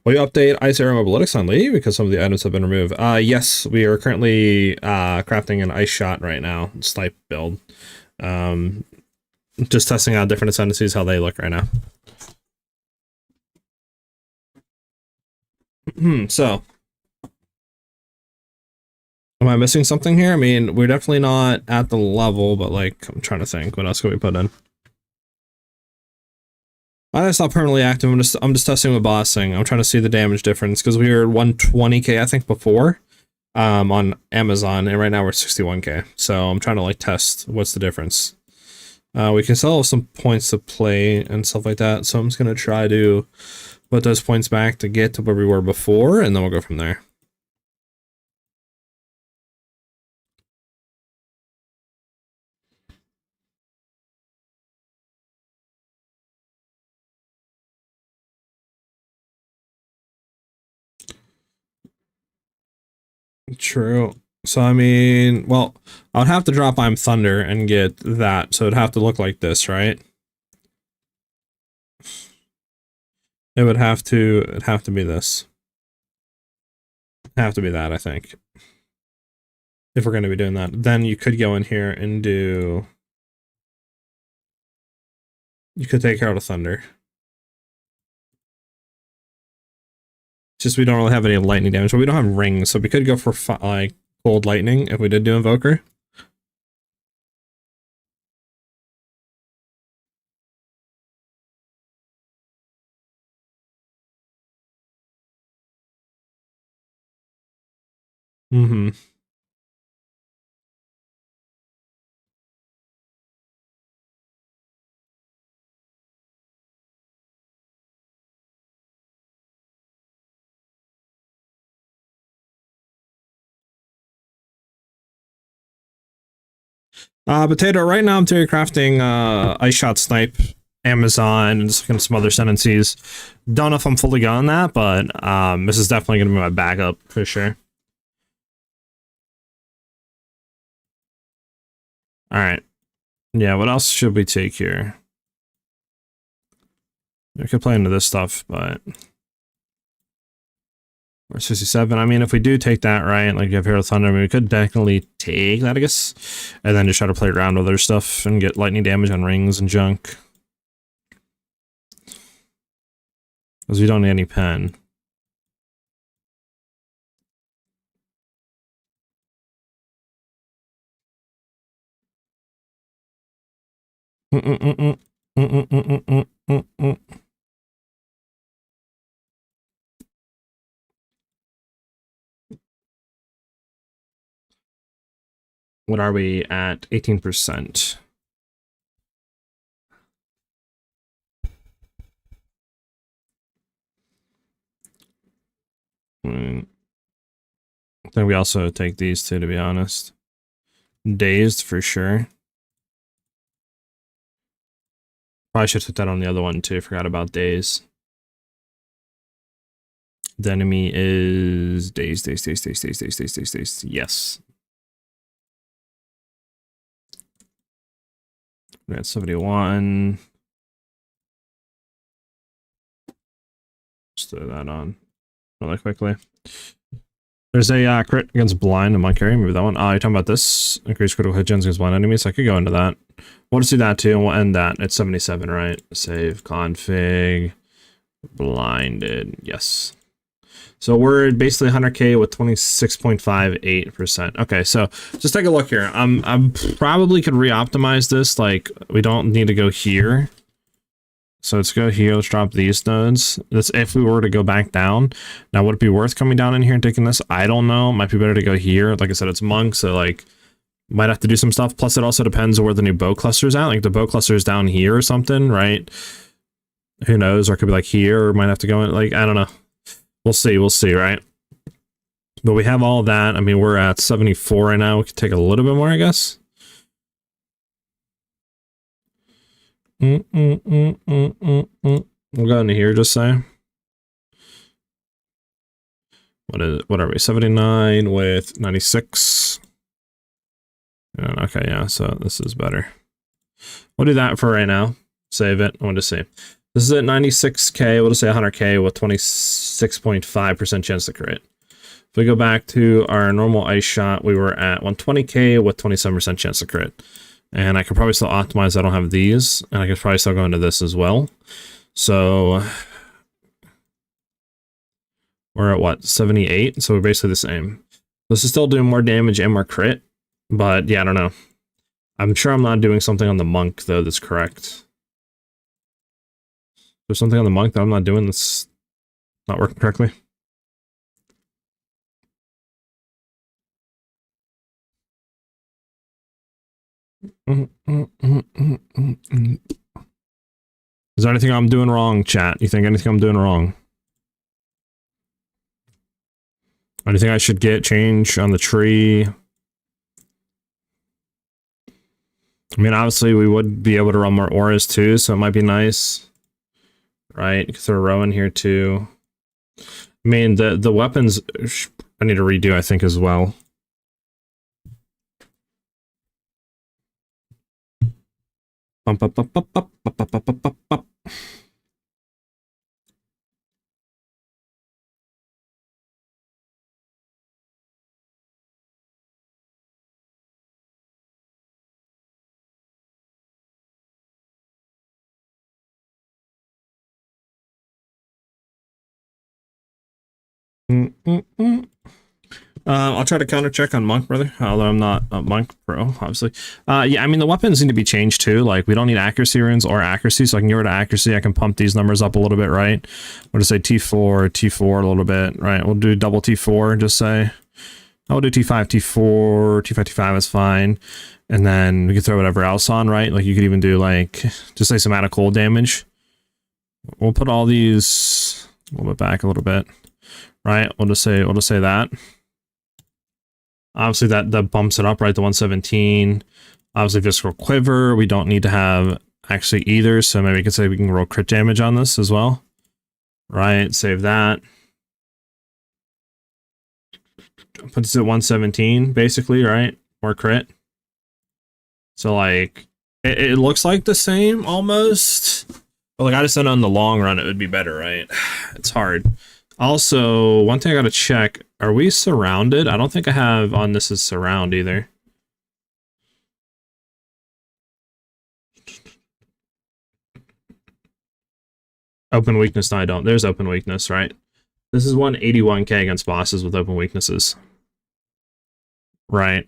Will you update Ice Arrow Mobilitics on Lee because some of the items have been removed? Yes, we are currently crafting an Ice Shot right now, Snipe build. Just testing out different ascendancies, how they look right now. So, am I missing something here? I mean, we're definitely not at the level, but like, I'm trying to think, what else could we put in? It's not permanently active. I'm just testing with bossing. I'm trying to see the damage difference because we were 120k I think before, on Amazon, and right now we're 61k. So I'm trying to like test what's the difference. We can sell some points to play and stuff like that. So I'm just gonna try to put those points back to get to where we were before, and then we'll go from there. True. So, I mean, well, I would have to drop I'm Thunder and get that. So it'd have to look like this, right? It'd have to be this. Have to be that, I think. If we're going to be doing that. Then you could go in here and do... You could take out a Thunder. Just we don't really have any lightning damage, but we don't have rings, so we could go for like cold lightning if we did do Invoker. Mm-hmm. Potato, right now I'm theory crafting Ice Shot Snipe, Amazon, and some other ascendancies. Don't know if I'm fully going that, but this is definitely going to be my backup for sure. Alright. Yeah, what else should we take here? We could play into this stuff, but... Or 67. I mean, if we do take that, right, like you have Hero Thunder, I mean, we could technically take that, I guess, and then just try to play around with other stuff and get lightning damage on rings and junk. Because we don't need any pen. What are we at? 18%. Then we also take these two, to be honest. Dazed for sure. Probably should put that on the other one too. Forgot about Daze. The enemy is Daze. Yes. We're at 71. Just throw that on really quickly. There's a crit against blind in my carry. Maybe that one. You're talking about this? Increase critical hit gens against blind enemies. I could go into that. We'll just do that too, and we'll end that at 77, right? Save config. Blinded. Yes. So we're basically 100k with 26.58%. Okay, so just take a look here. I'm probably could re-optimize this. Like, we don't need to go here. So let's go here. Let's drop these nodes. That's if we were to go back down. Now, would it be worth coming down in here and taking this? I don't know. Might be better to go here. Like I said, it's monk, so like might have to do some stuff. Plus, it also depends on where the new bow cluster is at. Like the bow cluster is down here or something, right? Who knows? Or it could be like here, or might have to go in. Like, I don't know. We'll see, right? But we have all of that. I mean, we're at 74 right now. We could take a little bit more, I guess. We'll go into here, just say. What are we? 79 with 96. Okay, yeah, so this is better. We'll do that for right now. Save it. I want to see. This is at 96k. We'll just say 100k with 26.5% chance to crit. If we go back to our normal ice shot, we were at 120k with 27% chance to crit. And I could probably still optimize. I don't have these, and I could probably still go into this as well. So we're at what, 78? So we're basically the same. This is still doing more damage and more crit, but yeah, I don't know. I'm sure I'm not doing something on the monk though that's correct. There's something on the monk that I'm not doing that's not working correctly. Is there anything I'm doing wrong, chat? You think anything I'm doing wrong? Anything I should change on the tree? I mean, obviously we would be able to run more auras too, so it might be nice. Right, you can throw a row in here too. I mean, the weapons I need to redo, I think, as well. Bump, bump, bump, bump, bump, bump, bump, bump, bump, bump. I'll try to counter check on monk, brother, although I'm not a monk pro, obviously. Yeah, I mean, the weapons need to be changed too. Like, we don't need accuracy runes or accuracy, so I can get rid of accuracy. I can pump these numbers up a little bit, right? We'll just say T4, T4 a little bit, right? We'll do double T4, just say. I'll do T5, T4, T5, T5 is fine. And then we can throw whatever else on, right? Like, you could even do, like, just say some out of cold damage. We'll put all these a little bit back a little bit, right? We'll just say that. Obviously, that bumps it up, right? The 117. Obviously, Visceral Quiver, we don't need to have actually either, so maybe we could say we can roll crit damage on this as well. Right, save that. Puts it at 117, basically, right? More crit. So, like, it looks like the same, almost. But, like, I just said on the long run, it would be better, right? It's hard. Also, one thing I gotta check, are we surrounded? I don't think I have on this as surround either. Open weakness, no, I don't. There's open weakness, right? This is 181k against bosses with open weaknesses. Right.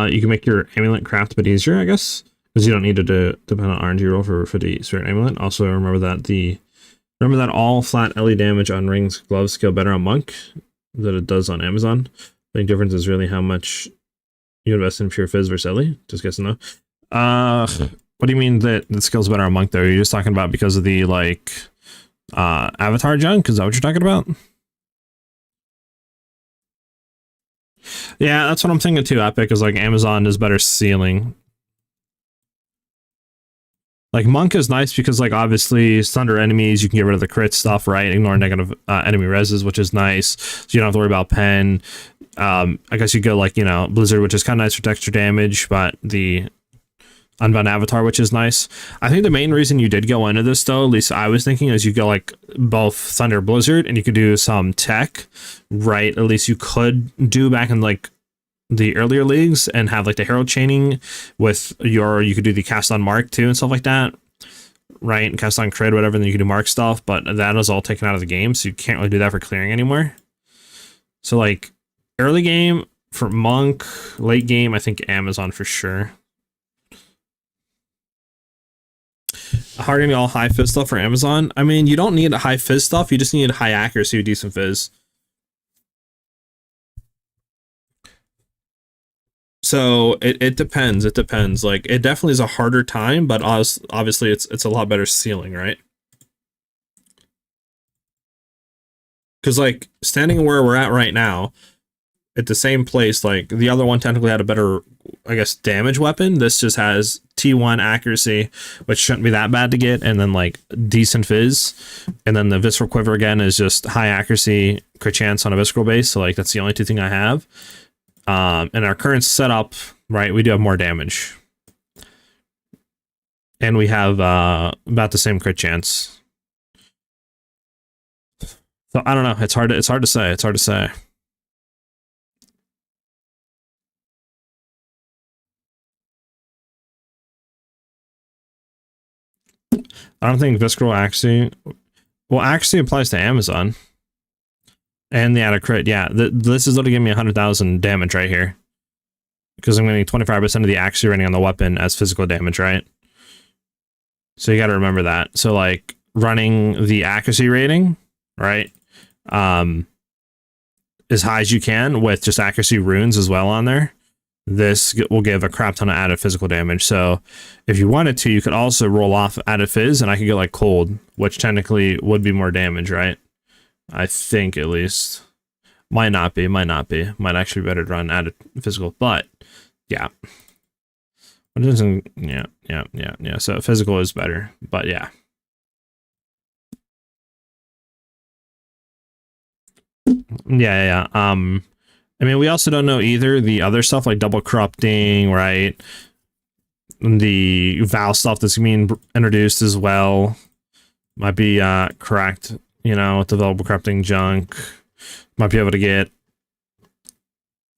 You can make your amulet craft a bit easier, I guess, because you don't need to depend on RNG roll for the certain amulet. Also, remember that all flat LE damage on rings gloves scale better on monk than it does on Amazon. The only difference is really how much you invest in pure fizz versus LE. Just guessing though. What do you mean that the skill's better on monk though? Are you just talking about because of the like avatar junk? Is that what you're talking about? Yeah, that's what I'm thinking too, Epic, is like Amazon is better sealing. Like, Monk is nice because, like, obviously, Thunder enemies, you can get rid of the crit stuff, right? Ignore negative enemy reses, which is nice. So you don't have to worry about pen. I guess you go, like, you know, Blizzard, which is kind of nice for extra damage, but the Unbound Avatar, which is nice. I think the main reason you did go into this, though, at least I was thinking, is you go like both Thunder Blizzard and you could do some tech, right? At least you could do back in like the earlier leagues and have like the Herald chaining with you could do the cast on mark too and stuff like that, right? And cast on crit, whatever, then you can do mark stuff, but that is all taken out of the game, so you can't really do that for clearing anymore. So like early game for Monk, late game, I think Amazon for sure. Hardening all high fizz stuff for Amazon. I mean, you don't need high fizz stuff, you just need high accuracy with decent fizz. So it depends. It depends. Like, it definitely is a harder time, but obviously it's a lot better ceiling, right? Because like standing where we're at right now, at the same place, like the other one technically had a better, I guess, damage weapon. This just has T1 accuracy, which shouldn't be that bad to get, and then like decent fizz, and then the visceral quiver again is just high accuracy, crit chance on a visceral base. So like that's the only two thing I have. In our current setup, right, we do have more damage, and we have about the same crit chance. So I don't know. It's hard to say. It's hard to say. I don't think visceral accuracy. Well, accuracy applies to Amazon. And the added crit, yeah. This is literally giving me 100,000 damage right here. Because I'm getting 25% of the accuracy rating on the weapon as physical damage, right? So you got to remember that. So like running the accuracy rating, right? As high as you can with just accuracy runes as well on there. This will give a crap ton of added physical damage. So if you wanted to, you could also roll off added fizz and I could get like cold, which technically would be more damage, right? I think at least. Might not be. Might actually be better to run added physical, but yeah. It doesn't, yeah. So physical is better, but yeah. Yeah. I mean, we also don't know either the other stuff like double corrupting, right? The Val stuff that's being introduced as well might be correct, you know, with the double corrupting junk. Might be able to get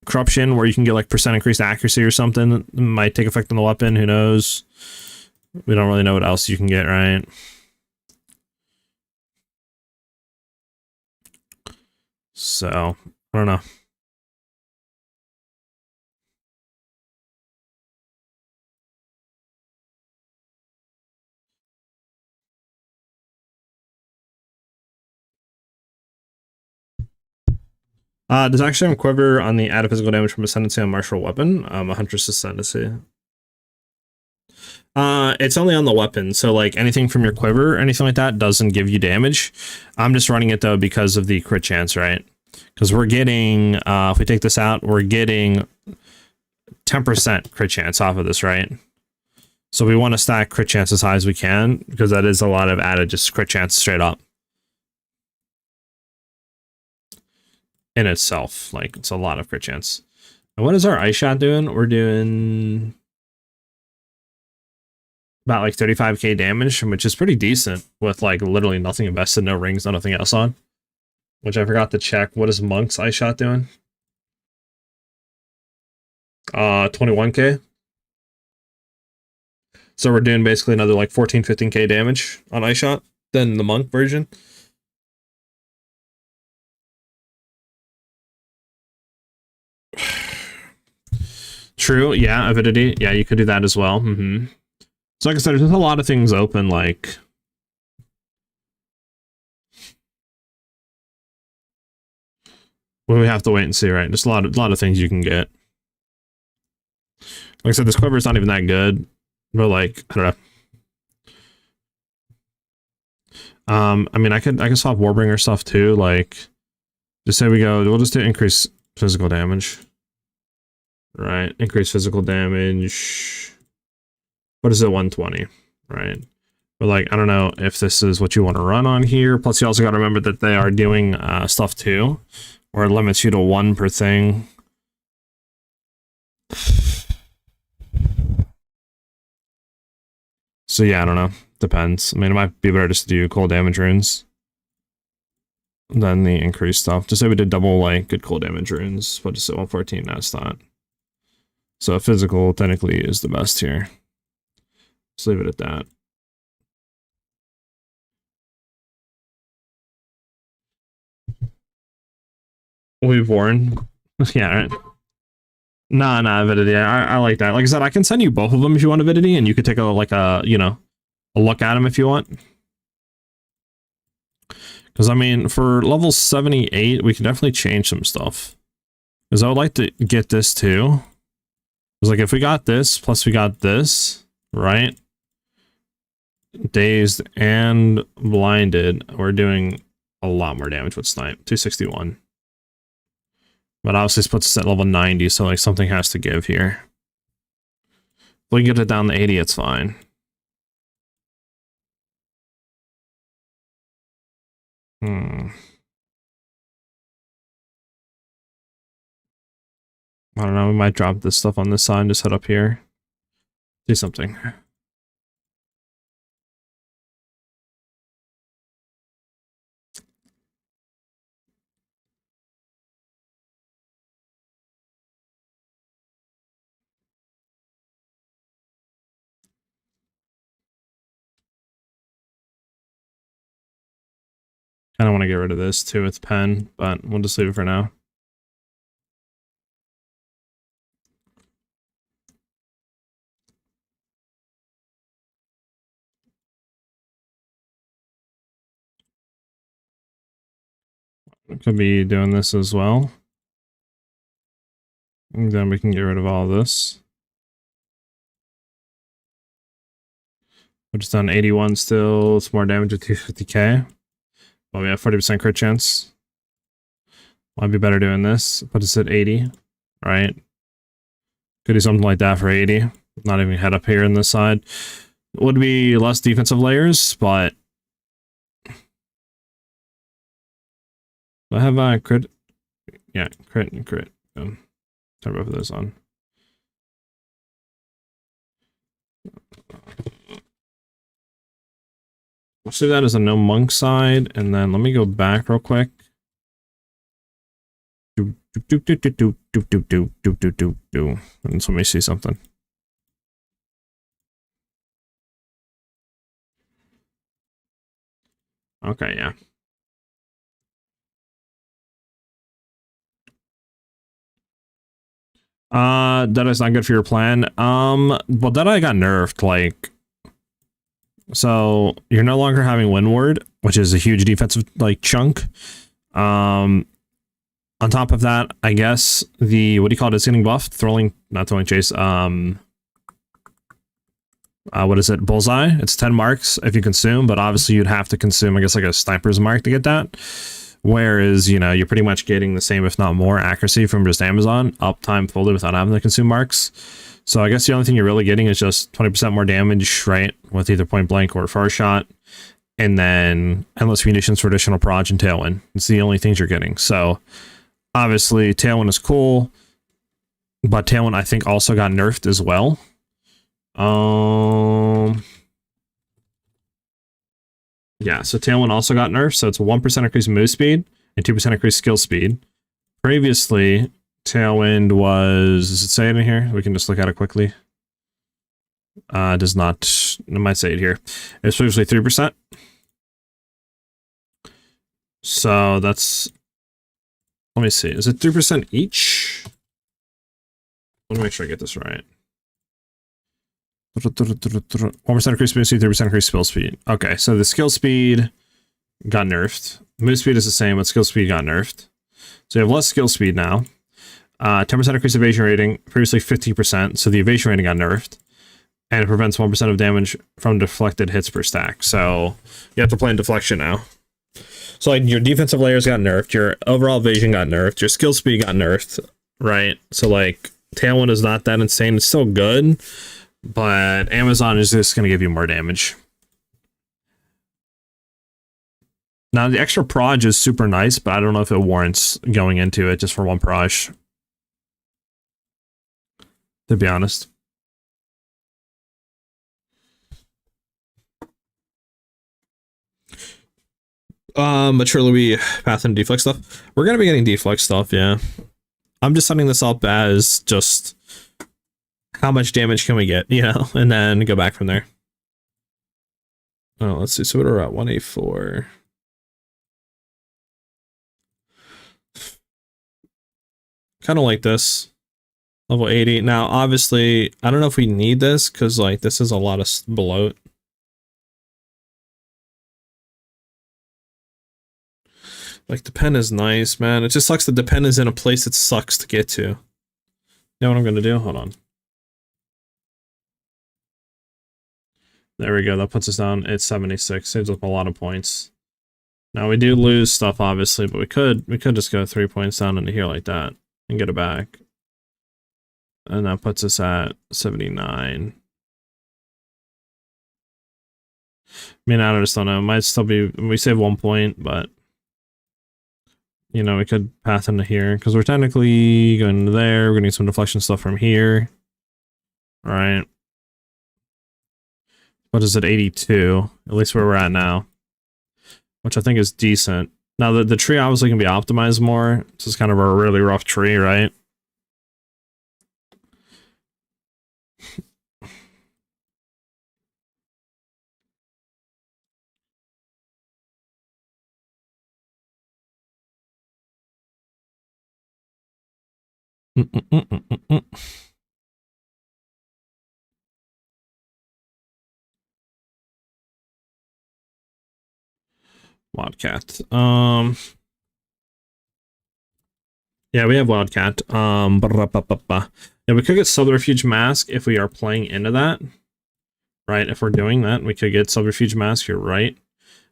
corruption where you can get like percent increased accuracy or something that might take effect on the weapon. Who knows? We don't really know what else you can get, right? So I don't know. Does actually have quiver on the added physical damage from Ascendancy on martial weapon. A Huntress Ascendancy. It's only on the weapon, so like anything from your quiver or anything like that doesn't give you damage. I'm just running it though because of the crit chance, right? Because we're getting, if we take this out, we're getting 10% crit chance off of this, right? So we want to stack crit chance as high as we can because that is a lot of added just crit chance straight up. In itself, like it's a lot of crit chance. And what is our ice shot doing? We're doing about like 35k damage, which is pretty decent with like literally nothing invested, no rings, nothing else on. Which I forgot to check. What is Monk's ice shot doing? 21k. So we're doing basically another like 14-15k damage on ice shot than the Monk version. True, yeah, avidity. Yeah, you could do that as well. So like I said, there's just a lot of things open, like we have to wait and see, right? Just a lot of things you can get. Like I said, this quiver is not even that good, but like I don't know. I mean, I could swap Warbringer stuff too. Like, just say we'll just do increase physical damage. Right, increase physical damage. What is it, 120? Right, but like I don't know if this is what you want to run on here. Plus, you also got to remember that they are doing stuff too, where it limits you to 1 per thing. So yeah, I don't know. Depends. I mean, it might be better just to do cold damage runes than the increased stuff. Just say we did double, like, good cold damage runes, but just at 114, that's not. So physical technically is the best here. Just leave it at that. We've worn. Yeah, right. Nah, avidity. I like that. Like I said, I can send you both of them if you want avidity, and you could take a a look at them if you want. Because I mean, for level 78, we can definitely change some stuff. Because I would like to get this too. Because like if we got this plus we got this, right? Dazed and blinded, we're doing a lot more damage with Snipe. 261. But obviously this puts us at level 90, so like something has to give here. If we can get it down to 80, it's fine. I don't know, we might drop this stuff on this side and just head up here. Do something. I don't want to get rid of this too with pen, but we'll just leave it for now. Could be doing this as well. And then we can get rid of all of this. We're just on 81 still. It's more damage at 250k. But we have 40% crit chance. Might be better doing this. Put us at 80, right? Could do something like that for 80. Not even head up here on this side. Would be less defensive layers, but I have a crit. Yeah, crit and crit. Turn both of those on. Let's do that as a no monk side, and then let me go back real quick. And let me see something. Okay, yeah. Deadeye's not good for your plan. Well, Deadeye got nerfed, like, so you're no longer having Windward, which is a huge defensive, like, chunk. On top of that, I guess the, what do you call it, it's getting buffed? Not throwing chase, what is it, bullseye? It's 10 marks if you consume, but obviously you'd have to consume, I guess, like a sniper's mark to get that. Whereas, you know, you're pretty much getting the same, if not more, accuracy from just Amazon, uptime fully without having to consume marks. So I guess the only thing you're really getting is just 20% more damage, right? With either point blank or far shot. And then endless munitions for additional proj and tailwind. It's the only things you're getting. So obviously tailwind is cool, but tailwind I think also got nerfed as well. Yeah, so tailwind also got nerfed, so it's a 1% increase in move speed and 2% increase skill speed. Previously, tailwind was, does it say it in here? We can just look at it quickly. Does not, it might say it here. It's previously 3%. So that's, let me see, is it 3% each? Let me make sure I get this right. 1% increase move speed, 3% increase skill speed. Okay, so the skill speed got nerfed. Move speed is the same, but skill speed got nerfed. So you have less skill speed now. 10% increase evasion rating, previously 50%, so the evasion rating got nerfed. And it prevents 1% of damage from deflected hits per stack. So you have to play in deflection now. So like your defensive layers got nerfed, your overall evasion got nerfed, your skill speed got nerfed, right? So like tailwind is not that insane, it's still good. But Amazon is just going to give you more damage. Now, the extra proj is super nice, but I don't know if it warrants going into it just for one proj. To be honest. Maturely we path and deflect stuff. We're gonna be getting deflect stuff, yeah. I'm just setting this up as just how much damage can we get, you know, and then go back from there. Oh, let's see. So we're at 184. Kind of like this. Level 80. Now, obviously, I don't know if we need this because, like, this is a lot of bloat. Like, the pen is nice, man. It just sucks that the pen is in a place it sucks to get to. You know what I'm going to do? Hold on. There we go. That puts us down at 76. Saves up a lot of points. Now, we do lose stuff, obviously, but we could just go 3 points down into here like that and get it back. And that puts us at 79. I mean, I just don't know. It might still be, we save 1 point, but you know, we could path into here because we're technically going into there. We're gonna need some deflection stuff from here. All right. What is it? 82, at least where we're at now, which I think is decent. Now the tree obviously can be optimized more. This is kind of a really rough tree, right? Wildcat. Yeah, we have Wildcat. Yeah, we could get Subterfuge Mask if we are playing into that. Right, if we're doing that, we could get Subterfuge Mask, you're right.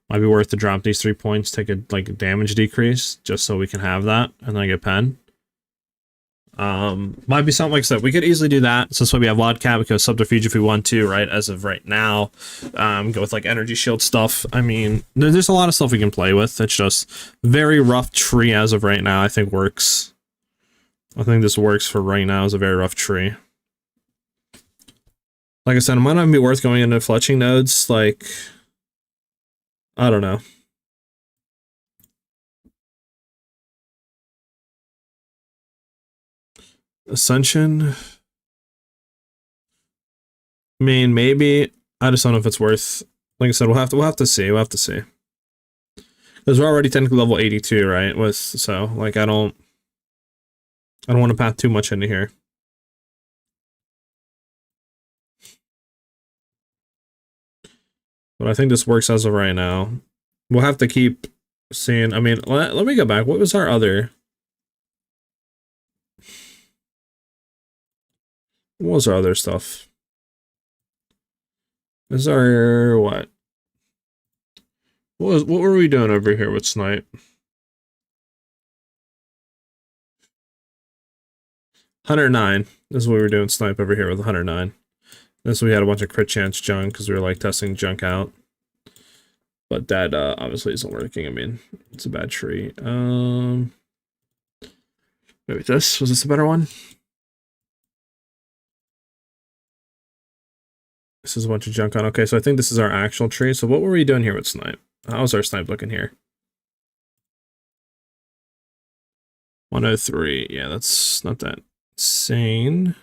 Might be worth to drop these 3 points, take a like damage decrease, just so we can have that, and then get pen. Might be something like that. We could easily do that. So that's why we have Wildcat. We could have Subterfuge if we want to, right? As of right now, go with like energy shield stuff. I mean, there's a lot of stuff we can play with. It's just very rough tree as of right now. I think works. I think this works for right now as a very rough tree. Like I said, it might not be worth going into fletching nodes. Like, I don't know. Ascension. I mean, maybe. I just don't know if it's worth. Like I said, we'll have to see. We'll have to see. Because we're already technically level 82, right? So like I don't want to path too much into here. But I think this works as of right now. We'll have to keep seeing. I mean, let me go back. What was our other? What was our other stuff? Is our what? What were we doing over here with Snipe? 109. This is what we were doing Snipe over here with 109. This we had a bunch of crit chance junk because we were like testing junk out. But that obviously isn't working. I mean, it's a bad tree. Maybe this. Was this a better one? This is a bunch of junk on. Okay, so I think this is our actual tree. So what were we doing here with Snipe? How's our Snipe looking here? 103. Yeah, that's not that insane.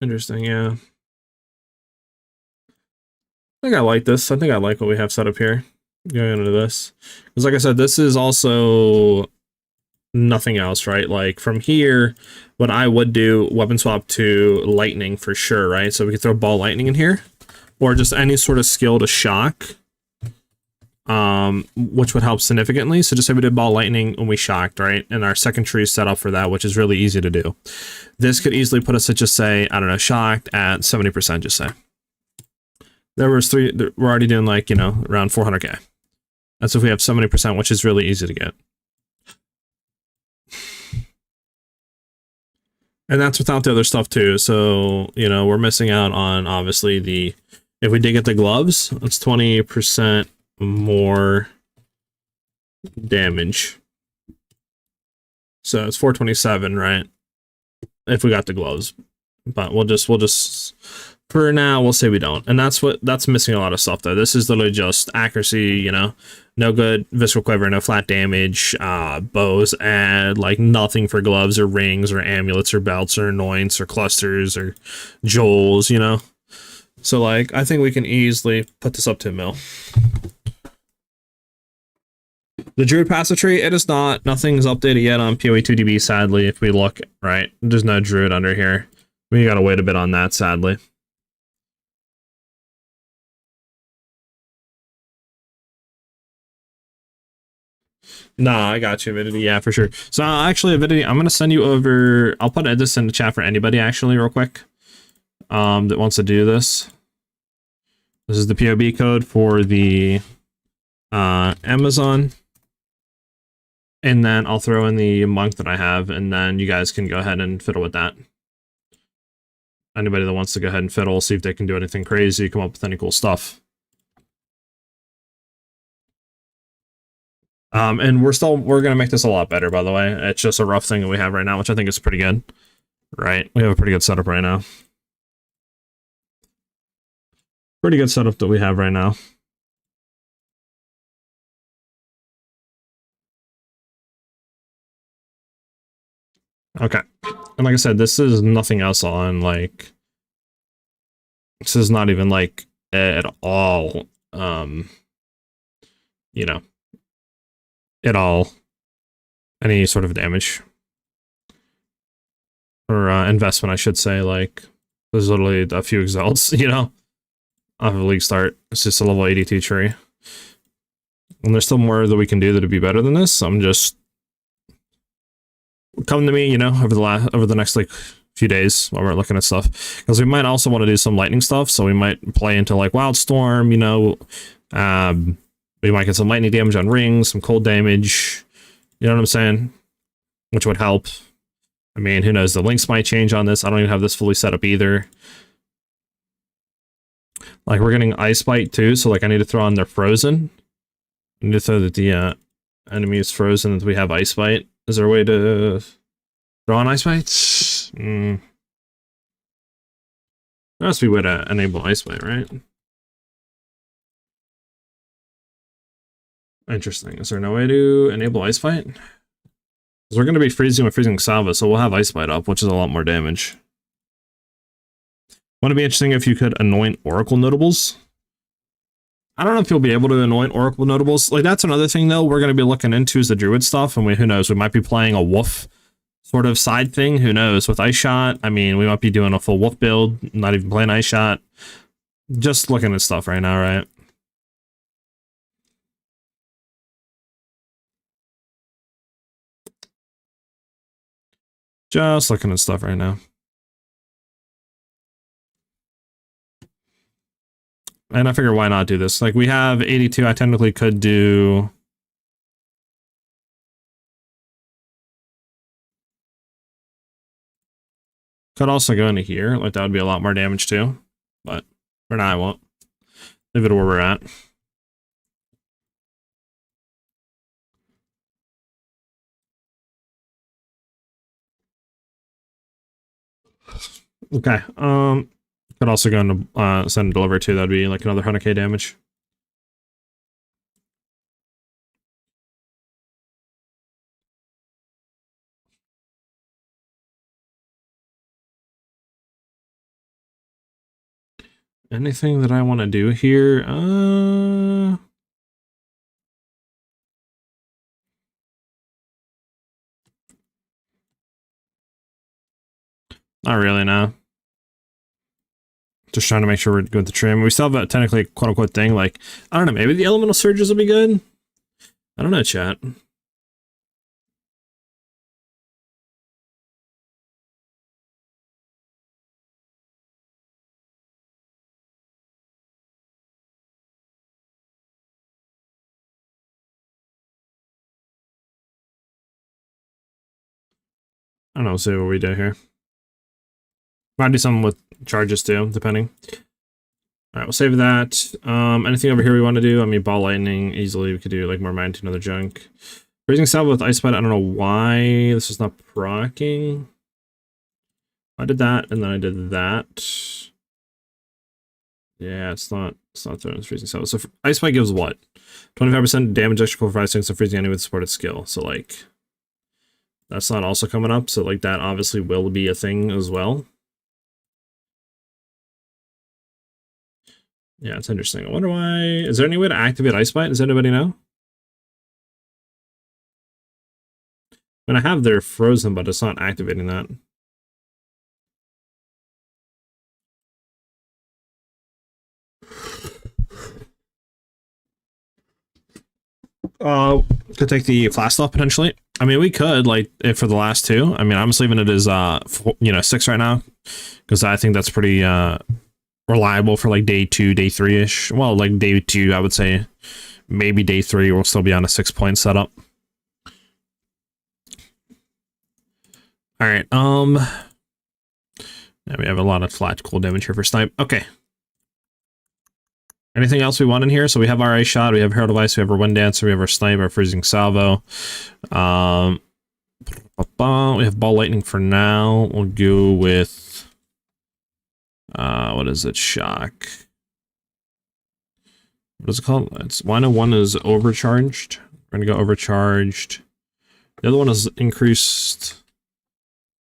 Interesting, yeah. I think I like this. I think I like what we have set up here. Going into this. Because like I said, this is also nothing else, right? Like from here, what I would do, weapon swap to lightning for sure, right? So we could throw ball lightning in here. Or just any sort of skill to shock. Which would help significantly. So just say we did ball lightning when we shocked, right? And our second tree is set up for that, which is really easy to do. This could easily put us at just say, I don't know, shocked at 70%, just say. There was we're already doing like, you know, around 400k. That's if we have 70%, which is really easy to get. And that's without the other stuff too. So, you know, we're missing out on obviously the, if we did get the gloves, it's 20% more damage. So it's 427, right? If we got the gloves. But we'll just For now, we'll say we don't. And that's missing a lot of stuff though. This is literally just accuracy, you know, no good visceral quiver, no flat damage, bows, and like nothing for gloves or rings or amulets or belts or anoints or clusters or joels, you know. So like I think we can easily put this up to a mil. The Druid passive tree, it is not, nothing's updated yet on PoE 2DB, sadly. If we look, right, there's no Druid under here. We gotta wait a bit on that, sadly. Nah, I got you, Avidity. Yeah, for sure. So actually, Avidity, I'm gonna send you over. I'll put this in the chat for anybody actually, real quick. That wants to do this. This is the POB code for the Amazon, and then I'll throw in the monk that I have, and then you guys can go ahead and fiddle with that. Anybody that wants to go ahead and fiddle, see if they can do anything crazy, come up with any cool stuff. And we're gonna make this a lot better, by the way. It's just a rough thing that we have right now, which I think is pretty good. Right, we have a pretty good setup right now. Pretty good setup that we have right now. Okay, and like I said, this is nothing else on, like, this is not even like at all, you know, at all any sort of damage or investment, I should say. Like, there's literally a few exalts, you know, off of league start. It's just a level 82 tree, and there's still more that we can do that'd be better than this. I'm just, come to me, you know, over the next like few days while we're looking at stuff, because we might also want to do some lightning stuff. So we might play into like Wildstorm, you know. We might get some lightning damage on rings, some cold damage, you know what I'm saying, which would help. I mean, who knows, the links might change on this. I don't even have this fully set up either. Like, we're getting Ice Bite too, so like I need to throw on their Frozen. I need to throw that the enemy is frozen and we have Ice Bite. Is there a way to throw on Ice Bites? There has to be a way to enable Ice Bite, right? Interesting. Is there no way to enable Ice Bite? Because we're going to be freezing with Freezing Salva, so we'll have Ice Bite up, which is a lot more damage. Wouldn't it be interesting if you could anoint Oracle Notables? I don't know if you'll be able to anoint Oracle Notables. Like, that's another thing, though, we're going to be looking into is the Druid stuff, and who knows, we might be playing a Wolf sort of side thing. Who knows? With Ice Shot, I mean, we might be doing a full Wolf build, not even playing Ice Shot. Just looking at stuff right now, right? Just looking at stuff right now. And I figure, why not do this? Like, we have 82. I technically could do... Could also go into here. Like, that would be a lot more damage too. But for now, I won't. Leave it where we're at. Okay. Could also go into send and deliver too. That'd be like another 100k damage. Anything that I want to do here? Not really, no. Just trying to make sure we're good with the trim. We still have a technically quote unquote thing. Like, I don't know, maybe the elemental surges will be good. I don't know, chat. I don't know, we'll see what we do here. Might do something with charges too, depending. All right, we'll save that. Anything over here we want to do? I mean, ball lightning easily. We could do like more mine to another junk. Raising salvo with ice bite. I don't know why this is not proccing. I did that, and then I did that. Yeah, it's not throwing freezing salvo. So Ice Spike gives what? 25% damage extra for 5 seconds of freezing enemy with supported skill. So like that's not also coming up, so like that obviously will be a thing as well. Yeah, it's interesting. I wonder why. Is there any way to activate Ice Bite? Does anybody know? I mean, I have their frozen, but it's not activating that. Could take the flash off potentially. I mean, we could like if for the last two. I mean, I'm just leaving it as 6 right now because I think that's pretty reliable for like day 2, day 3-ish. Well, like day 2, I would say. Maybe day 3 will still be on a 6-point setup. All right. Yeah, we have a lot of flat cool damage here for Snipe. Okay. Anything else we want in here? So we have our Ice Shot, we have Herald of Ice, we have our Wind Dancer, we have our Snipe, our Freezing Salvo. We have Ball Lightning for now. We'll go with what is it? Shock. What is it called? It's one is overcharged. We're gonna go overcharged. The other one is increased.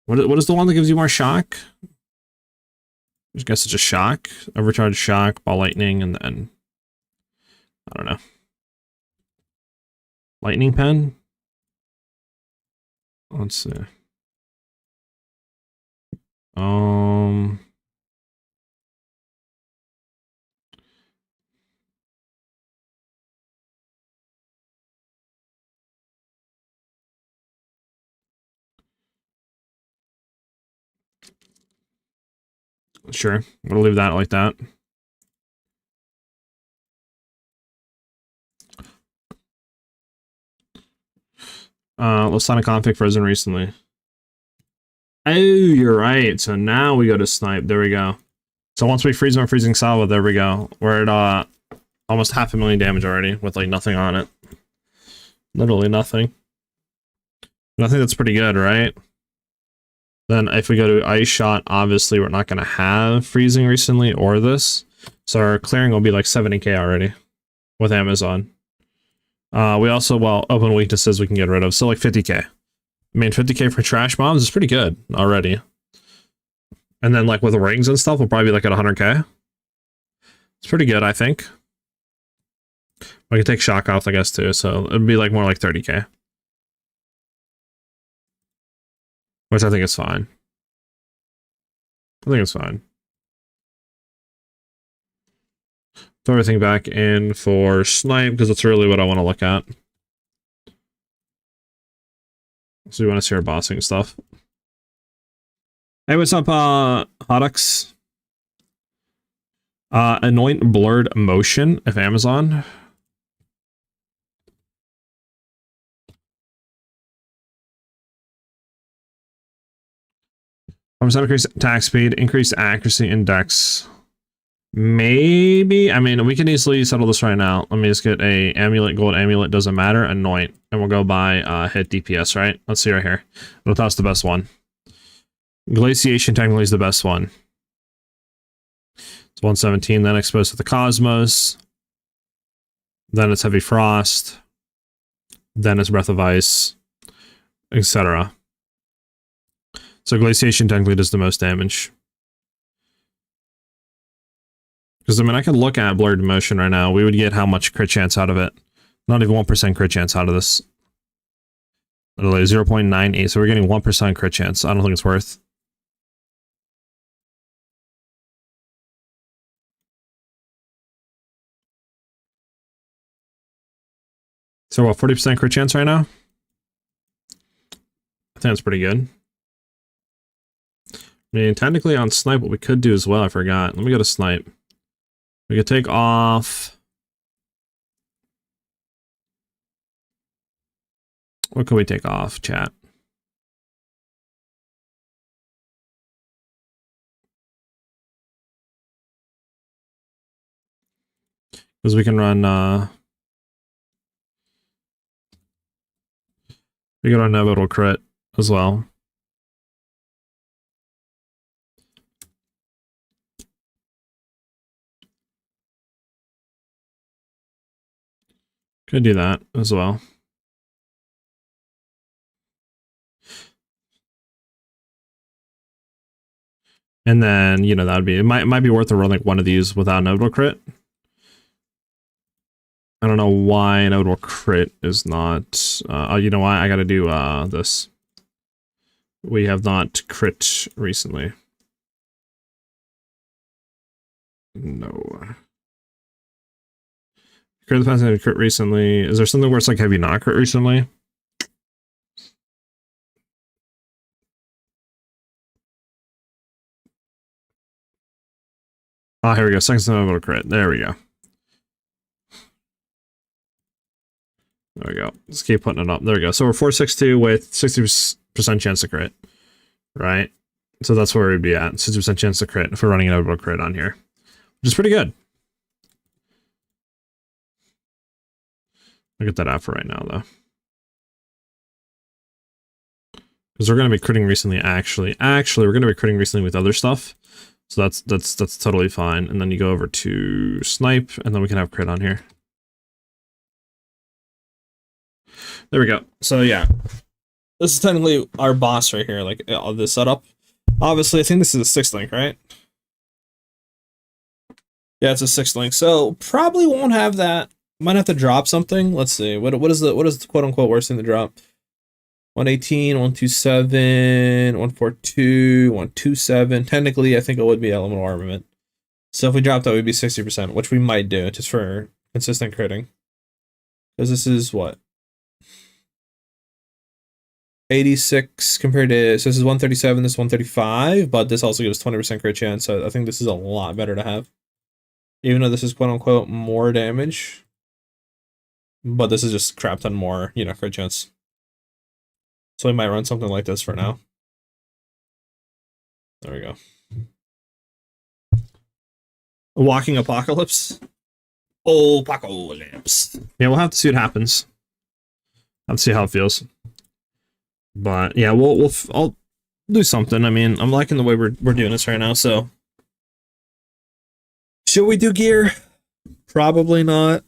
What is the one that gives you more shock? I guess it's just shock, overcharge, shock, ball lightning, and then I don't know. Lightning pen. Let's see. Sure, we'll leave that like that. Let's sign a config frozen recently. Oh, you're right. So now we go to Snipe. There we go. So once we freeze our Freezing Salvo, there we go. We're at almost 500,000 damage already with like nothing on it. Literally nothing. And I think that's pretty good, right? Then if we go to Ice Shot, obviously we're not going to have freezing recently or this. So our clearing will be like 70k already with Amazon. We also, open weaknesses we can get rid of. So like 50k. I mean, 50k for trash bombs is pretty good already. And then like with the rings and stuff, we'll probably be like at 100k. It's pretty good, I think. We can take shock off, I guess, too. So it'd be like more like 30k. Which I think is fine. I think it's fine. Throw everything back in for Snipe, because that's really what I want to look at. So we want to see our bossing stuff. Hey, what's up, Hodux? Anoint Blurred Motion of Amazon. Increase attack speed, increase accuracy index. Maybe. I mean, we can easily settle this right now. Let me just get a amulet, gold amulet, doesn't matter. Anoint. And we'll go by hit DPS, right? Let's see right here. That's the best one. Glaciation technically is the best one. It's 117, then exposed to the cosmos. Then it's heavy frost. Then it's breath of ice, etc. So glaciation technically does the most damage. Because I mean, I could look at blurred motion right now. We would get how much crit chance out of it. Not even 1% crit chance out of this. Literally 0.98. So we're getting 1% crit chance. I don't think it's worth. So what, 40% crit chance right now? I think that's pretty good. I mean, technically on Snipe, what we could do as well, I forgot. Let me go to Snipe. We could take off. What can we take off, chat? Because we can run, we can run Inevitable Crit as well. Could do that as well. And then, you know, that would be, it might be worth to run like one of these without an nodal crit. I don't know why nodal crit is not, oh, you know why? I gotta do this. We have not crit recently. No. Crit the Pathfinder crit recently. Is there something where it's like, have you not crit recently? Oh, here we go. Second nodal crit. There we go. There we go. Let's keep putting it up. There we go. So we're 462 with 60% chance to crit. Right? So that's where we'd be at. 60% chance to crit if we're running an nodal crit on here. Which is pretty good. I'll get that out for right now, though. Because we're going to be critting recently, actually. Actually, we're going to be critting recently with other stuff. So that's totally fine. And then you go over to Snipe, and then we can have crit on here. There we go. So yeah, this is technically our boss right here, like this setup. Obviously, I think this is a 6th link, right? Yeah, it's a 6th link. So probably won't have that. Might have to drop something. Let's see. What is the quote unquote worst thing to drop? 118, 127, 142, 127. Technically, I think it would be elemental armament. So if we drop that, it would be 60%, which we might do just for consistent critting. Because this is what? 86 compared to, so this is 137, this is 135, but this also gives 20% crit chance, so I think this is a lot better to have. Even though this is quote unquote more damage. But this is just crap ton more, you know, crit chance. So we might run something like this for now. There we go. A walking apocalypse. Oh, apocalypse. Yeah, we'll have to see what happens. Have to see how it feels. But yeah, I'll do something. I mean, I'm liking the way we're doing this right now. So, should we do gear? Probably not.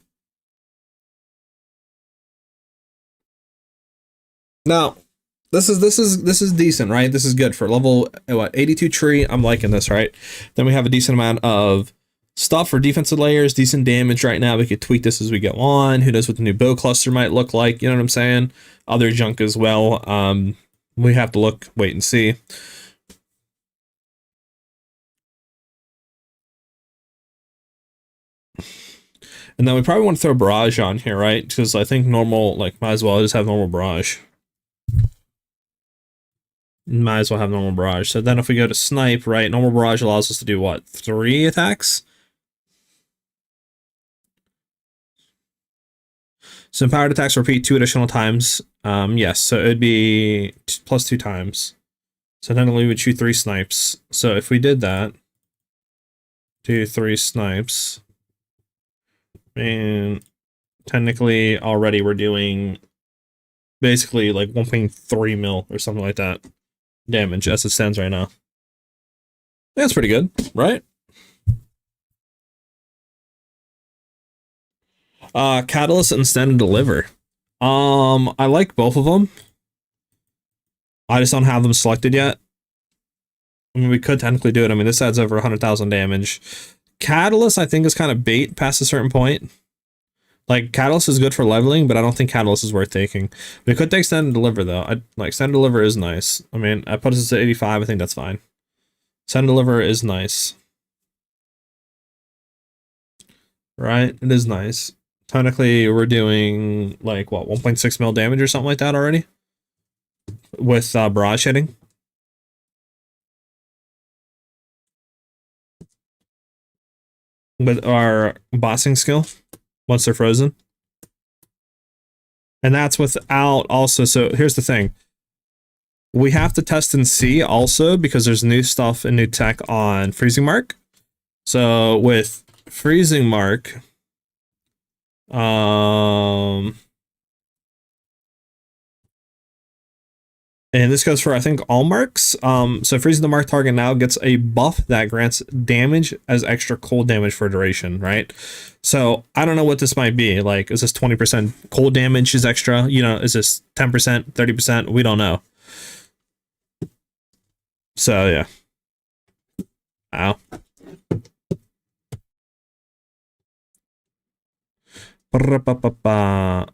Now, this is decent, right? This is good for level what 82 tree. I'm liking this, right? Then we have a decent amount of stuff for defensive layers, decent damage right now. We could tweak this as we go on. Who knows what the new bow cluster might look like? You know what I'm saying? Other junk as well. We have to look, wait and see. And then we probably want to throw barrage on here, right? Because I think normal, like, might as well just have normal barrage. Might as well have normal barrage. So then if we go to Snipe, right, normal barrage allows us to do what? 3 attacks? So empowered attacks repeat 2 additional times. Yes, so it would be plus 2 times. So then we would shoot 3 snipes. So if we did that, do 3 snipes, and technically already we're doing basically like 1.3 mil or something like that damage as it stands right now. That's pretty good, right? Catalyst and Stand and Deliver. I like both of them. I just don't have them selected yet. I mean, we could technically do it. I mean, this adds over 100,000 damage. Catalyst, I think, is kind of bait past a certain point. Like, Catalyst is good for leveling, but I don't think Catalyst is worth taking. We could take Stand and Deliver, though. Like, Stand and Deliver is nice. I mean, I put this at 85. I think that's fine. Stand and Deliver is nice. Right? It is nice. Technically, we're doing, like, what, 1.6 mil damage or something like that already? With barrage hitting. With our bossing skill, once they're frozen. And that's without also, so here's the thing. We have to test and see also, because there's new stuff and new tech on Freezing Mark. So with Freezing Mark, And this goes for, I think, all marks. So freezing the mark target now gets a buff that grants damage as extra cold damage for duration, right? So I don't know what this might be. Like, is this 20% cold damage is extra? You know, is this 10%, 30%? We don't know. So yeah. Ow. Ba-da-ba-ba-ba.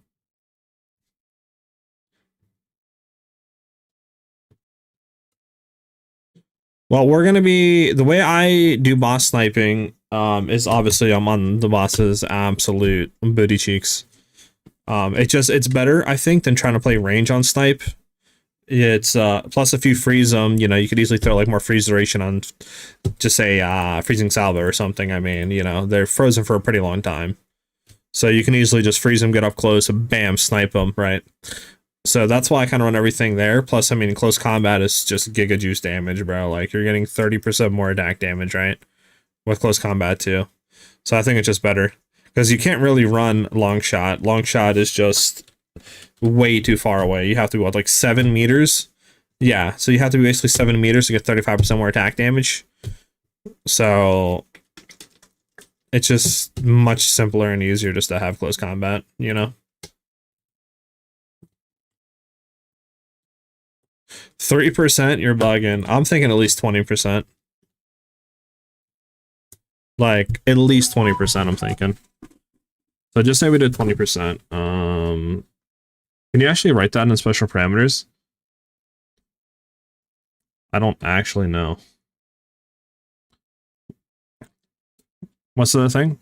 Well, we're gonna be, the way I do boss sniping is obviously I'm on the boss's absolute booty cheeks. It's better, I think, than trying to play range on snipe. It's plus if you freeze them, you know, you could easily throw like more freeze duration on, just say freezing salvo or something. I mean, you know, they're frozen for a pretty long time, so you can easily just freeze them, get up close, and bam, snipe them, right? So that's why I kind of run everything there. Plus, I mean, close combat is just giga juice damage, bro. Like, you're getting 30% more attack damage, right? With close combat, too. So I think it's just better. Because you can't really run long shot. Long shot is just way too far away. You have to go, what, like 7 meters? Yeah, so you have to be basically 7 meters to get 35% more attack damage. So it's just much simpler and easier just to have close combat, you know? 3%, you're bugging. I'm thinking at least 20%. Like, at least 20%, I'm thinking. So just say we did 20%. Can you actually write that in special parameters? I don't actually know. What's the other thing?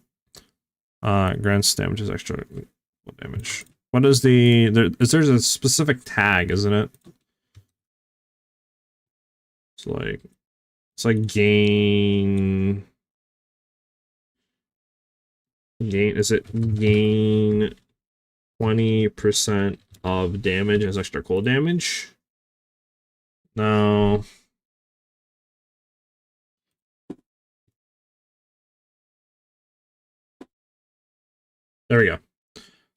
Grants damage is extra damage. What is the, there's a specific tag, isn't it? It's like gain, is it gain 20% of damage as extra cold damage? No. There we go.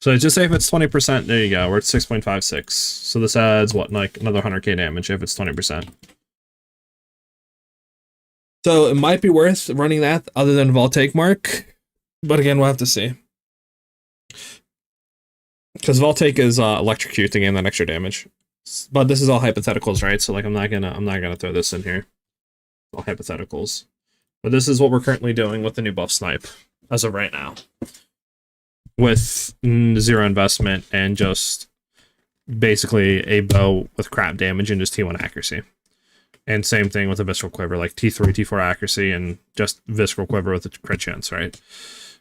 So just say if it's 20%, there you go, we're at 6.56. So this adds, what, like another 100k damage if it's 20%. So it might be worth running that other than Voltaic Mark. But again, we'll have to see. Because Voltaic is electrocute to gain that extra damage. But this is all hypotheticals, right? So like I'm not gonna throw this in here. All hypotheticals. But this is what we're currently doing with the new buff snipe as of right now. With 0 investment and just basically a bow with crap damage and just T1 accuracy. And same thing with the Visceral Quiver, like T3, T4 accuracy, and just Visceral Quiver with a crit chance, right?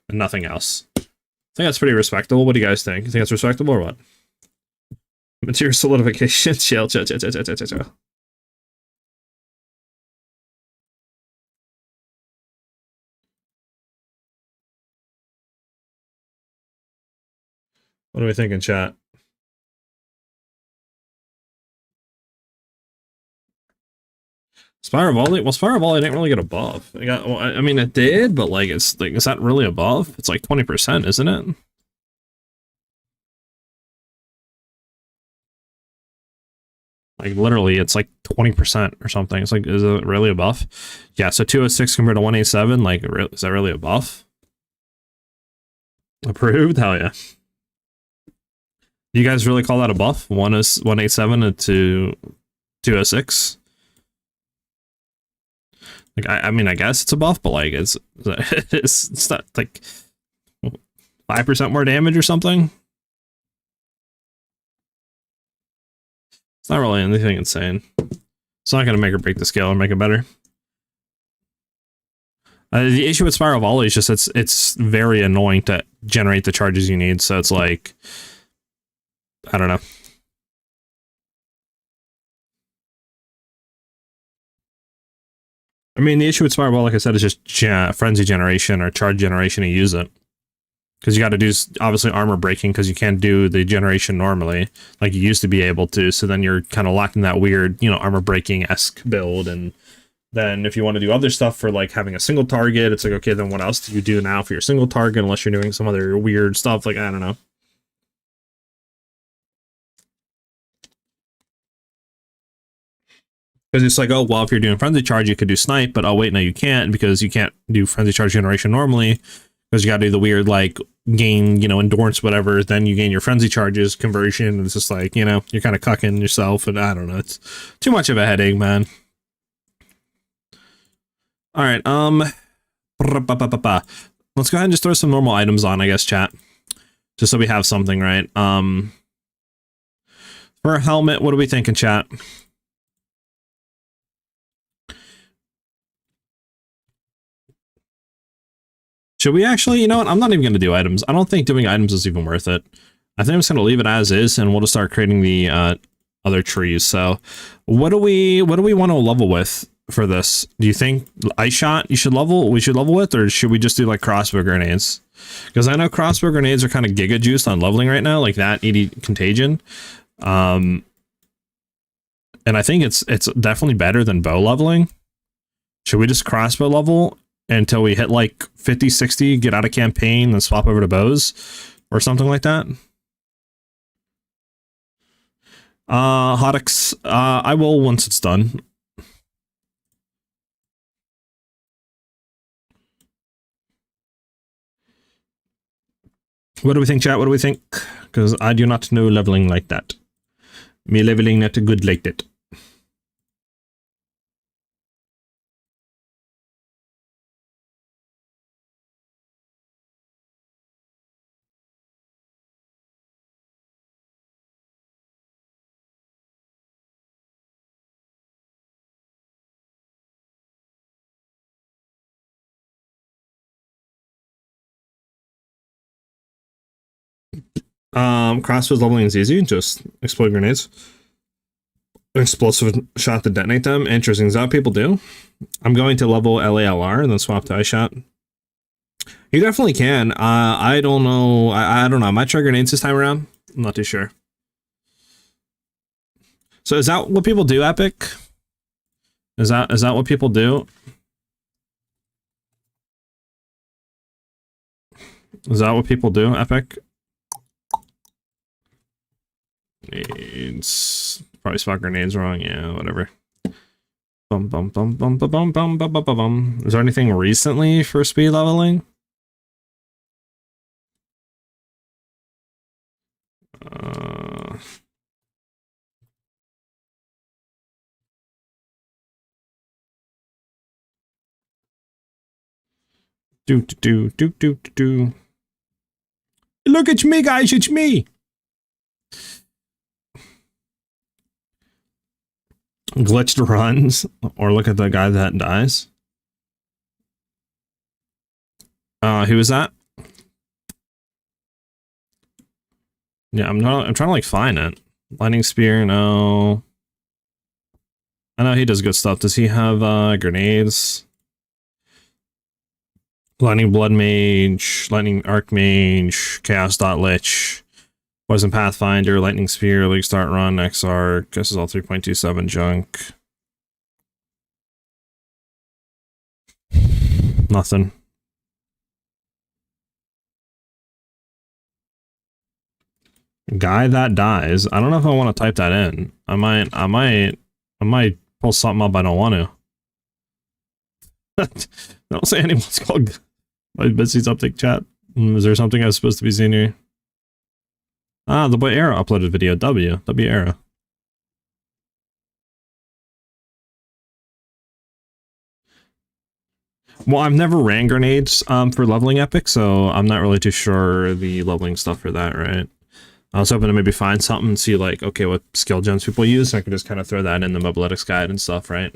And nothing else. I think that's pretty respectable. What do you guys think? You think that's respectable or what? Material solidification, chill. What do we think in chat? Spiral Volley? Well, Spiral Volley didn't really get a buff. I mean, it did, but like, it's like, is that really a buff? It's like 20%, isn't it? Like, literally, it's like 20% or something. It's like, is it really a buff? Yeah, so 206 compared to 187, like, is that really a buff? Approved? Hell yeah. You guys really call that a buff? 187 to 206? Like, I mean, I guess it's a buff, but like, it's not like 5% more damage or something. It's not really anything insane. It's not going to make or break the scale or make it better. The issue with Spiral Volley is just it's very annoying to generate the charges you need. So it's like, I don't know. I mean, the issue with Spiral Volley, like I said, is just frenzy generation or charge generation to use it. Because you got to do, obviously, armor breaking because you can't do the generation normally like you used to be able to. So then you're kind of locked in that weird, you know, armor breaking-esque build. And then if you want to do other stuff for like having a single target, it's like, okay, then what else do you do now for your single target unless you're doing some other weird stuff? Like, I don't know. Because it's like, oh, well, if you're doing frenzy charge, you could do snipe, but oh, wait, no, you can't because you can't do frenzy charge generation normally because you got to do the weird, like, gain, you know, endurance, whatever. Then you gain your frenzy charges conversion. And it's just like, you know, you're kind of cucking yourself. And I don't know. It's too much of a headache, man. All right. Let's go ahead and just throw some normal items on, I guess, chat. Just so we have something, right? For a helmet, what are we thinking, chat? Should we actually, you know what? I'm not even going to do items. I don't think doing items is even worth it. I think I'm just going to leave it as is, and we'll just start creating the other trees. So what do we want to level with for this? Do you think ice shot we should level with, or should we just do like crossbow grenades? Because I know crossbow grenades are kind of giga juiced on leveling right now, like that 80 contagion. And I think it's definitely better than bow leveling. Should we just crossbow level until we hit like 50, 60, get out of campaign, then swap over to bows or something like that? Hodix, I will once it's done. What do we think, chat? What do we think? Because I do not know leveling like that. Me leveling not good like that. Crossbow leveling is easy. Just explode grenades. Explosive shot to detonate them. Interesting. Is that what people do? I'm going to level LALR and then swap to ice shot. You definitely can. I don't know. I don't know. Am I try grenades this time around? I'm not too sure. So is that what people do, Epic? Is that what people do? Is that what people do, Epic? It's probably spot grenades wrong. Yeah, whatever. Bum bum bum bum bum bum bum bum bum bum. Is there anything recently for speed leveling? Do. Look, it's me, guys. It's me. Glitched runs, or look at the guy that dies. Who was that? Yeah, I'm trying to like find it. Lightning spear, no. I know he does good stuff. Does he have grenades? Lightning blood mage, lightning archmage, chaos dot lich, poison pathfinder, lightning spear, league start run, XR. This is all 3.27 junk. Nothing. Guy that dies. I don't know if I want to type that in. I might pull something up I don't want to. Don't say anyone's called Betsy's update chat. Is there something I was supposed to be seeing here? Ah, the boy Era uploaded video. W Era. Well, I've never ran grenades for leveling epic, so I'm not really too sure the leveling stuff for that, right? I was hoping to maybe find something and see like, okay, what skill gems people use. I could just kind of throw that in the mobilitics guide and stuff, right?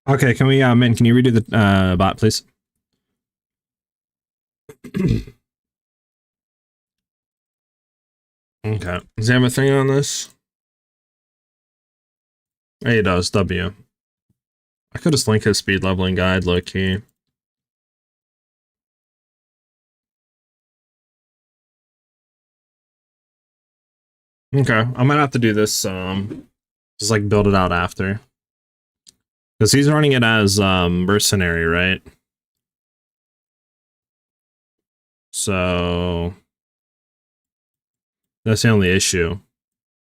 Okay, can we, Min, can you redo the bot, please? Okay. Does he have a thing on this? Hey, he does. W. I could just link his speed leveling guide, low key. Okay, I might have to do this, just like build it out after. Because he's running it as mercenary, right? So that's the only issue.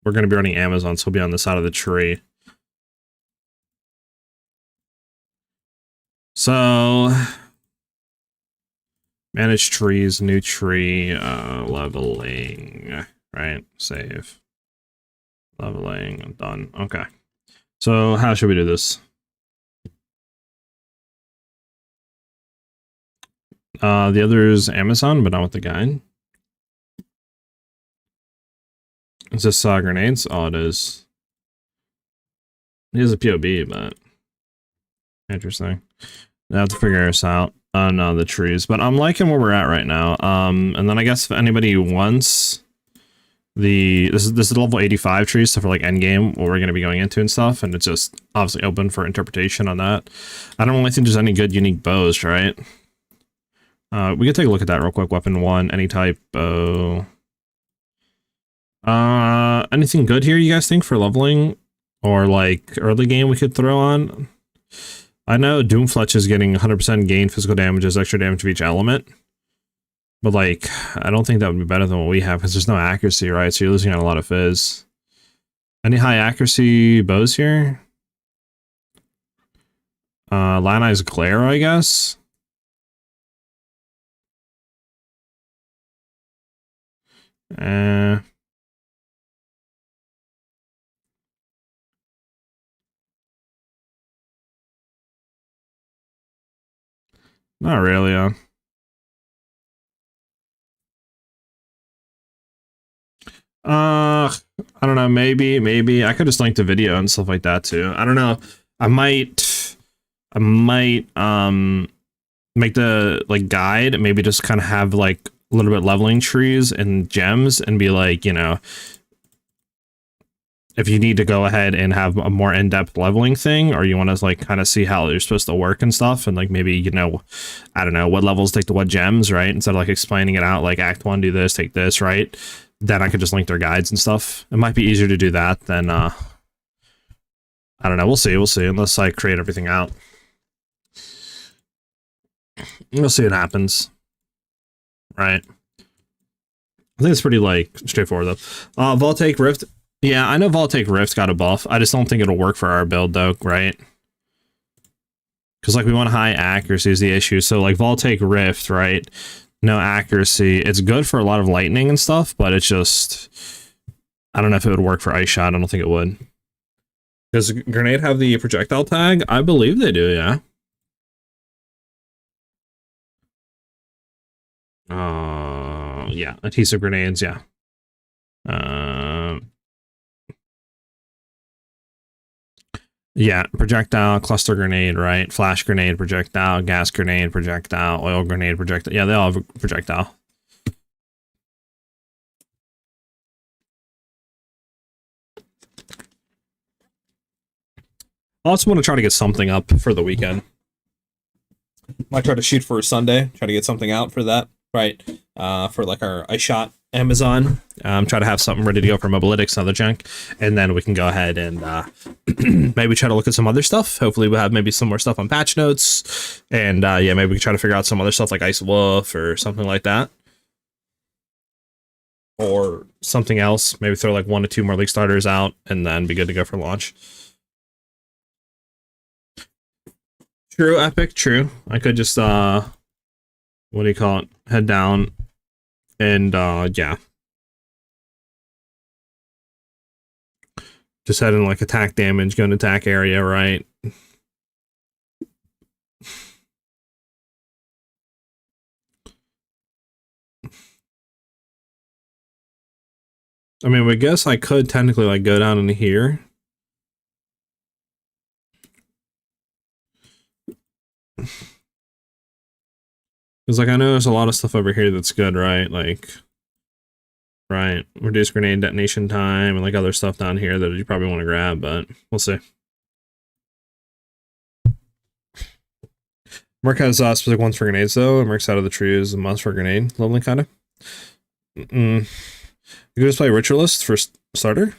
We're going to be running Amazon, so he'll be on the side of the tree. So manage trees, new tree, leveling, right? Save. Leveling, done. Okay. So how should we do this? The other is Amazon, but not with the guide. Is this grenades? Oh, it is. He has a POB, but interesting. I have to figure this out on the trees, but I'm liking where we're at right now. And then I guess if anybody wants this is level 85 trees, so for like endgame, what we're going to be going into and stuff, and it's just obviously open for interpretation on that. I don't really think there's any good unique bows, right? We can take a look at that real quick. Weapon 1, any type bow. Anything good here, you guys think, for leveling? Or like early game we could throw on? I know Doomfletch is getting 100% gain physical damages, extra damage of each element. But like, I don't think that would be better than what we have, because there's no accuracy, right? So you're losing out a lot of fizz. Any high accuracy bows here? Lionized Glare, I guess? Not really, I don't know, maybe. I could just link the video and stuff like that too. I don't know. I might make the like guide, maybe just kind of have like a little bit leveling trees and gems and be like, you know, if you need to go ahead and have a more in-depth leveling thing, or you want to like kind of see how you're supposed to work and stuff, and like maybe, you know, I don't know, what levels take to what gems, right? Instead of like explaining it out like Act 1, do this, take this, right? Then I could just link their guides and stuff. It might be easier to do that than, I don't know, we'll see, unless I create everything out. We'll see what happens. Right. I think it's pretty, like, straightforward, though. Voltaic Rift. Yeah, I know Voltaic Rift got a buff. I just don't think it'll work for our build, though, right? Because, like, we want high accuracy is the issue. So, like, Voltaic Rift, right? No accuracy. It's good for a lot of lightning and stuff, but it's just... I don't know if it would work for Ice Shot. I don't think it would. Does Grenade have the projectile tag? I believe they do, yeah. Yeah, adhesive grenades, yeah. Yeah, projectile, cluster grenade, right? Flash grenade, projectile, gas grenade, projectile, oil grenade, projectile. Yeah, they all have a projectile. I also want to try to get something up for the weekend. Might try to shoot for Sunday, try to get something out for that, right? For like our Ice Shot Amazon. Try to have something ready to go for Mobalytics and other junk. And then we can go ahead and maybe try to look at some other stuff. Hopefully we'll have maybe some more stuff on patch notes. And yeah, maybe we can try to figure out some other stuff like Ice Wolf or something like that. Or something else. Maybe throw like 1 to 2 more league starters out and then be good to go for launch. True, Epic, true. I could just, what do you call it? Head down and, yeah. Just head in like attack damage, go in attack area, right? I mean, I guess I could technically like go down into here. Because like I know there's a lot of stuff over here that's good, right? Like, right, reduce grenade detonation time and like other stuff down here that you probably want to grab, but we'll see. Merc has specific ones for grenades though. Merc's out of the tree is a must for grenade leveling, kind of. You can just play Ritualist for starter.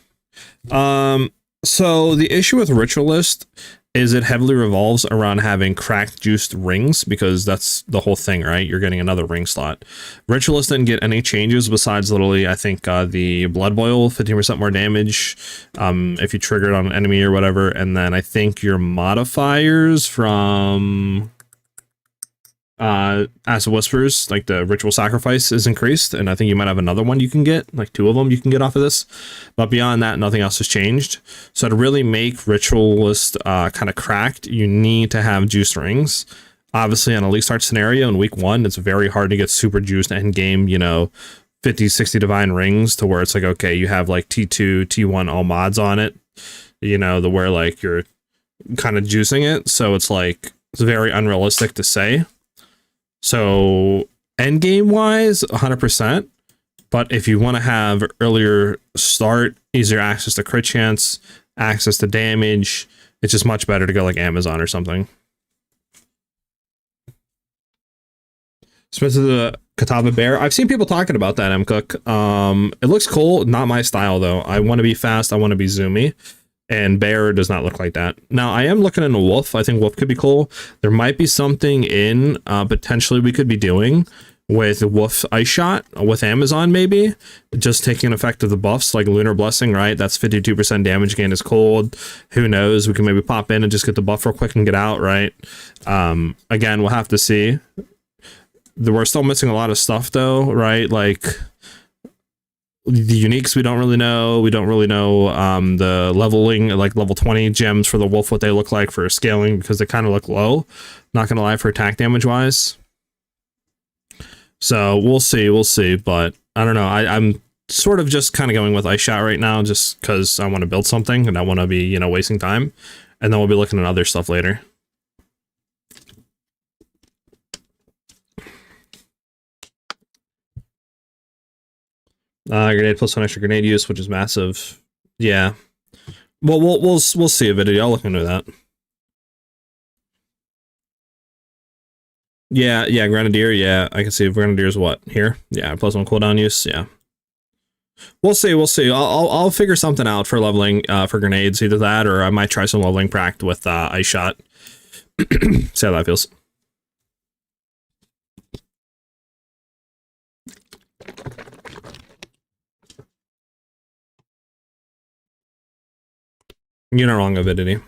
So the issue with Ritualist is it heavily revolves around having cracked juiced rings, because that's the whole thing, right? You're getting another ring slot. Ritualist didn't get any changes besides literally, I think, the Blood Boil, 15% more damage if you trigger it on an enemy or whatever, and then I think your modifiers from as Whispers, like the Ritual Sacrifice, is increased, and I think you might have another one you can get, like 2 of them you can get off of this, but beyond that nothing else has changed. So to really make Ritualist kind of cracked, you need to have juice rings. Obviously on a league start scenario in week 1 it's very hard to get super juiced end game, you know, 50-60 divine rings to where it's like, okay, you have like T2 T1 all mods on it, you know, the where like you're kind of juicing it, so it's like it's very unrealistic to say. So end game wise 100%, but if you want to have earlier start, easier access to crit chance, access to damage, it's just much better to go like Amazon or something. Especially the Katava Bear. I've seen people talking about that, M-Cook. It looks cool, not my style though. I want to be fast, I want to be zoomy. And Bear does not look like that. Now, I am looking into Wolf. I think Wolf could be cool. There might be something in potentially we could be doing with Wolf Ice Shot with Amazon, maybe. Just taking effect of the buffs, like Lunar Blessing, right? That's 52% damage gain is cold. Who knows? We can maybe pop in and just get the buff real quick and get out, right? Again, we'll have to see. We're still missing a lot of stuff, though, right? Like the uniques we don't really know. We don't really know the leveling, like level 20 gems for the wolf, what they look like for scaling, because they kind of look low, not gonna lie, for attack damage wise. So we'll see, but I don't know. I'm sort of just kind of going with Ice Shot right now just because I want to build something and I want to be, you know, wasting time, and then we'll be looking at other stuff later. Grenade plus 1 extra grenade use, which is massive. Yeah. Well, we'll see a video. I'll look into that. Yeah, Grenadier. Yeah, I can see if Grenadier's what here. Yeah, plus 1 cooldown use. Yeah. We'll see. I'll figure something out for leveling for grenades, either that or I might try some leveling pract with Ice Shot. See how that feels. You're not wrong, Avidity.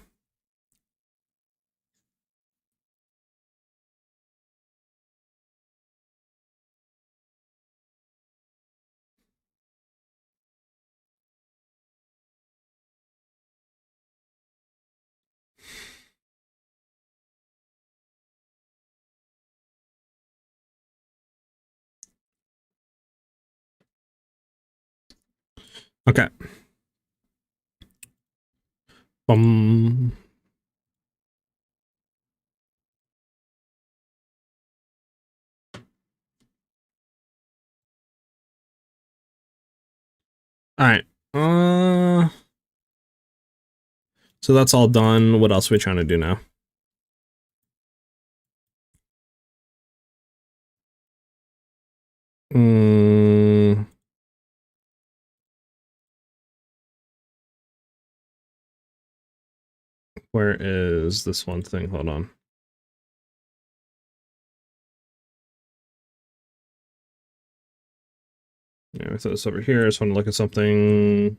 Okay. All right. So that's all done. What else are we trying to do now? Where is this one thing? Hold on. Yeah, I thought this over here. I just want to look at something.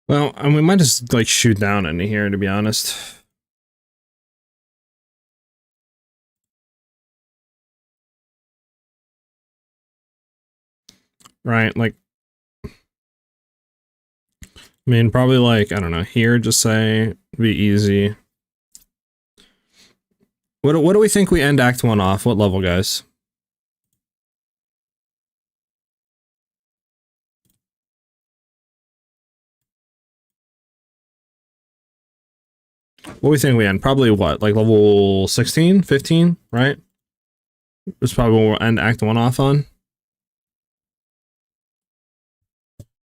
Well, and we might just like shoot down into here, to be honest. right? Like, I mean, probably like, I don't know, here, just say, be easy. What do we think we end Act 1 off? What level, guys? What do we think we end? Probably what? Like level 16, 15, right? That's probably what we'll end Act 1 off on.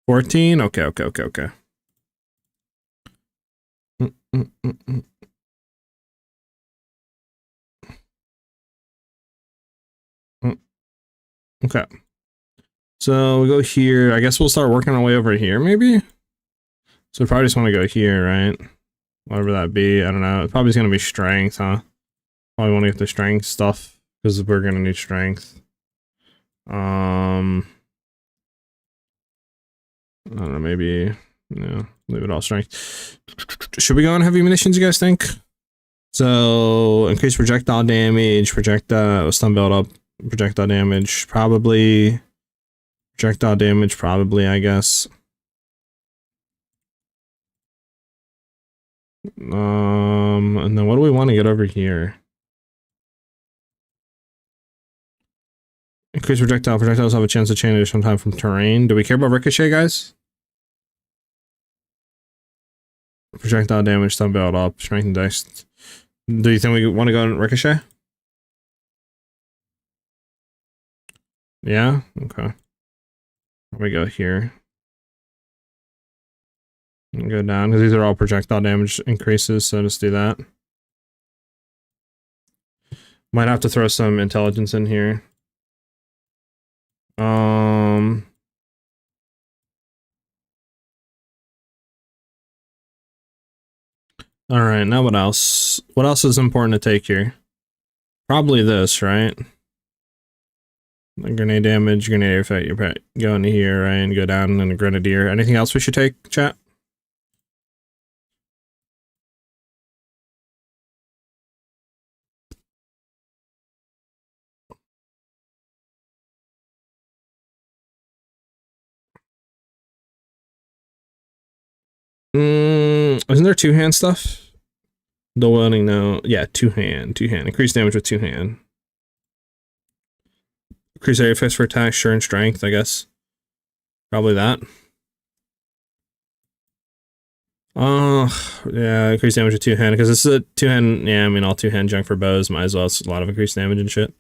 14? Okay. Okay. So we go here. I guess we'll start working our way over here, maybe? So we probably just want to go here, right? Whatever that be. I don't know. It's probably going to be strength, huh? Probably want to get the strength stuff because we're going to need strength. I don't know, maybe, leave it all strength. Should we go on heavy munitions, you guys think? So, increase projectile damage, stun build up, projectile damage, probably. Projectile damage, probably, I guess. And then what do we want to get over here? Increase projectile. Projectiles have a chance to change sometime from terrain. Do we care about ricochet, guys? Projectile damage, stun build up, strength and dex. Do you think we want to go on ricochet? Yeah? Okay. We go here. And go down, because these are all projectile damage increases, so just do that. Might have to throw some intelligence in here. Alright, now what else? What else is important to take here? Probably this, right? Grenade damage, grenade effect, you're go into here, right? And go down and a grenadier. Anything else we should take, chat? Isn't there two-hand stuff? The welding, no. Yeah, two-hand. Increase damage with two-hand. Increase area effects for attack, sure, and strength, I guess. Probably that. Yeah, increase damage with two-hand, because this is a two-hand, yeah, I mean, all two-hand junk for bows, might as well, it's a lot of increased damage and shit.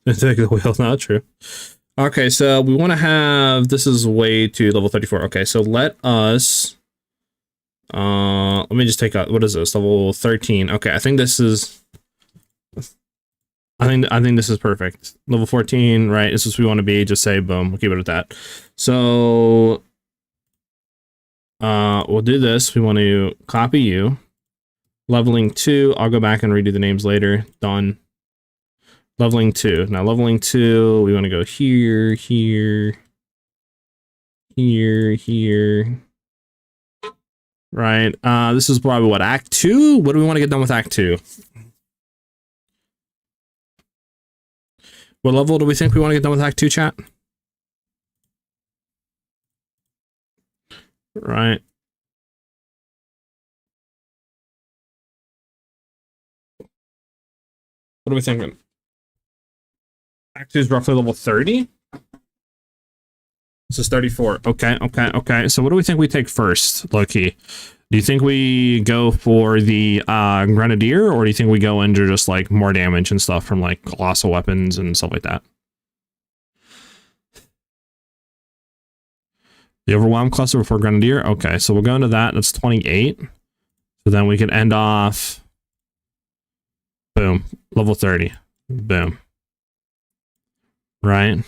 Take the wheel, not true. Okay, so we want to have, this is way to level 34. Okay, so let us, let me just take out, what is this, level 13. Okay, I think this is, I think this is perfect. Level 14, right, this is what we want to be, just say boom, we'll keep it at that. So, we'll do this, we want to copy you, leveling 2, I'll go back and redo the names later, done. Leveling 2. Now leveling 2, we want to go here, here, here, here. Right. This is probably what, Act 2? What do we want to get done with Act 2? What level do we think we want to get done with Act 2, chat? Right. What are we thinking? Act 2 is roughly level 30. This is 34. Okay. So what do we think we take first, low-key? Do you think we go for the Grenadier, or do you think we go into just like more damage and stuff from like colossal weapons and stuff like that? The Overwhelm cluster before Grenadier? Okay, so we'll go into that. That's 28. So then we can end off. Boom. Level 30. Boom. Right.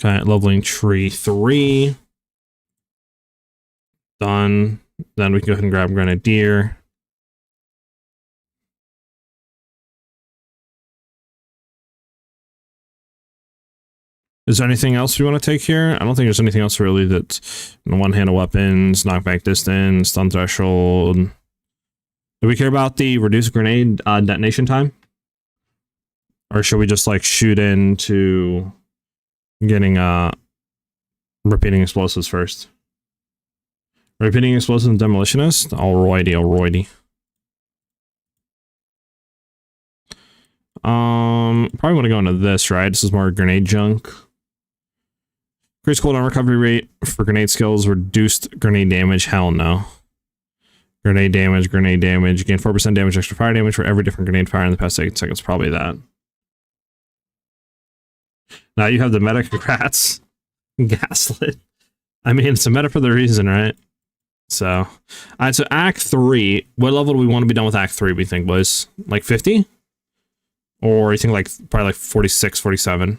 Okay, leveling tree 3. Done. Then we can go ahead and grab Grenadier. Is there anything else we want to take here? I don't think there's anything else really that's one-handed weapons, knockback distance, stun threshold. Do we care about the reduced grenade detonation time? Or should we just like shoot into getting repeating explosives first? Repeating explosives and demolitionist? Alrighty, alrighty. Probably want to go into this, right? This is more grenade junk. Increased cooldown recovery rate for grenade skills, reduced grenade damage. Hell no. Grenade damage, grenade damage. Gain 4% damage, extra fire damage for every different grenade fire in the past 8 seconds. Probably that. Now you have the meta, congrats. Gaslit. I mean, it's a meta for the reason, right? So, alright, so Act 3. What level do we want to be done with Act 3, we think, boys? Like 50? Or you think like, probably like 46, 47?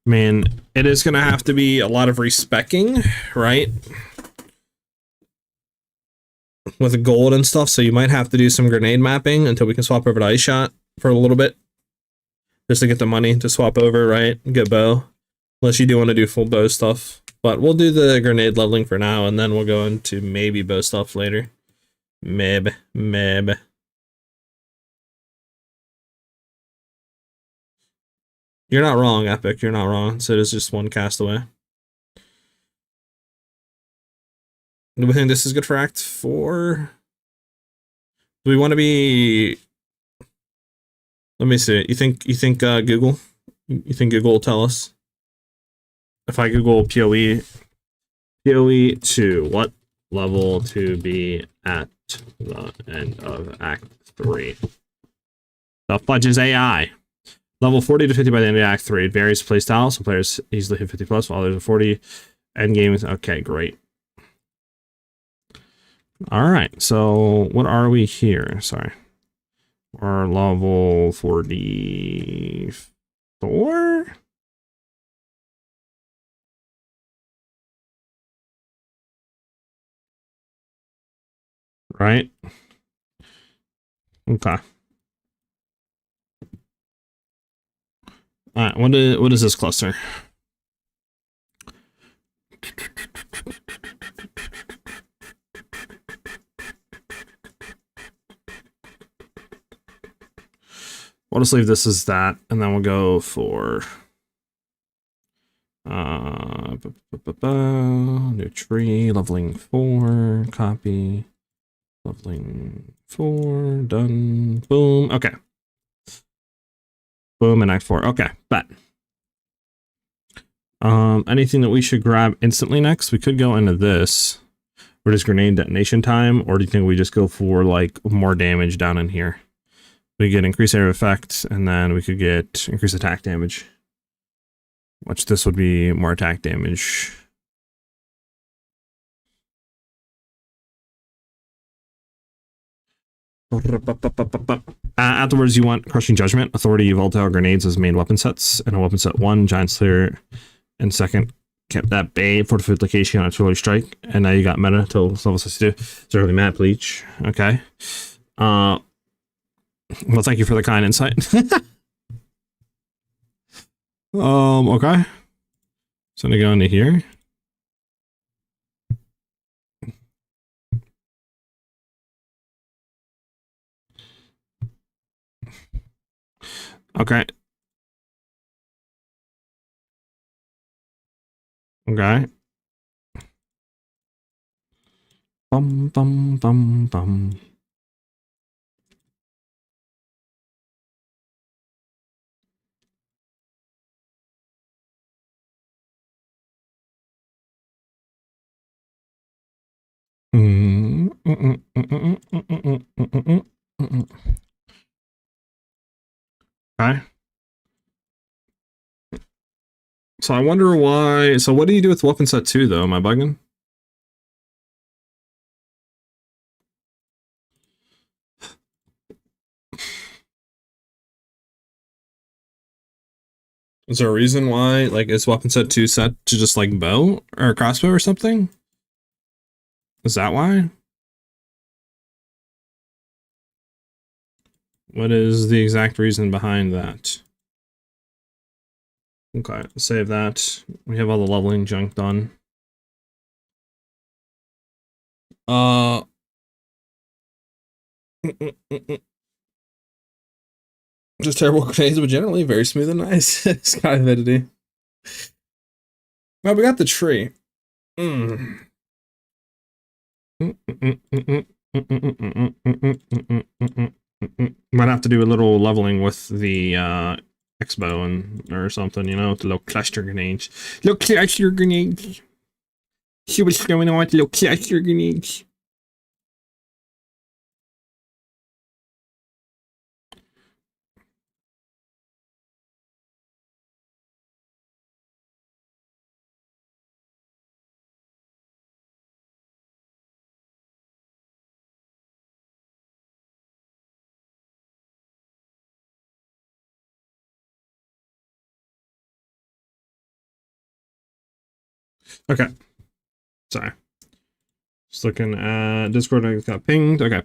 I mean, it is going to have to be a lot of respecking, right? With the gold and stuff, so you might have to do some grenade mapping until we can swap over to Ice Shot for a little bit. Just to get the money to swap over, right? Get bow. Unless you do want to do full bow stuff. But we'll do the grenade leveling for now, and then we'll go into maybe bow stuff later. Maybe. You're not wrong, Epic. You're not wrong. So it is just one cast away. Do we think this is good for Act 4? Do we want to be... Let me see. You think Google? You think Google will tell us? If I Google PoE 2, what level to be at the end of Act 3? The fudge is AI. Level 40 to 50 by the end of Act 3. It varies playstyle. Some players easily hit 50 plus, while others are 40. Endgame is okay, great. Alright, so what are we here? Sorry. We're level 44? Right? Okay. Alright, what is this cluster? We'll just leave this as that, and then we'll go for new tree, leveling 4, copy, leveling 4, done, boom, okay. Boom, and Act 4, okay, bet. Anything that we should grab instantly next? We could go into this. Reduce grenade detonation time, or do you think we just go for like more damage down in here? We get increased area of effect, and then we could get increased attack damage. Which this would be more attack damage. Afterwards, you want Crushing Judgment, Authority, Volatile Grenades as main weapon sets, and a weapon set 1, Giant Slayer, and second, kept that Bay, Fortification on Artillery Strike, and now you got meta till level 62. It's early Mad Bleach. Okay. Well, thank you for the kind insight. Okay. So I'm gonna go into here. Okay. Okay. Bum bum bum bum. Okay. So I wonder why. So what do you do with weapon set 2 though? Am I bugging? Is there a reason why? Like, is weapon set 2 set to just like bow or crossbow or something? Is that why? What is the exact reason behind that? Okay, save that. We have all the leveling junk done. Just terrible grenades, but generally very smooth and nice. Sky viability. Well, we got the tree. Might have to do a little leveling with the expo and or something, you know, with the little cluster grenades. Little cluster grenades. See what's going on with the little cluster grenades. Okay. Sorry. Just looking at Discord, I got pinged. Okay.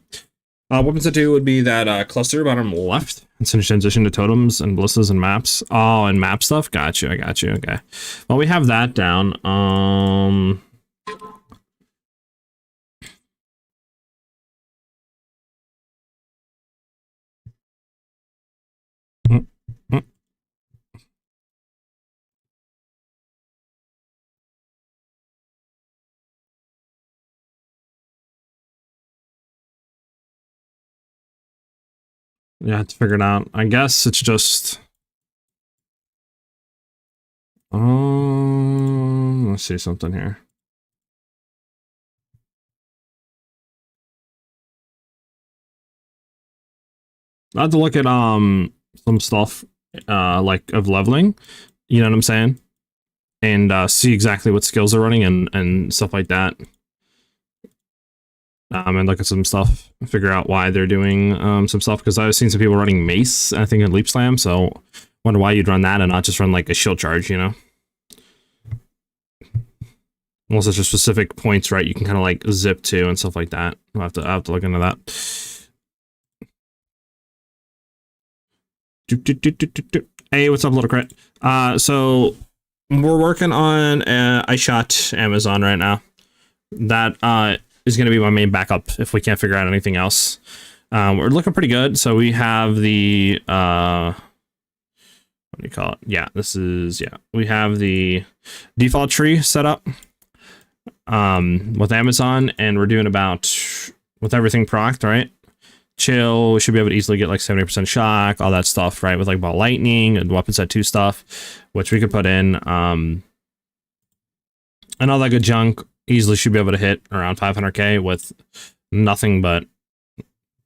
Weapons to do would be that cluster bottom left. It's in transition to totems and ballistas and maps. Oh, and map stuff? Got you, I got you. Okay. Well, we have that down. Yeah, to figure it out. I guess it's just let's see something here. I have to look at some stuff like of leveling, you know what I'm saying? And see exactly what skills they're running and stuff like that. And look at some stuff, figure out why they're doing some stuff, because I've seen some people running mace, I think, in Leap Slam, so wonder why you'd run that and not just run like a shield charge, you know? Unless it's just specific points, right, you can kind of like zip to and stuff like that. I'll have to look into that. Hey, what's up, Little Crit? So we're working on I shot Amazon right now. That is going to be my main backup if we can't figure out anything else. We're looking pretty good. So we have the what do you call it? Yeah, this is, yeah, we have the default tree set up with Amazon, and we're doing about, with everything procced, right? Chill, we should be able to easily get like 70% shock, all that stuff, right? With like ball lightning and weapon set 2 stuff, which we could put in, and all that good junk. Easily should be able to hit around 500k with nothing but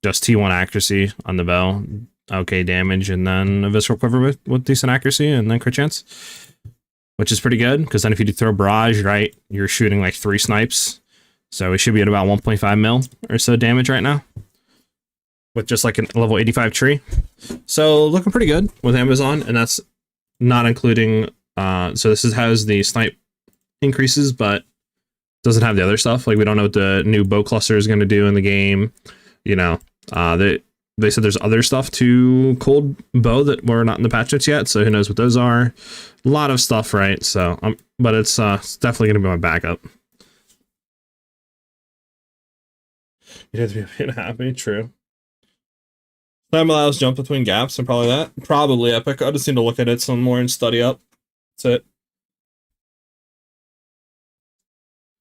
just T1 accuracy on the bell, okay damage, and then a visceral quiver with decent accuracy, and then crit chance, which is pretty good, because then if you do throw barrage, right, you're shooting like 3 snipes, so we should be at about 1.5 mil or so damage right now, with just like a level 85 tree. So looking pretty good with Amazon, and that's not including, so this has the snipe increases, but doesn't have the other stuff. Like, we don't know what the new bow cluster is going to do in the game. You know, they said there's other stuff to cold bow that we're not in the patch notes yet, so who knows what those are. A lot of stuff, right? So, but it's definitely going to be my backup. You have to be a bit happy, true. Time allows jump between gaps, and probably epic. I just need to look at it some more and study up. That's it.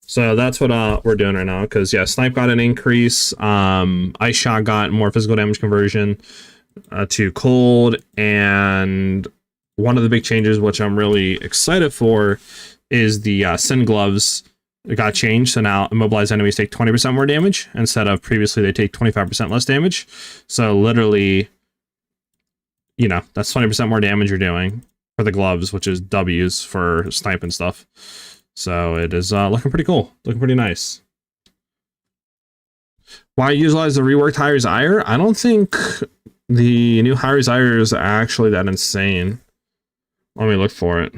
So that's what we're doing right now, because yeah, Snipe got an increase, Ice Shot got more physical damage conversion to cold, and one of the big changes, which I'm really excited for, is the Sin Gloves. It got changed, so now immobilized enemies take 20% more damage, instead of previously they take 25% less damage. So literally, you know, that's 20% more damage you're doing for the gloves, which is W's for Snipe and stuff. So it is looking pretty cool, looking pretty nice. Why utilize the reworked Hyr's Ire? I don't think the new Hyr's Ire is actually that insane. Let me look for it.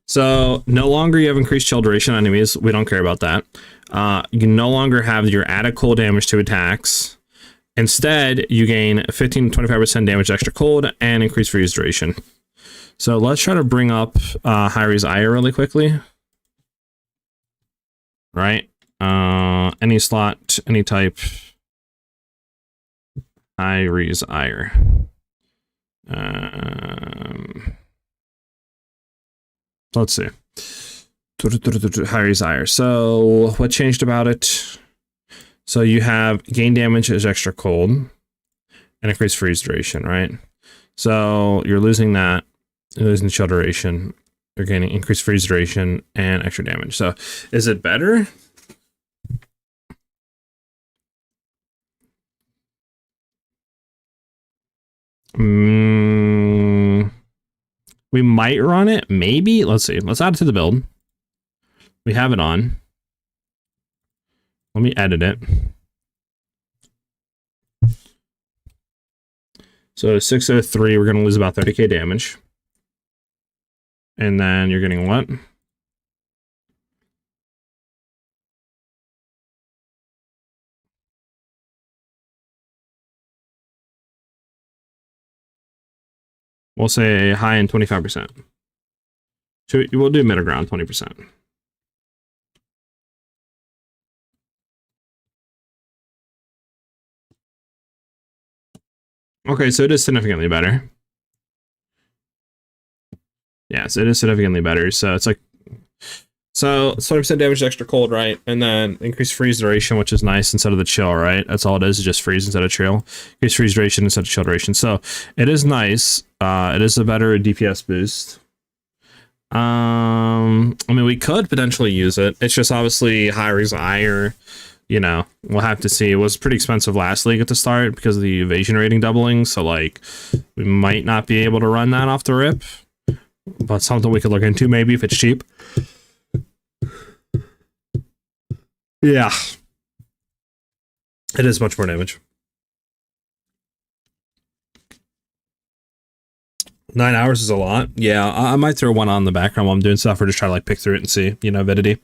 So no longer you have increased chill duration on enemies. We don't care about that. You no longer have your added cold damage to attacks. Instead, you gain 15 to 25% damage extra cold and increased freeze duration. So let's try to bring up Hyr's Ire really quickly. right? Any slot, any type. Iris ire. Let's see. Iris ire. So what changed about it? So you have gain damage is extra cold and increased freeze duration, right? So you're losing that. You're losing chill duration. You're gaining increased freeze duration and extra damage. So is it better? We might run it, maybe. Let's see. Let's add it to the build. We have it on. Let me edit it. So 603, we're going to lose about 30k damage. And then you're getting what? We'll say high and 25%. So we'll do middle ground 20%. Okay, so it is significantly better. Yeah, so it is significantly better. So it's like, so 20% damage extra cold, right? And then increased freeze duration, which is nice instead of the chill, right? That's all it is just freeze instead of chill. Increased freeze duration instead of chill duration. So it is nice. It is a better DPS boost. I mean, we could potentially use it. It's just obviously higher, you know, we'll have to see. It was pretty expensive last league at the start because of the evasion rating doubling. So like, we might not be able to run that off the rip, but something we could look into maybe if it's cheap. Yeah. It is much more damage. 9 hours is a lot. Yeah, I might throw one on in the background while I'm doing stuff or just try to like pick through it and see, you know, avidity.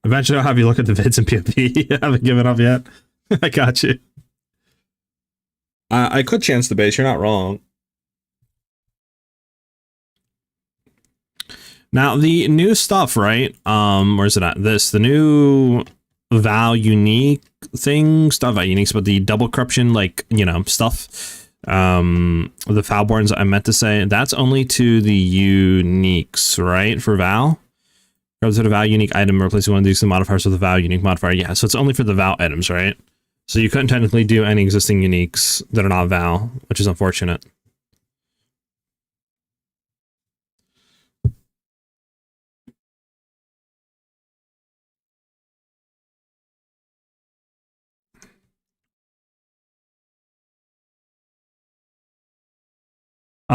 Eventually I'll have you look at the vids in PvP. I haven't given up yet. I got you. I could chance the base. You're not wrong. Now the new stuff, right? Where's it at? The new Val unique thing, stuff Val uniques, but the double corruption, like, you know, stuff. The Foulborns, I meant to say, that's only to the uniques, right? For Val. Goes to the Val unique item, replacing one of these modifiers with a Val unique modifier. Yeah, so it's only for the Val items, right? So you couldn't technically do any existing uniques that are not Val, which is unfortunate.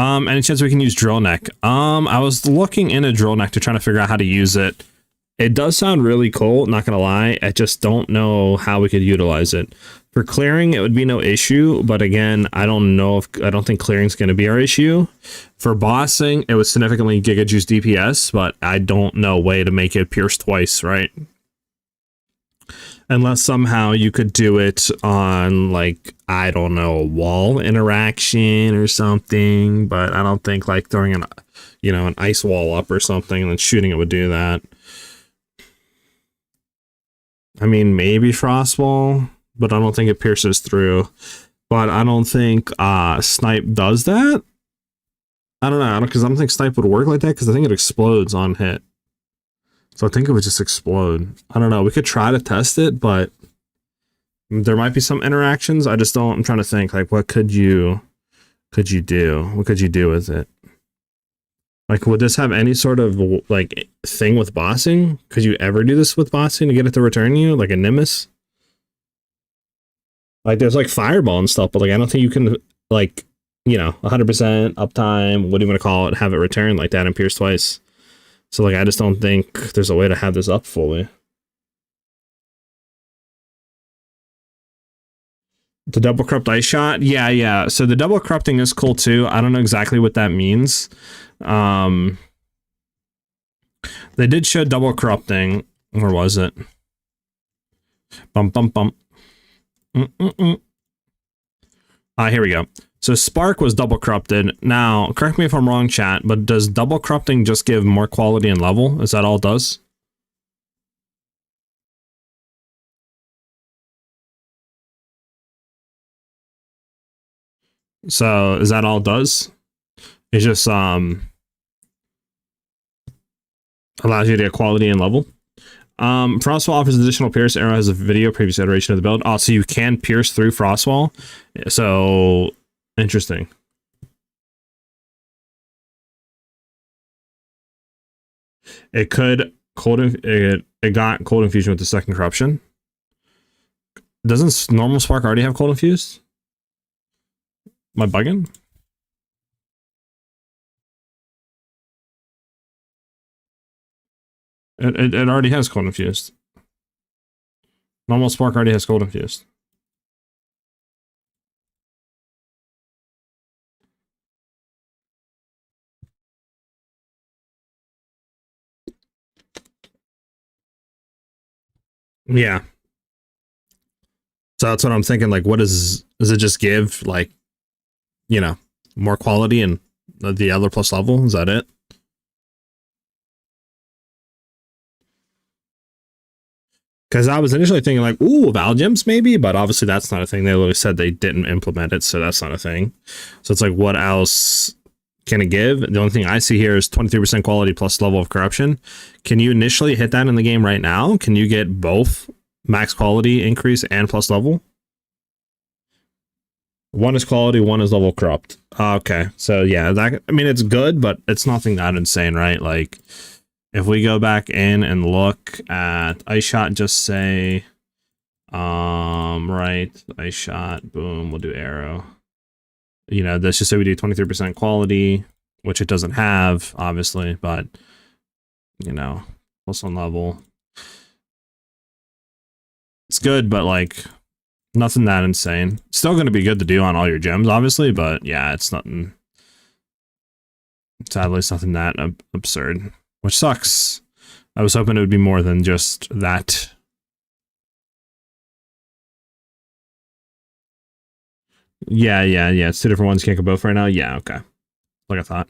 Any chance we can use drill neck? I was looking into drill neck to try to figure out how to use it. It does sound really cool, not gonna lie. I just don't know how we could utilize it. For clearing, it would be no issue, but again, I don't think clearing is gonna be our issue. For bossing, it would significantly giga juice DPS, but I don't know a way to make it pierce twice, right? Unless somehow you could do it on, like, I don't know, a wall interaction or something, but I don't think like throwing an, you know, an ice wall up or something and then shooting it would do that. I mean, maybe frostball, but I don't think it pierces through. But I don't think Snipe does that. I don't know, because I don't think Snipe would work like that because I think it explodes on hit. So I think it would just explode. I don't know. We could try to test it, but there might be some interactions. I just don't. I'm trying to think, like, what could you do? What could you do with it? Like, would this have any sort of like thing with bossing? Could you ever do this with bossing to get it to return you, like a Nimbus? Like, there's like fireball and stuff, but like, I don't think you can, like, you know, 100% uptime. What do you want to call it? Have it return like that and pierce twice. So, like, I just don't think there's a way to have this up fully. The double corrupt ice shot? Yeah. So the double corrupting is cool, too. I don't know exactly what that means. They did show double corrupting. Where was it? Bum. Here we go. So Spark was double corrupted. Now, correct me if I'm wrong, chat, but does double corrupting just give more quality and level? Is that all it does? So is that all it does? It just allows you to get quality and level. Frostwall offers additional pierce. Arrow has a video previous iteration of the build. Oh, so you can pierce through Frostwall. So interesting. It could it got cold infusion with the second corruption. Doesn't normal Spark already have cold infused? Am I bugging? It already has cold infused. Normal Spark already has cold infused. Yeah. So that's what I'm thinking. Like, what does it just give? Like, you know, more quality and the other plus level? Is that it? Because I was initially thinking like, ooh, Val Gems maybe, but obviously that's not a thing. They literally said they didn't implement it, so that's not a thing. So it's like, what else can it give? The only thing I see here is 23% quality plus level of corruption. Can you initially hit that in the game right now? Can you get both max quality increase and plus level? One is quality, one is level corrupt. Okay, so yeah, that, I mean, it's good, but it's nothing that insane, right? Like, if we go back in and look at Ice Shot, just say, right, Ice Shot, boom, we'll do Arrow. You know, let's just say we do 23% quality, which it doesn't have, obviously, but, you know, plus one level. It's good, but like, nothing that insane. Still going to be good to do on all your gems, obviously, but yeah, it's nothing. Sadly, it's nothing that absurd, which sucks. I was hoping it would be more than just that. Yeah. It's two different ones. Can't go both right now. Yeah, okay. Like I thought.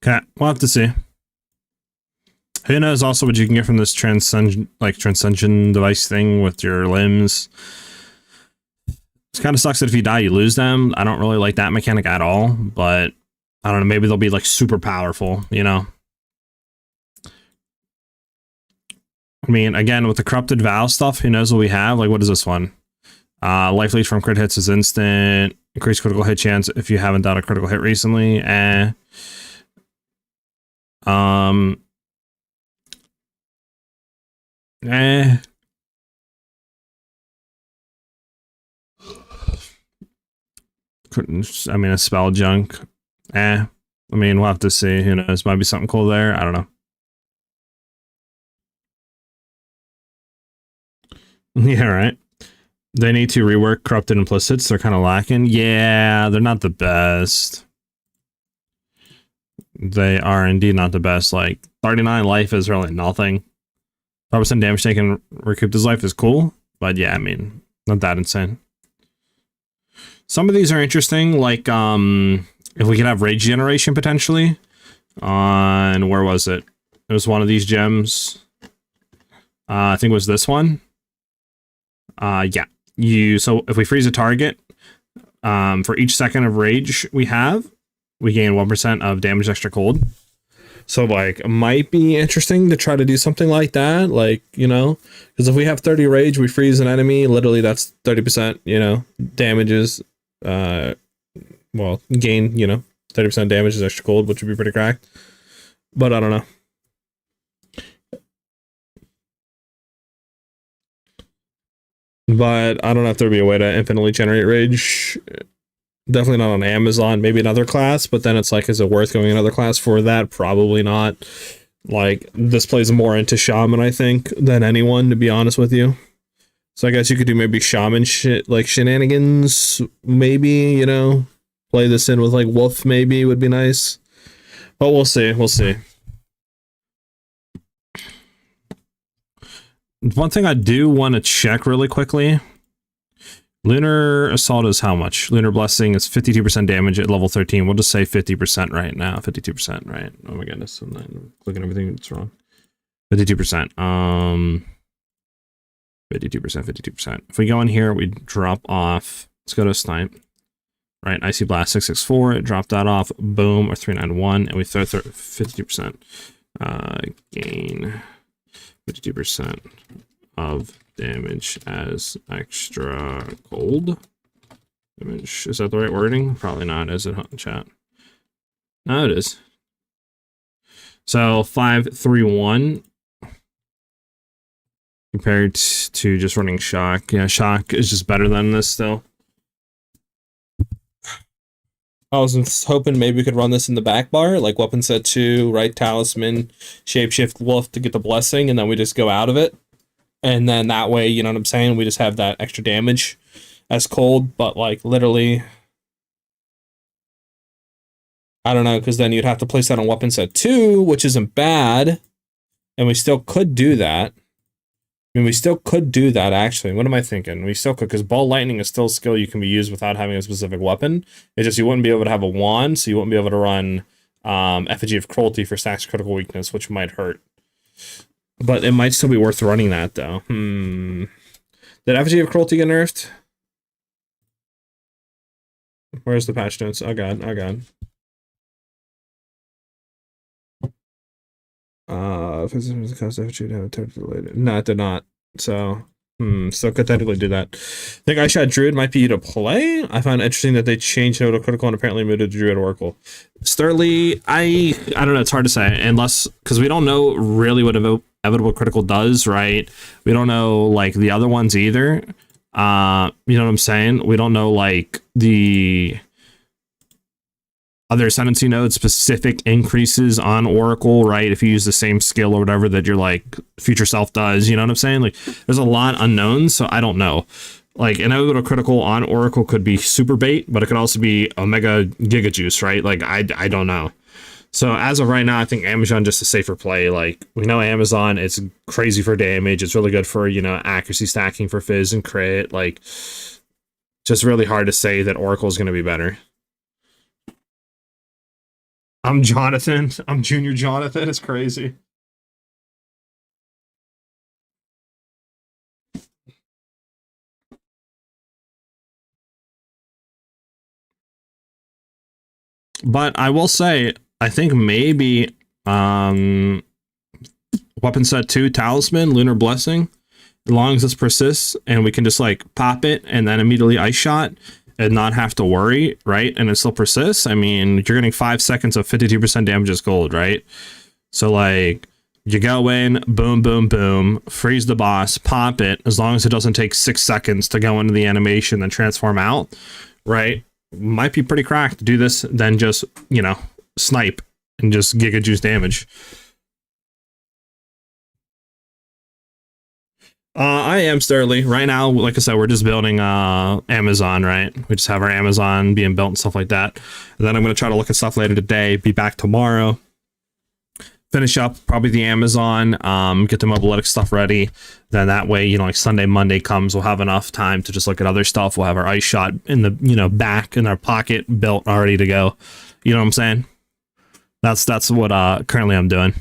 Okay, we'll have to see. Who knows also what you can get from this transcension device thing with your limbs. It kind of sucks that if you die, you lose them. I don't really like that mechanic at all, but I don't know, maybe they'll be like super powerful, you know? I mean, again, with the corrupted Vow stuff, who knows what we have? Like, what is this one? Life leech from crit hits is instant. Increase critical hit chance if you haven't done a critical hit recently. I mean, a spell junk. I mean, we'll have to see. Who knows? Might be something cool there. I don't know. Yeah, right. They need to rework corrupted implicits. They're kind of lacking. Yeah, they're not the best. They are indeed not the best. Like, 39 life is really nothing. 5% damage taken recouped his life is cool. But yeah, I mean, not that insane. Some of these are interesting. Like, if we could have rage generation potentially. On, where was it? It was one of these gems. I think it was this one. Yeah. So if we freeze a target, for each second of rage we have, we gain 1% of damage extra cold. So like, it might be interesting to try to do something like that. Like, you know, because if we have 30 rage, we freeze an enemy. Literally, that's 30%. You know, damages. Well, gain. You know, 30% damage is extra cold, which would be pretty cracked. But I don't know. But I don't know if there'd be a way to infinitely generate rage. Definitely not on Amazon, maybe another class, but then it's like, is it worth going another class for that? Probably not. Like, this plays more into Shaman, I think, than anyone, to be honest with you. So I guess you could do maybe shaman shit, like shenanigans, maybe, you know, play this in with like wolf maybe would be nice. But we'll see, we'll see. One thing I do want to check really quickly. Lunar Assault is how much? Lunar Blessing is 52% damage at level 13. We'll just say 50% right now. 52%, right? Oh my goodness, I'm clicking everything that's wrong. 52%. 52%, 52%. If we go in here, we drop off. Let's go to Snipe. Right, Icy Blast 664, drop that off, boom, or 391, and we throw 50%. Gain 52% of damage as extra gold. Damage, is that the right wording? Probably not, is it, chat? No, it is. So 531 compared to just running shock. Yeah, shock is just better than this still. I was hoping maybe we could run this in the back bar, like weapon set 2, right talisman, shapeshift wolf to get the blessing, and then we just go out of it. And then that way, you know what I'm saying? We just have that extra damage as cold, but like literally, I don't know, because then you'd have to place that on weapon set 2, which isn't bad. And we still could do that. I mean, we still could do that, actually. What am I thinking? We still could, because Ball Lightning is still a skill you can be used without having a specific weapon. It's just you wouldn't be able to have a wand, so you wouldn't be able to run Effigy of Cruelty for stacks critical weakness, which might hurt. But it might still be worth running that, though. Did Effigy of Cruelty get nerfed? Where's the patch notes? Oh god, oh god. Physics cost Effigy to have a technical related. No, it did not. So, so could technically do that. I think I shot Druid might be to play. I found it interesting that they changed Nodal Critical and apparently moved it to Druid Oracle. Sturley, I don't know, it's hard to say, unless, because we don't know really what Inevitable Critical does, right? We don't know, like, the other ones either. You know what I'm saying? We don't know, like, the other Ascendancy node specific increases on Oracle, right? If you use the same skill or whatever that your like future self does, you know what I'm saying? Like there's a lot unknown, so I don't know. Like Inevitable Critical on Oracle could be super bait, but it could also be Omega Giga Juice, right? Like I don't know. So as of right now, I think Amazon just a safer play. Like we know Amazon, it's crazy for damage. It's really good for, you know, accuracy stacking for Fizz and crit. Like just really hard to say that Oracle is going to be better. I'm Jonathan. I'm Junior Jonathan. It's crazy. But I will say, I think maybe weapon set 2 talisman, Lunar Blessing, as long as this persists and we can just like pop it and then immediately ice shot and not have to worry, right? And it still persists. I mean, you're getting 5 seconds of 52% damage as gold, right? So like you go in, boom, boom, boom, freeze the boss, pop it, as long as it doesn't take 6 seconds to go into the animation, then transform out, right? Might be pretty cracked to do this, then just, you know, snipe and just Giga Juice damage. I am Sterly. Right now, like I said, we're just building Amazon, right? We just have our Amazon being built and stuff like that. And then I'm going to try to look at stuff later today, be back tomorrow, finish up probably the Amazon, get the Mobiletic stuff ready. Then that way, you know, like Sunday, Monday comes, we'll have enough time to just look at other stuff. We'll have our ice shot in the, you know, back in our pocket built already to go. You know what I'm saying? That's what currently I'm doing.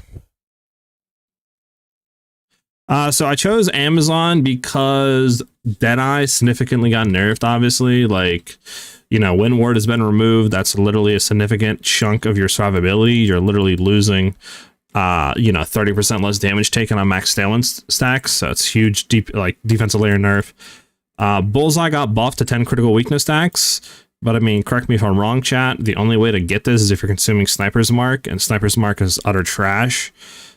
So I chose Amazon because Deadeye significantly got nerfed, obviously. Like, you know, when Ward has been removed, that's literally a significant chunk of your survivability. You're literally losing, you know, 30% less damage taken on max Stalin stacks. So it's huge, deep, like defensive layer nerf. Bullseye got buffed to 10 critical weakness stacks. But I mean, correct me if I'm wrong, chat. The only way to get this is if you're consuming Sniper's Mark, and Sniper's Mark is utter trash.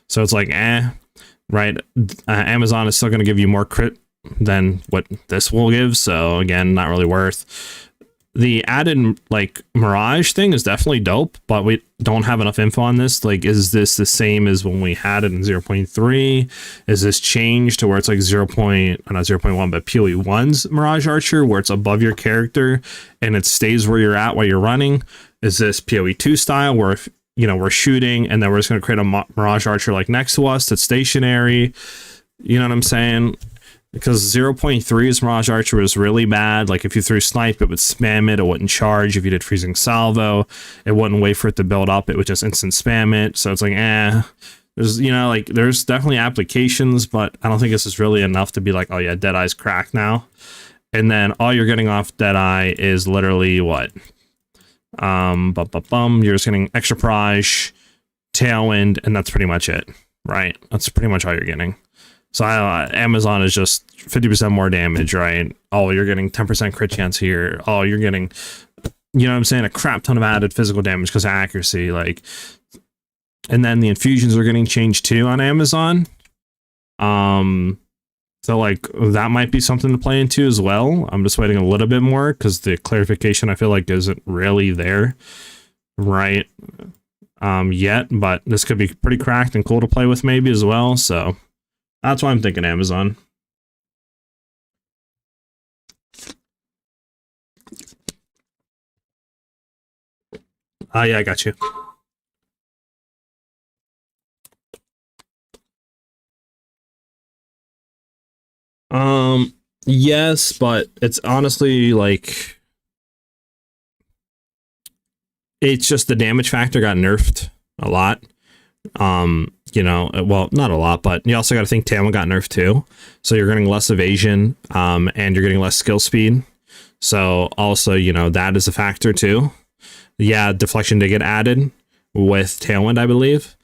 So it's like, right? Amazon is still going to give you more crit than what this will give. So again, not really worth. the added like Mirage thing is definitely dope, but we don't have enough info on this. Like, is this the same as when we had it in 0.3? Is this changed to where it's like 0.1, but PoE 1's Mirage Archer, where it's above your character and it stays where you're at while you're running? Is this PoE 2 style where, if, you know, we're shooting and then we're just going to create a Mirage Archer like next to us that's stationary? You know what I'm saying? Because 0.3's Mirage Archer was really bad. Like, if you threw Snipe, it would spam it. It wouldn't charge. If you did Freezing Salvo, it wouldn't wait for it to build up. It would just instant spam it. So it's like, there's, you know, like, there's definitely applications, but I don't think this is really enough to be like, oh yeah, Deadeye's cracked now. And then all you're getting off Deadeye is literally what? You're just getting Extra Proj, Tailwind, and that's pretty much it, right? That's pretty much all you're getting. So Amazon is just 50% more damage, right? Oh, you're getting 10% crit chance here. Oh, you're getting, you know what I'm saying, a crap ton of added physical damage because of accuracy. Like, and then the infusions are getting changed too on Amazon. So like that might be something to play into as well. I'm just waiting a little bit more because the clarification I feel like isn't really there, right? Yet, but this could be pretty cracked and cool to play with maybe as well. So that's why I'm thinking Amazon. Yeah, I got you. Yes, but it's honestly like, it's just the damage factor got nerfed a lot. You know, well, not a lot, but you also got to think Tailwind got nerfed too. So you're getting less evasion, and you're getting less skill speed. So also, you know, that is a factor too. Yeah, deflection did get added with Tailwind, I believe,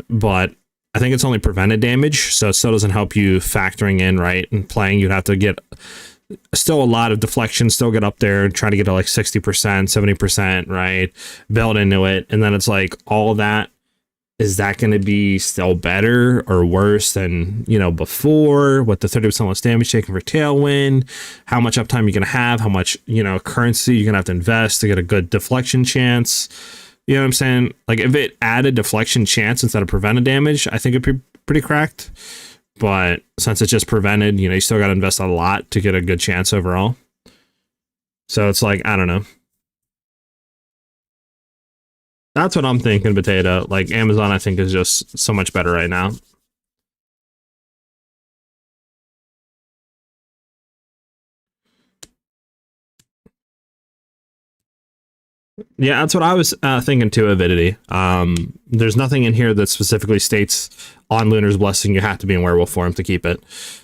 but I think it's only prevented damage, so it still doesn't help you factoring in, right? And playing, you'd have to get still a lot of deflection, still get up there and try to get to like 60%, 70%, right? Build into it. And then it's like all that, is that going to be still better or worse than, you know, before with the 30% less damage taken for Tailwind? How much uptime you're going to have? How much, you know, currency you're going to have to invest to get a good deflection chance? You know what I'm saying? Like, if it added deflection chance instead of prevented damage, I think it'd be pretty cracked. But since it's just prevented, you know, you still got to invest a lot to get a good chance overall. So it's like, I don't know. That's what I'm thinking, Potato. Like, Amazon, I think, is just so much better right now. Yeah, that's what I was thinking too, Avidity. There's nothing in here that specifically states on Lunar's Blessing you have to be in werewolf form to keep it.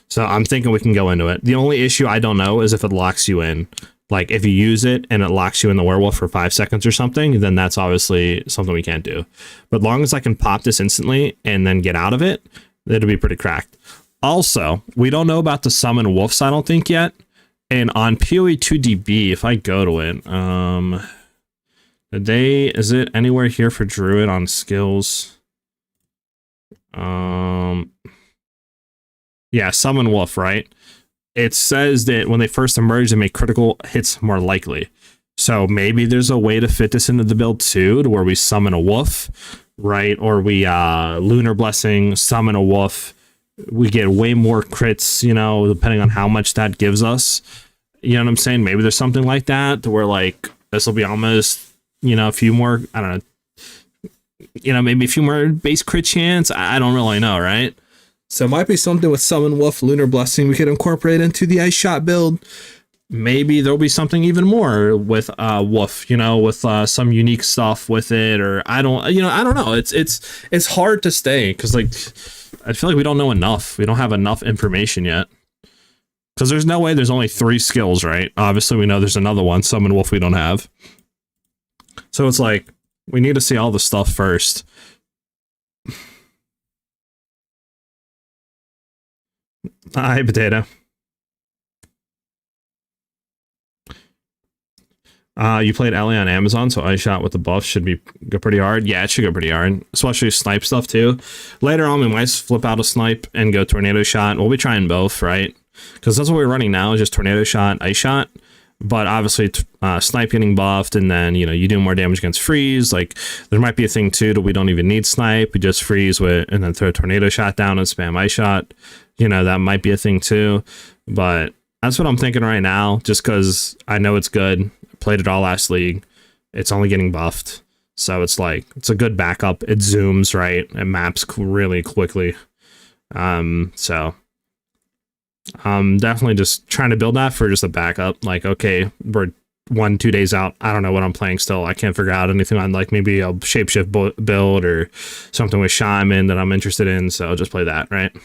So I'm thinking we can go into it. The only issue I don't know is if it locks you in. Like, if you use it and it locks you in the werewolf for 5 seconds or something, then that's obviously something we can't do. But as long as I can pop this instantly and then get out of it, it'll be pretty cracked. Also, we don't know about the summon wolves, I don't think, yet. And on PoE 2DB, if I go to it, is it anywhere here for Druid on skills? Yeah, summon wolf, right? It says that when they first emerge, they make critical hits more likely. So maybe there's a way to fit this into the build too, to where we summon a wolf, right? Or we Lunar Blessing, summon a wolf. We get way more crits, you know, depending on how much that gives us. You know what I'm saying? Maybe there's something like that to where, like, this will be almost, you know, a few more, I don't know, you know, maybe a few more base crit chance. I don't really know, right? So it might be something with Summon Wolf, Lunar Blessing we could incorporate into the Ice Shot build. Maybe there'll be something even more with Wolf, you know, with some unique stuff with it, or I don't know. It's hard to stay because, like, I feel like we don't know enough. We don't have enough information yet. Because there's no way there's only 3 skills, right? Obviously, we know there's another one, Summon Wolf, we don't have. So it's like, we need to see all the stuff first. Hi, Potato. You played Ellie on Amazon, so Ice Shot with the buff should go pretty hard. Yeah, it should go pretty hard, especially Snipe stuff too. Later on, we might flip out a Snipe and go Tornado Shot. We'll be trying both, right? Because that's what we're running now, is just Tornado Shot, Ice Shot. but obviously Snipe getting buffed, and then, you know, you do more damage against freeze. Like, there might be a thing too that we don't even need Snipe. We just freeze with, and then throw a tornado shot down and spam ice shot. You know, that might be a thing too. But that's what I'm thinking right now, just because I know it's good. I played it all last league. It's only getting buffed. So it's like, it's a good backup. It zooms, right? It maps really quickly. So I'm definitely just trying to build that for just a backup. Like, okay, we're 1-2 days out. I don't know what I'm playing still. I can't figure out anything on, like, maybe a shapeshift build or something with Shaman that I'm interested in. So I'll just play that, right?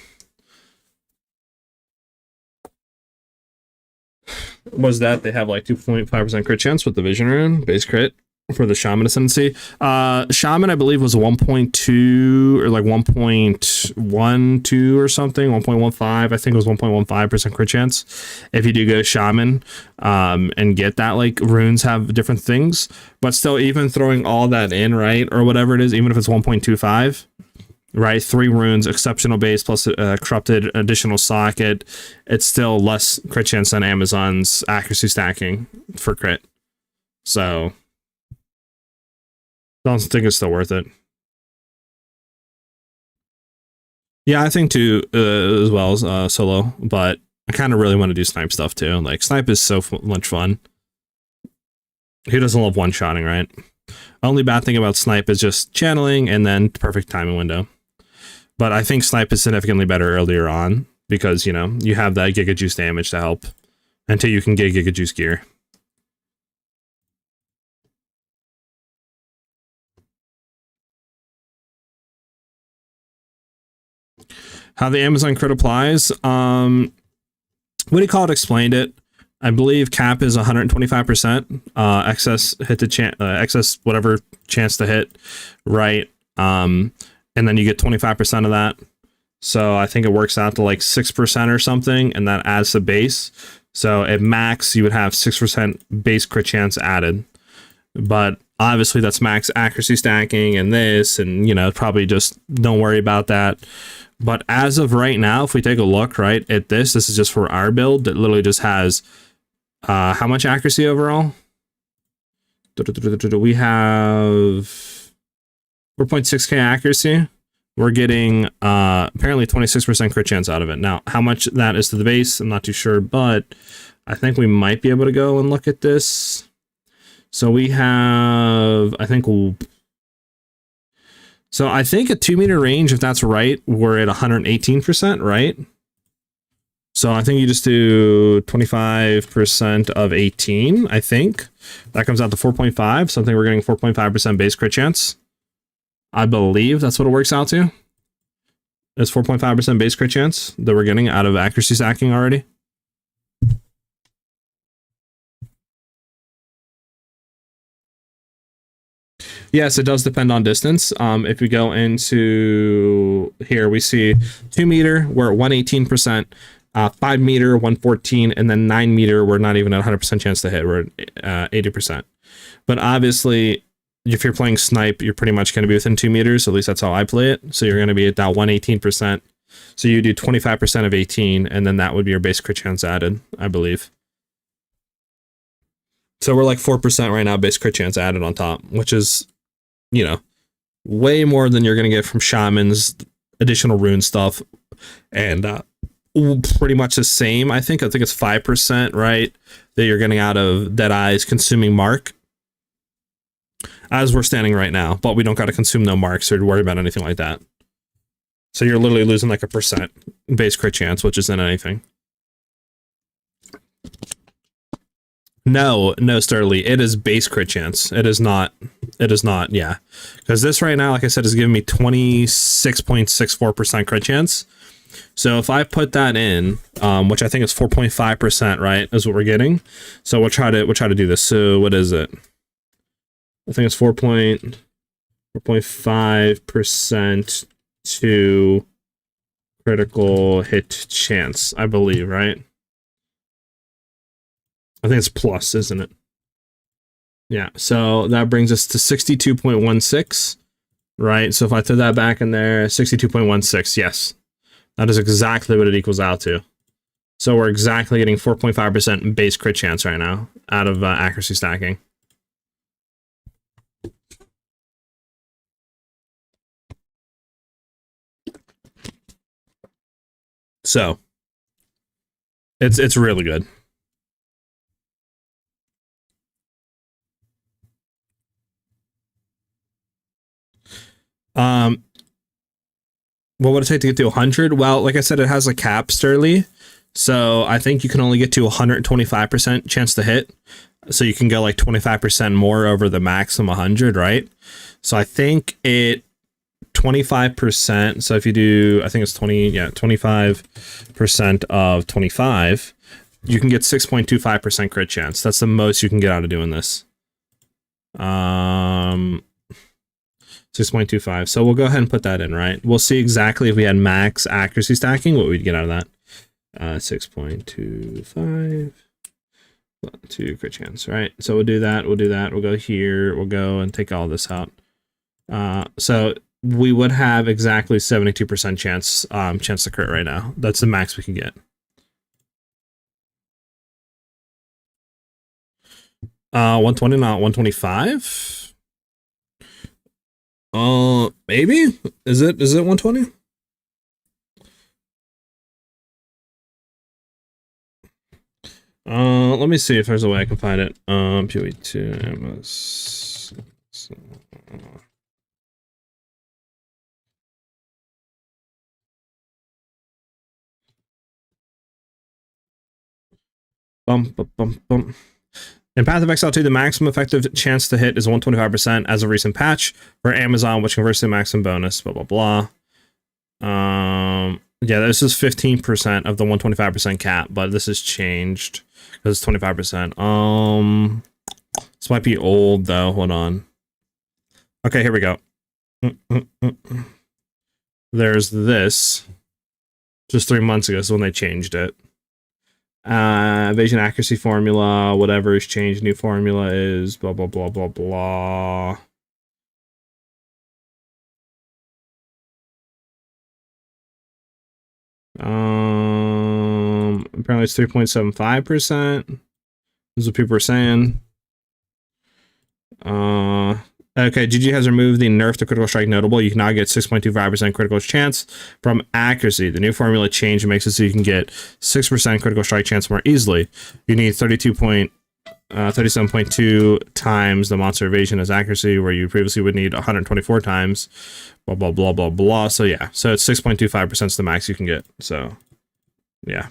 Was that they have like 2.5% crit chance with the Vision Rune base crit for the Shaman Ascendancy. Shaman, I believe, was 1.2 or like 1.12 or something, 1.15. I think it was 1.15% crit chance if you do go Shaman, and get that. Like, runes have different things, but still, even throwing all that in, right, or whatever it is, even if it's 1.25, right, 3 runes, exceptional base plus corrupted additional socket, it's still less crit chance than Amazon's accuracy stacking for crit. So I don't think it's still worth it. Yeah, I think too, as well as solo, but I kind of really want to do Snipe stuff too. Like, Snipe is so much fun. Who doesn't love one-shotting, right? Only bad thing about Snipe is just channeling and then perfect timing window. But I think Snipe is significantly better earlier on because, you know, you have that Giga Juice damage to help until you can get Giga Juice gear. How the Amazon crit applies, what do you call it? Explained it. I believe cap is 125%. Excess hit to excess whatever chance to hit, right? And then you get 25% of that. So I think it works out to like 6% or something, and that adds the base. So at max, you would have 6% base crit chance added. But obviously that's max accuracy stacking and this, and, you know, probably just don't worry about that. But as of right now, if we take a look, right, at this is just for our build that literally just has how much accuracy overall? We have 4.6k accuracy. We're getting apparently 26% crit chance out of it. Now, how much that is to the base, I'm not too sure, but I think we might be able to go and look at this. So we have, I think a 2 meter range, if that's right, we're at 118%, right? So I think you just do 25% of 18, I think. That comes out to 4.5, so I think we're getting 4.5% base crit chance. I believe that's what it works out to. It's 4.5% base crit chance that we're getting out of accuracy stacking already. Yes, it does depend on distance. If we go into here, we see 2 meter, we're at 118%, 5 meter, 114, and then 9 meter, we're not even at 100% chance to hit. We're at 80%. But obviously, if you're playing Snipe, you're pretty much going to be within 2 meters. At least that's how I play it. So you're going to be at that 118%. So you do 25% of 18, and then that would be your base crit chance added, I believe. So we're like 4% right now, base crit chance added on top, which is, you know, way more than you're going to get from Shaman's additional rune stuff. And pretty much the same. I think it's 5%, right, that you're getting out of Deadeye's consuming mark as we're standing right now, but we don't got to consume no marks or worry about anything like that. So you're literally losing like 1% base crit chance, which isn't anything. No, Sterling, it is base crit chance. It is not, yeah. Because this right now, like I said, is giving me 26.64% crit chance. So if I put that in, which I think is 4.5%, right, is what we're getting. So we'll try to do this. So what is it? I think it's 4.5% to critical hit chance, I believe, right? I think it's plus, isn't it? Yeah, so that brings us to 62.16, right? So if I throw that back in there, 62.16, yes. That is exactly what it equals out to. So we're exactly getting 4.5% base crit chance right now out of accuracy stacking. So it's really good. What would it take to get to 100? Well, like I said, it has a cap, Sterling. So I think you can only get to 125% chance to hit. So you can go like 25% more over the maximum 100, right? So I think it 25%. So if you do, I think it's 25% of 25, you can get 6.25% crit chance. That's the most you can get out of doing this. 6.25. So we'll go ahead and put that in, right? We'll see exactly if we had max accuracy stacking, what we'd get out of that. 6.25 to crit chance, right? So we'll do that. We'll go here. We'll go and take all this out. So we would have exactly 72% chance to crit right now. That's the max we can get. 120, not 125. Maybe? Is it 120? Let me see if there's a way I can find it. PoE 2 MS. Bum. In Path of Exile 2, the maximum effective chance to hit is 125% as a recent patch for Amazon, which converts to the maximum bonus, blah, blah, blah. Yeah, this is 15% of the 125% cap, but this has changed because it's 25%. This might be old, though. Hold on. Okay, here we go. There's this. Just 3 months ago is when they changed it. Evasion accuracy formula, whatever is changed, new formula is blah, blah, blah, blah, blah. Apparently it's 3.75%. This is what people are saying. Okay, GG has removed the nerf to critical strike notable. You can now get 6.25% critical chance from accuracy. The new formula change makes it so you can get 6% critical strike chance more easily. You need 37.2 times the monster evasion as accuracy, where you previously would need 124 times. Blah, blah, blah, blah, blah. So yeah, so it's 6.25% is the max you can get. So yeah.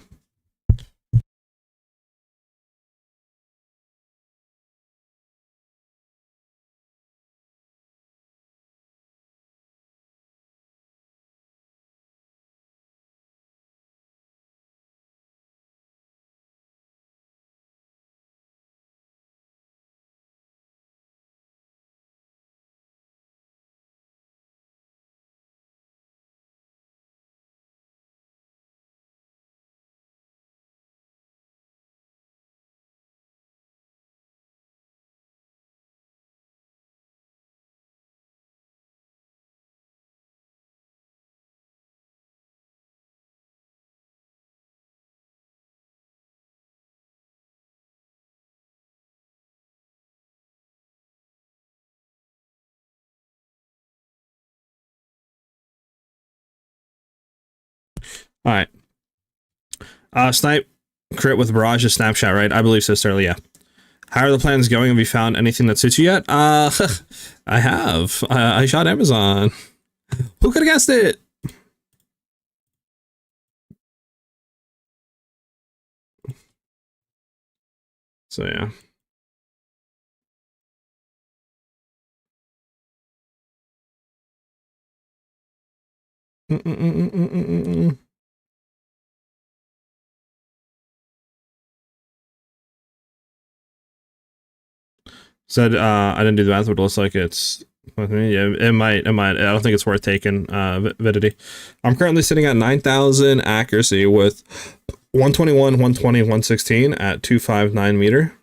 All right. Snipe crit with barrage is snapshot, right? I believe so, Sterling. Yeah. How are the plans going? Have you found anything that suits you yet? I have. I shot Amazon. Who could have guessed it? So yeah. Said I didn't do the math, but it looks like it's yeah, it might. I don't think it's worth taking Viability. I'm currently sitting at 9,000 accuracy with 121, 120, 116 at 259 meter.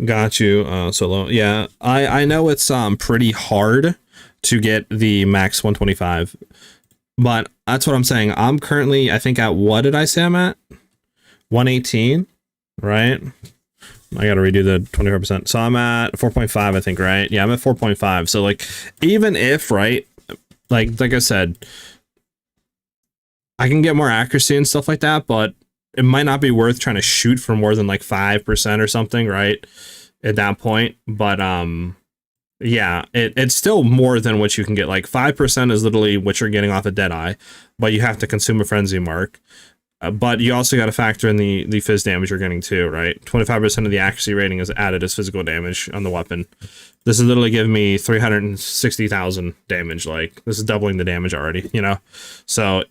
Got you, Solo. Yeah, I know it's pretty hard to get the max 125. But that's what I'm saying. I'm currently, I think, at what did I say I'm at? 118, right? I gotta redo the 24%. So I'm at 4.5, I think, right? Yeah, I'm at 4.5. So like, even if, right, like I said, I can get more accuracy and stuff like that, but it might not be worth trying to shoot for more than like 5% or something, right? At that point. But yeah, it's still more than what you can get. Like 5% is literally what you're getting off a Deadeye, but you have to consume a Frenzy Mark. But you also got to factor in the phys damage you're getting too, right? 25% of the accuracy rating is added as physical damage on the weapon. This is literally giving me 360,000 damage. Like, this is doubling the damage already, you know? So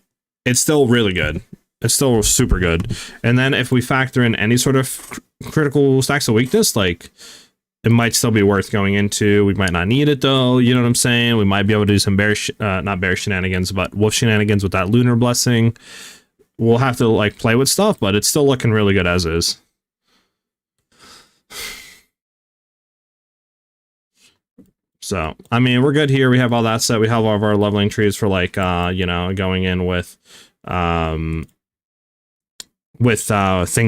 it's still really good. It's still super good. And then if we factor in any sort of critical stacks of weakness, like, it might still be worth going into. We might not need it though. You know what I'm saying? We might be able to do some not bear shenanigans, but wolf shenanigans with that lunar blessing. We'll have to like play with stuff, but it's still looking really good as is. So, I mean, we're good here. We have all that set. We have all of our leveling trees for like, you know, going in with things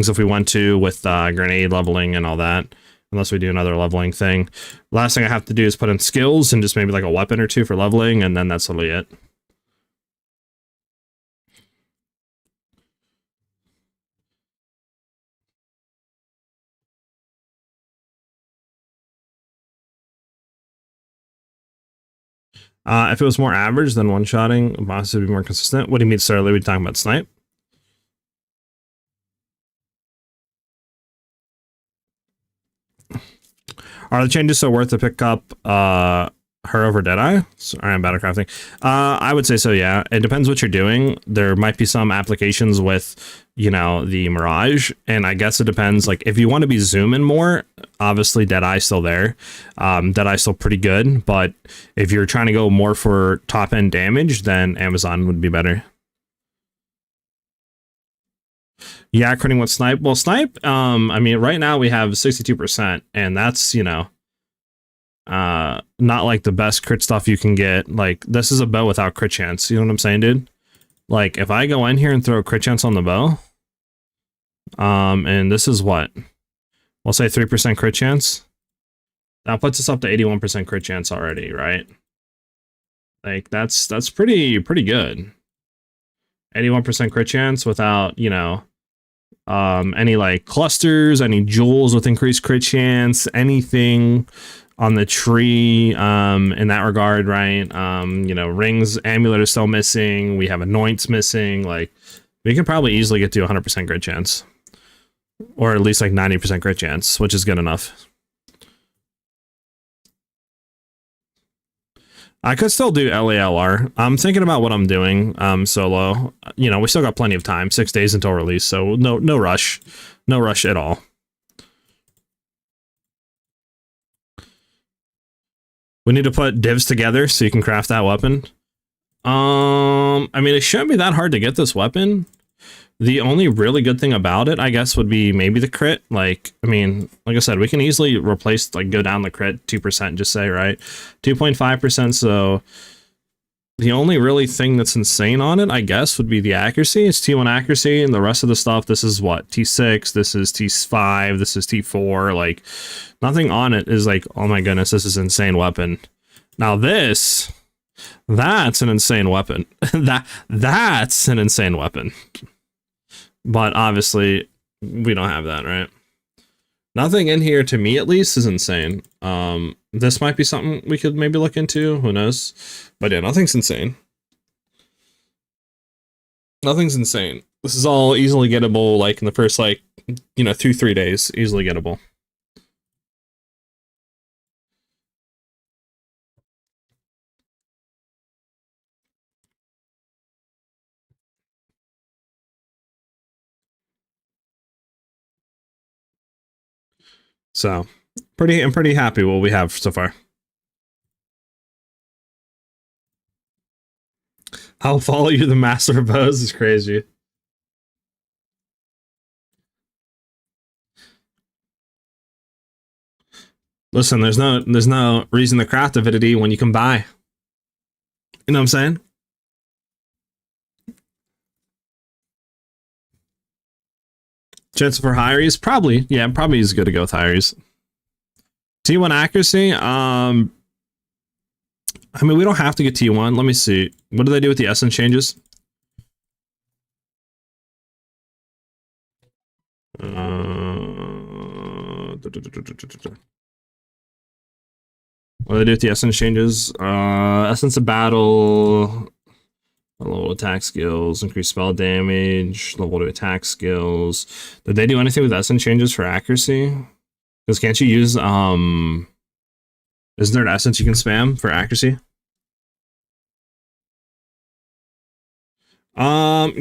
if we want to, with grenade leveling and all that. Unless we do another leveling thing. Last thing I have to do is put in skills and just maybe like a weapon or two for leveling, and then that's literally it. If it was more average than one-shotting, bosses would be more consistent. What do you mean, sir? Are we talking about Snipe? Are the changes so worth to pick up her over Deadeye? I'm battlecrafting. I would say so, yeah. It depends what you're doing. There might be some applications with, you know, the Mirage, and I guess it depends. Like, if you want to be zooming more, obviously Deadeye's still there. Deadeye's still pretty good, but if you're trying to go more for top-end damage, then Amazon would be better. Yeah, critting with Snipe. Well, Snipe, I mean, right now we have 62%, and that's, you know, not like the best crit stuff you can get. Like, this is a bow without crit chance. You know what I'm saying, dude? Like, if I go in here and throw a crit chance on the bow, and this is what? We'll say 3% crit chance. That puts us up to 81% crit chance already, right? Like, that's pretty good. 81% crit chance without, you know, any like clusters, any jewels with increased crit chance, anything on the tree in that regard, right? You know, rings, amulet are still missing. We have anoints missing. Like, we can probably easily get to 100% crit chance, or at least like 90% crit chance, which is good enough. I could still do LALR. I'm thinking about what I'm doing solo. You know, we still got plenty of time, 6 days until release, so no rush. No rush at all. We need to put divs together so you can craft that weapon. I mean, it shouldn't be that hard to get this weapon. The only really good thing about it, I guess, would be maybe the crit. Like, I mean, like I said, we can easily replace, like, go down the crit 2%, just say, right? 2.5%, so the only really thing that's insane on it, I guess, would be the accuracy. It's T1 accuracy, and the rest of the stuff, this is what? T6, this is T5, this is T4, like, nothing on it is like, oh my goodness, this is an insane weapon. Now this, that's an insane weapon. That's an insane weapon. But obviously, we don't have that, right? Nothing in here, to me at least, is insane. This might be something we could maybe look into. Who knows? But yeah, nothing's insane. Nothing's insane. This is all easily gettable, like, in the first, like, you know, 2-3 days. Easily gettable. So, I'm pretty happy with what we have so far. I'll follow you, the master of bows is crazy. Listen, there's no reason to craft avidity when you can buy. You know what I'm saying? Chance for hires? Probably. Yeah, probably is good to go with hires. T1 accuracy? I mean, we don't have to get T1. Let me see. What do they do with the essence changes? What do they do with the essence changes? Essence of battle, level attack skills, increase spell damage, level to attack skills. Did they do anything with essence changes for accuracy? Because can't you use isn't there an essence you can spam for accuracy?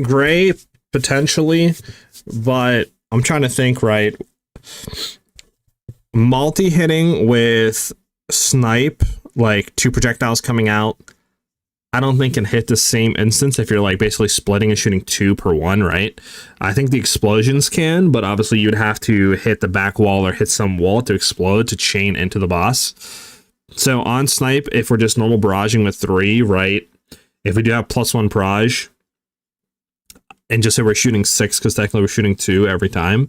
Gray potentially, but I'm trying to think, right? Multi-hitting with Snipe, like 2 projectiles coming out, I don't think can hit the same instance if you're like basically splitting and shooting 2 per 1, right? I think the explosions can, but obviously you'd have to hit the back wall or hit some wall to explode to chain into the boss. So on Snipe, if we're just normal barraging with 3, right? If we do have +1 barrage, and just say we're shooting 6 because technically we're shooting 2 every time,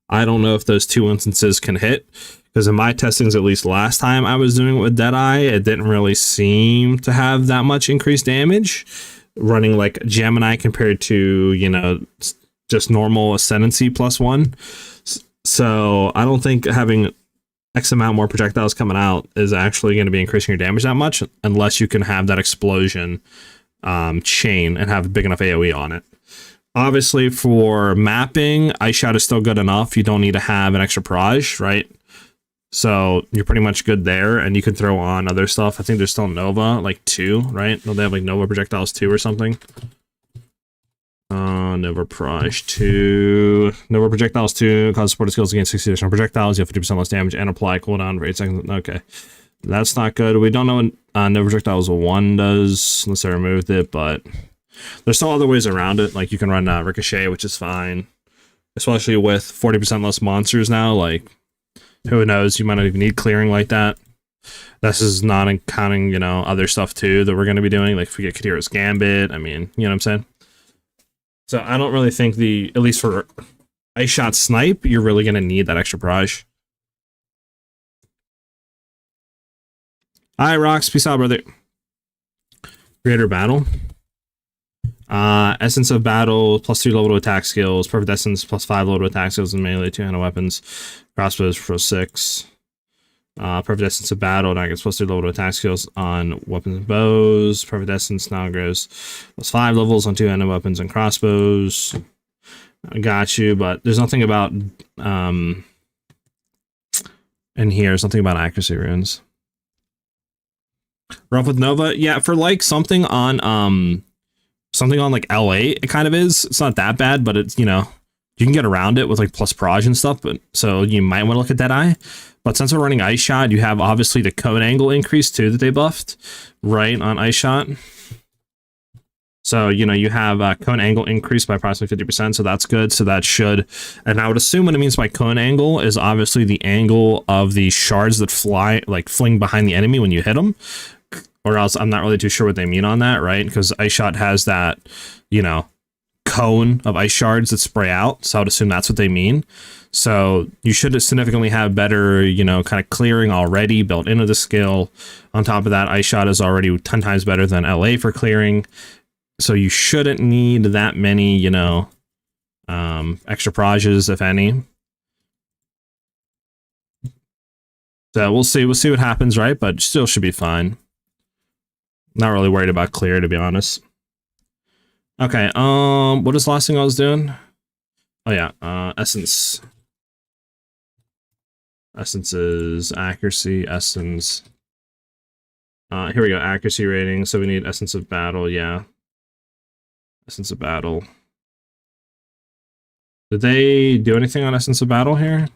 I don't know if those 2 instances can hit. Because in my testings, at least last time I was doing it with Deadeye, it didn't really seem to have that much increased damage. Running like Gemini compared to, you know, just normal Ascendancy +1. So I don't think having X amount more projectiles coming out is actually going to be increasing your damage that much, unless you can have that explosion chain and have a big enough AoE on it. Obviously, for mapping, Ice Shot is still good enough. You don't need to have an extra barrage, right? So you're pretty much good there, and you can throw on other stuff. I think there's still Nova, like 2, right? Don't they have like Nova projectiles 2 or something? Nova Barrage 2. Nova projectiles 2 cause supported skills against 60 additional projectiles. You have 50% less damage and apply cooldown for 8 seconds. Okay, that's not good. We don't know what Nova projectiles 1 does unless I removed it, but there's still other ways around it. Like you can run Ricochet, which is fine, especially with 40% less monsters now. Like, who knows? You might not even need clearing like that. This is not counting, you know, other stuff too that we're going to be doing. Like if we get Kadira's Gambit, I mean, you know what I'm saying? So I don't really think at least for Ice Shot Snipe, you're really going to need that extra barrage. Hi, Rocks. Peace out, brother. Creator Battle. Essence of Battle, +2 level to attack skills. Perfect Essence, +5 level to attack skills and melee 2-handed weapons. Crossbows for 6. Perfect Essence of Battle now gets +3 level to attack skills on weapons and bows. Perfect Essence now grows +5 levels on 2-handed weapons and crossbows. I got you, but there's nothing about in here. There's nothing about accuracy runes. Rough with Nova, yeah, for like something on like LA, it kind of is. It's not that bad, but it's, you know, you can get around it with like plus barrage and stuff, but so you might want to look at Deadeye. But since we're running Ice Shot, you have obviously the cone angle increase too that they buffed, right, on Ice Shot. So, you know, you have cone angle increased by approximately 50%, so that's good. So that should, and I would assume what it means by cone angle is obviously the angle of the shards that fly, like fling behind the enemy when you hit them. Or else I'm not really too sure what they mean on that, right? Because Ice Shot has that, you know, cone of ice shards that spray out. So I would assume that's what they mean. So you should significantly have better, you know, kind of clearing already built into the skill. On top of that, Ice Shot is already 10 times better than LA for clearing. So you shouldn't need that many, you know, extra barrages, if any. So we'll see what happens, right? But still should be fine. Not really worried about clear, to be honest. Okay, what is the last thing I was doing? Oh yeah, essence. Essences, accuracy, essence. Here we go, accuracy rating. So we need Essence of Battle, yeah. Essence of Battle. Did they do anything on Essence of Battle here?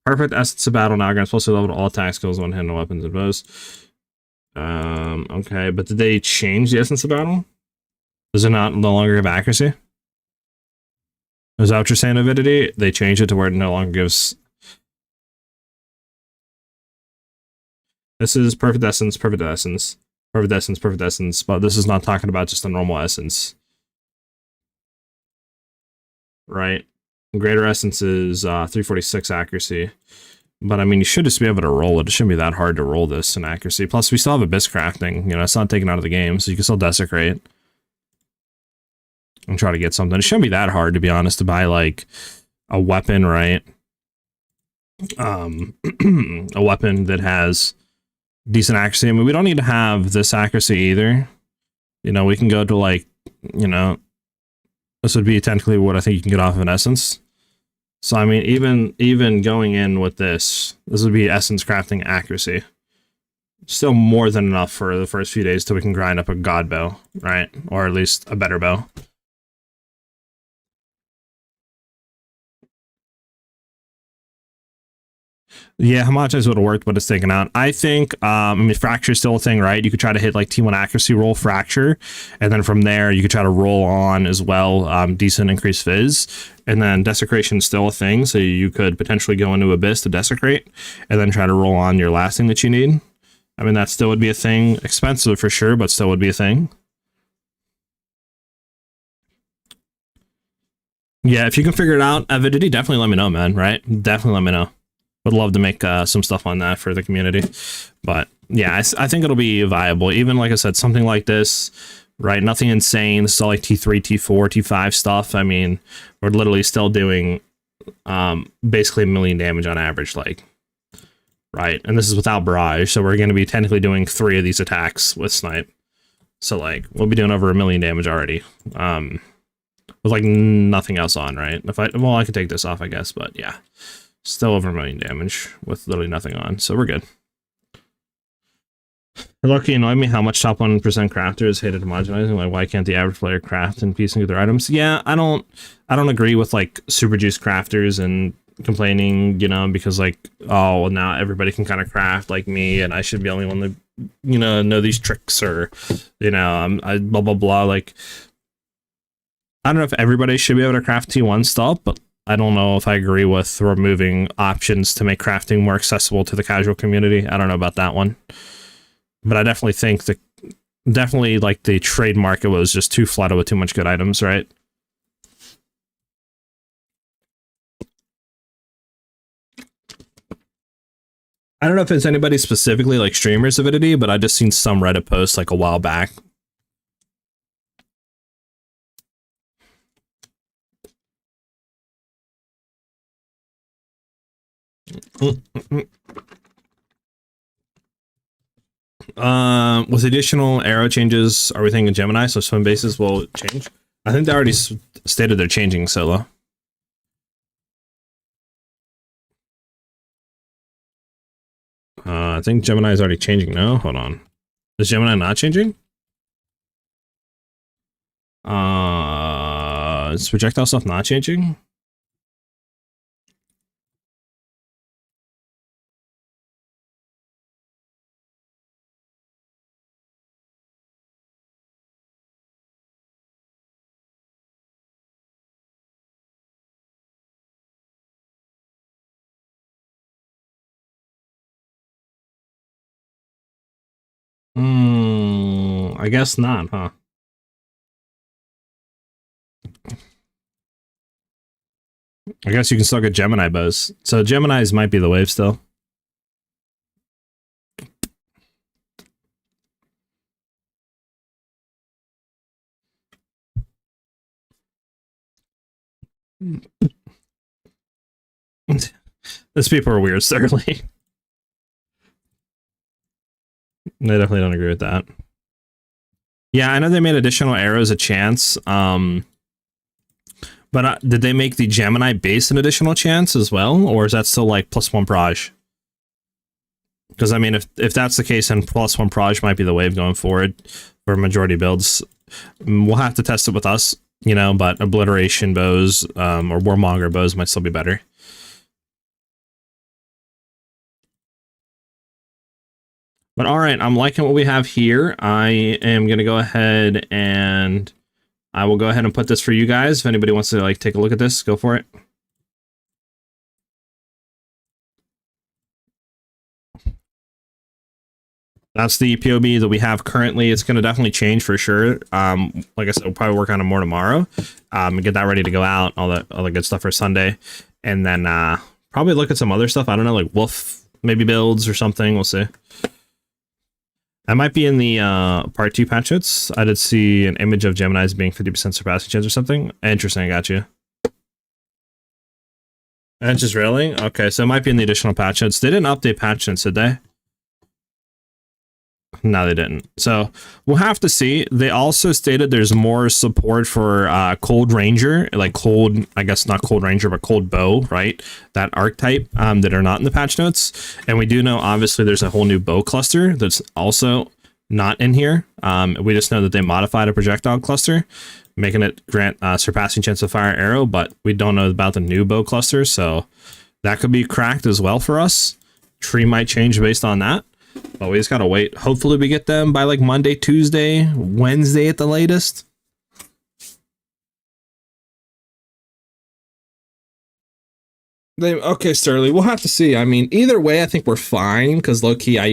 Perfect Essence of Battle now grants plus 2 level to all attack skills, one-handed weapons and bows. Okay, but did they change the Essence of Battle? Does it no longer give accuracy? Is that what you're saying, Avidity? They changed it to where it no longer gives... This is Perfect Essence, Perfect Essence, Perfect Essence, Perfect Essence, but this is not talking about just a normal Essence. Right? Greater Essence is 346 accuracy. But I mean, you should just be able to roll it. It shouldn't be that hard to roll this in accuracy. Plus, we still have Abyss Crafting. You know, it's not taken out of the game, so you can still Desecrate. And try to get something. It shouldn't be that hard, to be honest, to buy, like, a weapon, right? A weapon that has decent accuracy. I mean, we don't need to have this accuracy either. You know, we can go to, like, you know, this would be technically what I think you can get off of an Essence. So, I mean, even going in with this would be Essence Crafting accuracy. Still more than enough for the first few days till we can grind up a God bow, right? Or at least a better bow. Yeah, homogenize would have worked, but it's taken out. I think, I mean, Fracture is still a thing, right? You could try to hit like T1 accuracy roll Fracture, and then from there, you could try to roll on as well, decent increased Fizz, and then Desecration is still a thing, so you could potentially go into Abyss to Desecrate, and then try to roll on your last thing that you need. I mean, that still would be a thing. Expensive for sure, but still would be a thing. Yeah, if you can figure it out, Avidity, definitely let me know, man, right? Definitely let me know. Would love to make some stuff on that for the community. But yeah, I think it'll be viable. Even like I said, something like this, right? Nothing insane. This is all like T3, T4, T5 stuff. I mean, we're literally still doing basically 1 million damage on average, like, right? And this is without Barrage. So we're going to be technically doing 3 of these attacks with Snipe. So like, we'll be doing over 1 million damage already. With like nothing else on, right? Well, I could take this off, I guess, but yeah. Still over 1 million damage with literally nothing on, so we're good. Lucky annoyed me how much top 1% crafters hated homogenizing. Like, why can't the average player craft and piecing their items? Yeah, I don't agree with like super juice crafters and complaining, you know, because like, oh, well, now everybody can kind of craft like me, and I should be the only one to, you know these tricks, or, you know, I blah blah blah. Like, I don't know if everybody should be able to craft T1 stuff, but I don't know if I agree with removing options to make crafting more accessible to the casual community. I don't know about that one. But I definitely think definitely like the trade market was just too flooded with too much good items, right? I don't know if it's anybody specifically like streamers Avidity, but I just seen some Reddit posts like a while back. With additional arrow changes, are we thinking Gemini? So swim bases will change? I think they already stated they're changing solo. I think Gemini is already changing now. Hold on. Is Gemini not changing? Is projectile stuff not changing? I guess not, huh? I guess you can still get Gemini bows. So Geminis might be the wave still. These people are weird, certainly. I definitely don't agree with that. Yeah, I know they made additional arrows a chance. But did they make the Gemini base an additional chance as well? Or is that still like +1 proj? Because I mean, if that's the case, then +1 proj might be the wave going forward for majority builds. We'll have to test it with us, you know, but obliteration bows or warmonger bows might still be better. But all right, I'm liking what we have here. I am going to go ahead and I will go ahead and put this for you guys. If anybody wants to like take a look at this, go for it. That's the POB that we have currently. It's going to definitely change for sure. Like I said, we'll probably work on it more tomorrow. And get that ready to go out, all the good stuff for Sunday. And then probably look at some other stuff. I don't know, like Wolf maybe builds or something. We'll see. I might be in the part 2 patch notes. I did see an image of Gemini's being 50% surpassing chance or something. Interesting, I got you. And just really? Okay, so it might be in the additional patch notes. They didn't update patch notes, did they? No, they didn't. So we'll have to see. They also stated there's more support for Cold Ranger, like Cold, I guess not Cold Ranger, but Cold Bow, right? That archetype that are not in the patch notes. And we do know, obviously, there's a whole new bow cluster that's also not in here. We just know that they modified a projectile cluster, making it grant surpassing chance of fire arrow, but we don't know about the new bow cluster. So that could be cracked as well for us. Tree might change based on that. But we just gotta wait. Hopefully we get them by like Monday, Tuesday, Wednesday at the latest. Okay, Sterling, we'll have to see. I mean, either way, I think we're fine, because low-key I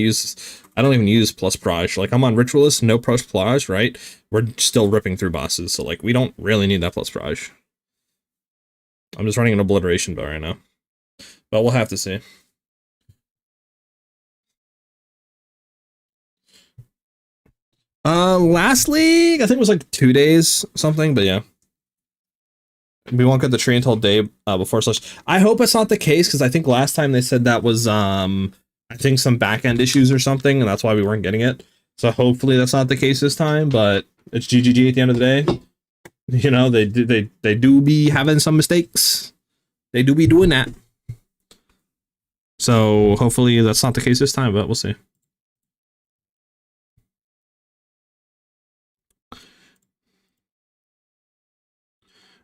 don't even use plus proj. Like, I'm on Ritualist, no plus proj, right? We're still ripping through bosses, so like, we don't really need that plus proj. I'm just running an obliteration bow right now. But we'll have to see. Last league, I think it was like 2 days something, but yeah. We won't get the tree until day before slush. I hope it's not the case, because I think last time they said that was I think some back end issues or something, and that's why we weren't getting it. So hopefully that's not the case this time, but it's GGG at the end of the day. You know, they do be having some mistakes. They do be doing that. So hopefully that's not the case this time, but we'll see.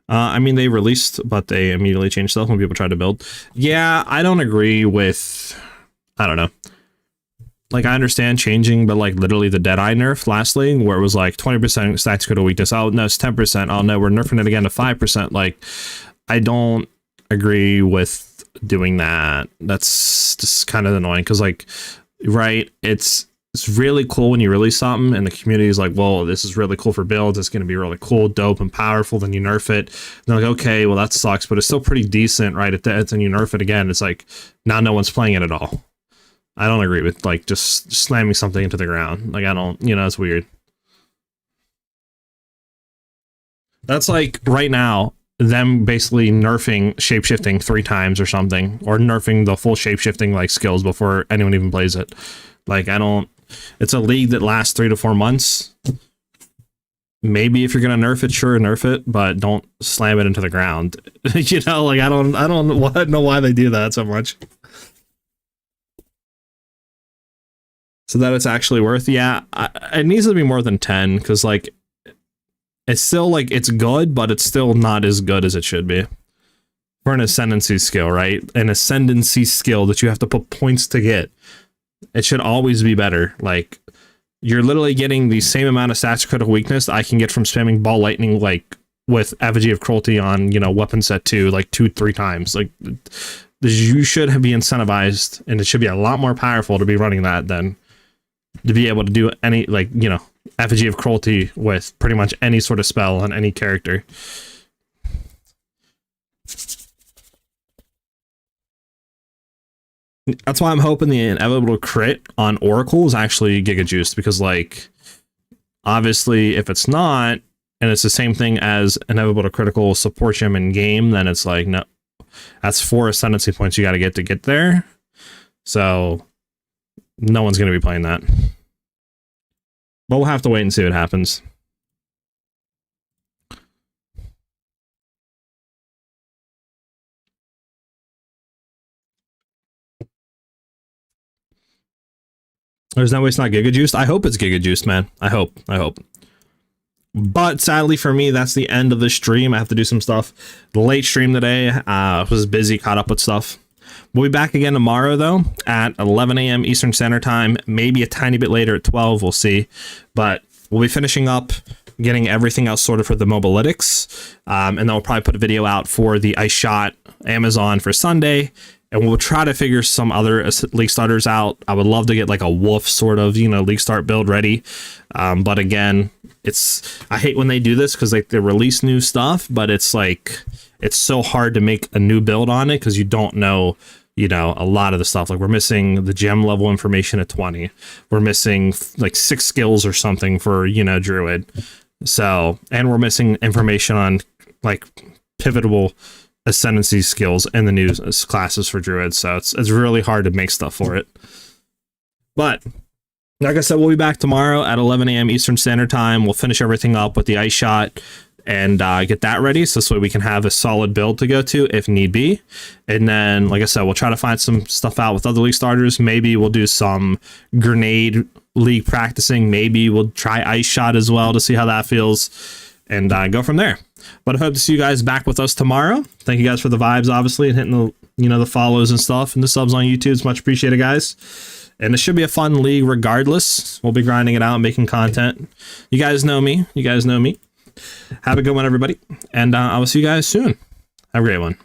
I mean, they released, but they immediately changed stuff when people tried to build. Yeah, I don't agree with, I don't know. Like, I understand changing, but like literally the Deadeye nerf lastly, where it was like 20% stacks critical weakness. Oh, no, it's 10%. Oh, no, we're nerfing it again to 5%. Like, I don't agree with doing that. That's just kind of annoying because, like, right, it's really cool when you release something and the community is like, well, this is really cool for builds, it's going to be really cool, dope, and powerful. Then you nerf it, and they're like, okay, well, that sucks, but it's still pretty decent, right? Then you nerf it again, it's like, now no one's playing it at all. I don't agree with, like, just slamming something into the ground. Like, I don't, you know, it's weird. That's like, right now, them basically nerfing shapeshifting 3 times or something, or nerfing the full shapeshifting, like, skills before anyone even plays it. Like, I don't, it's a league that lasts 3 to 4 months. Maybe if you're gonna nerf it, sure, nerf it, but don't slam it into the ground. You know, like, I don't know why they do that so much. So that it's actually worth, yeah, it needs to be more than 10, because, like, it's still, like, it's good, but it's still not as good as it should be. For an Ascendancy skill, right? An Ascendancy skill that you have to put points to get. It should always be better. Like, you're literally getting the same amount of stats critical weakness I can get from spamming ball lightning, like, with effigy of cruelty on, you know, weapon set 2, like 2-3 times. Like, you should be incentivized, and it should be a lot more powerful to be running that than to be able to do any, like, you know, effigy of cruelty with pretty much any sort of spell on any character. That's why I'm hoping the inevitable crit on Oracle is actually Giga Juiced, because, like, obviously if it's not, and it's the same thing as inevitable critical support gem in game, then it's like, no, that's 4 ascendancy points you got to get there. So no one's going to be playing that. But we'll have to wait and see what happens. There's no way it's not Giga Juiced. I hope it's Giga Juiced, man. I hope. But sadly for me, that's the end of the stream. I have to do some stuff. The late stream today. Was busy, caught up with stuff. We'll be back again tomorrow, though, at 11 a.m. Eastern Standard Time. Maybe a tiny bit later at 12. We'll see. But we'll be finishing up, getting everything else sorted for the Mobalytics. And then we'll probably put a video out for the Ice Shot Amazon for Sunday. and we'll try to figure some other league starters out. I would love to get like a wolf sort of, you know, league start build ready. But again, I hate when they do this because like they release new stuff, but it's like, it's so hard to make a new build on it because you don't know, you know, a lot of the stuff. Like we're missing the gem level information at 20. We're missing like 6 skills or something for, you know, Druid. So, and we're missing information on like pivotal ascendancy skills in the new classes for Druid. So it's really hard to make stuff for it. But like I said, we'll be back tomorrow at 11 a.m. Eastern Standard Time. We'll finish everything up with the ice shot and get that ready, so this way we can have a solid build to go to if need be. And then, like I said, we'll try to find some stuff out with other league starters. Maybe we'll do some grenade league practicing. Maybe we'll try ice shot as well to see how that feels, and go from there. But I hope to see you guys back with us tomorrow. Thank you guys for the vibes, obviously, and hitting the, you know, the follows and stuff and the subs on YouTube. It's much appreciated, guys. And it should be a fun league regardless. We'll be grinding it out and making content. You guys know me. You guys know me. Have a good one, everybody. And I will see you guys soon. Have a great one.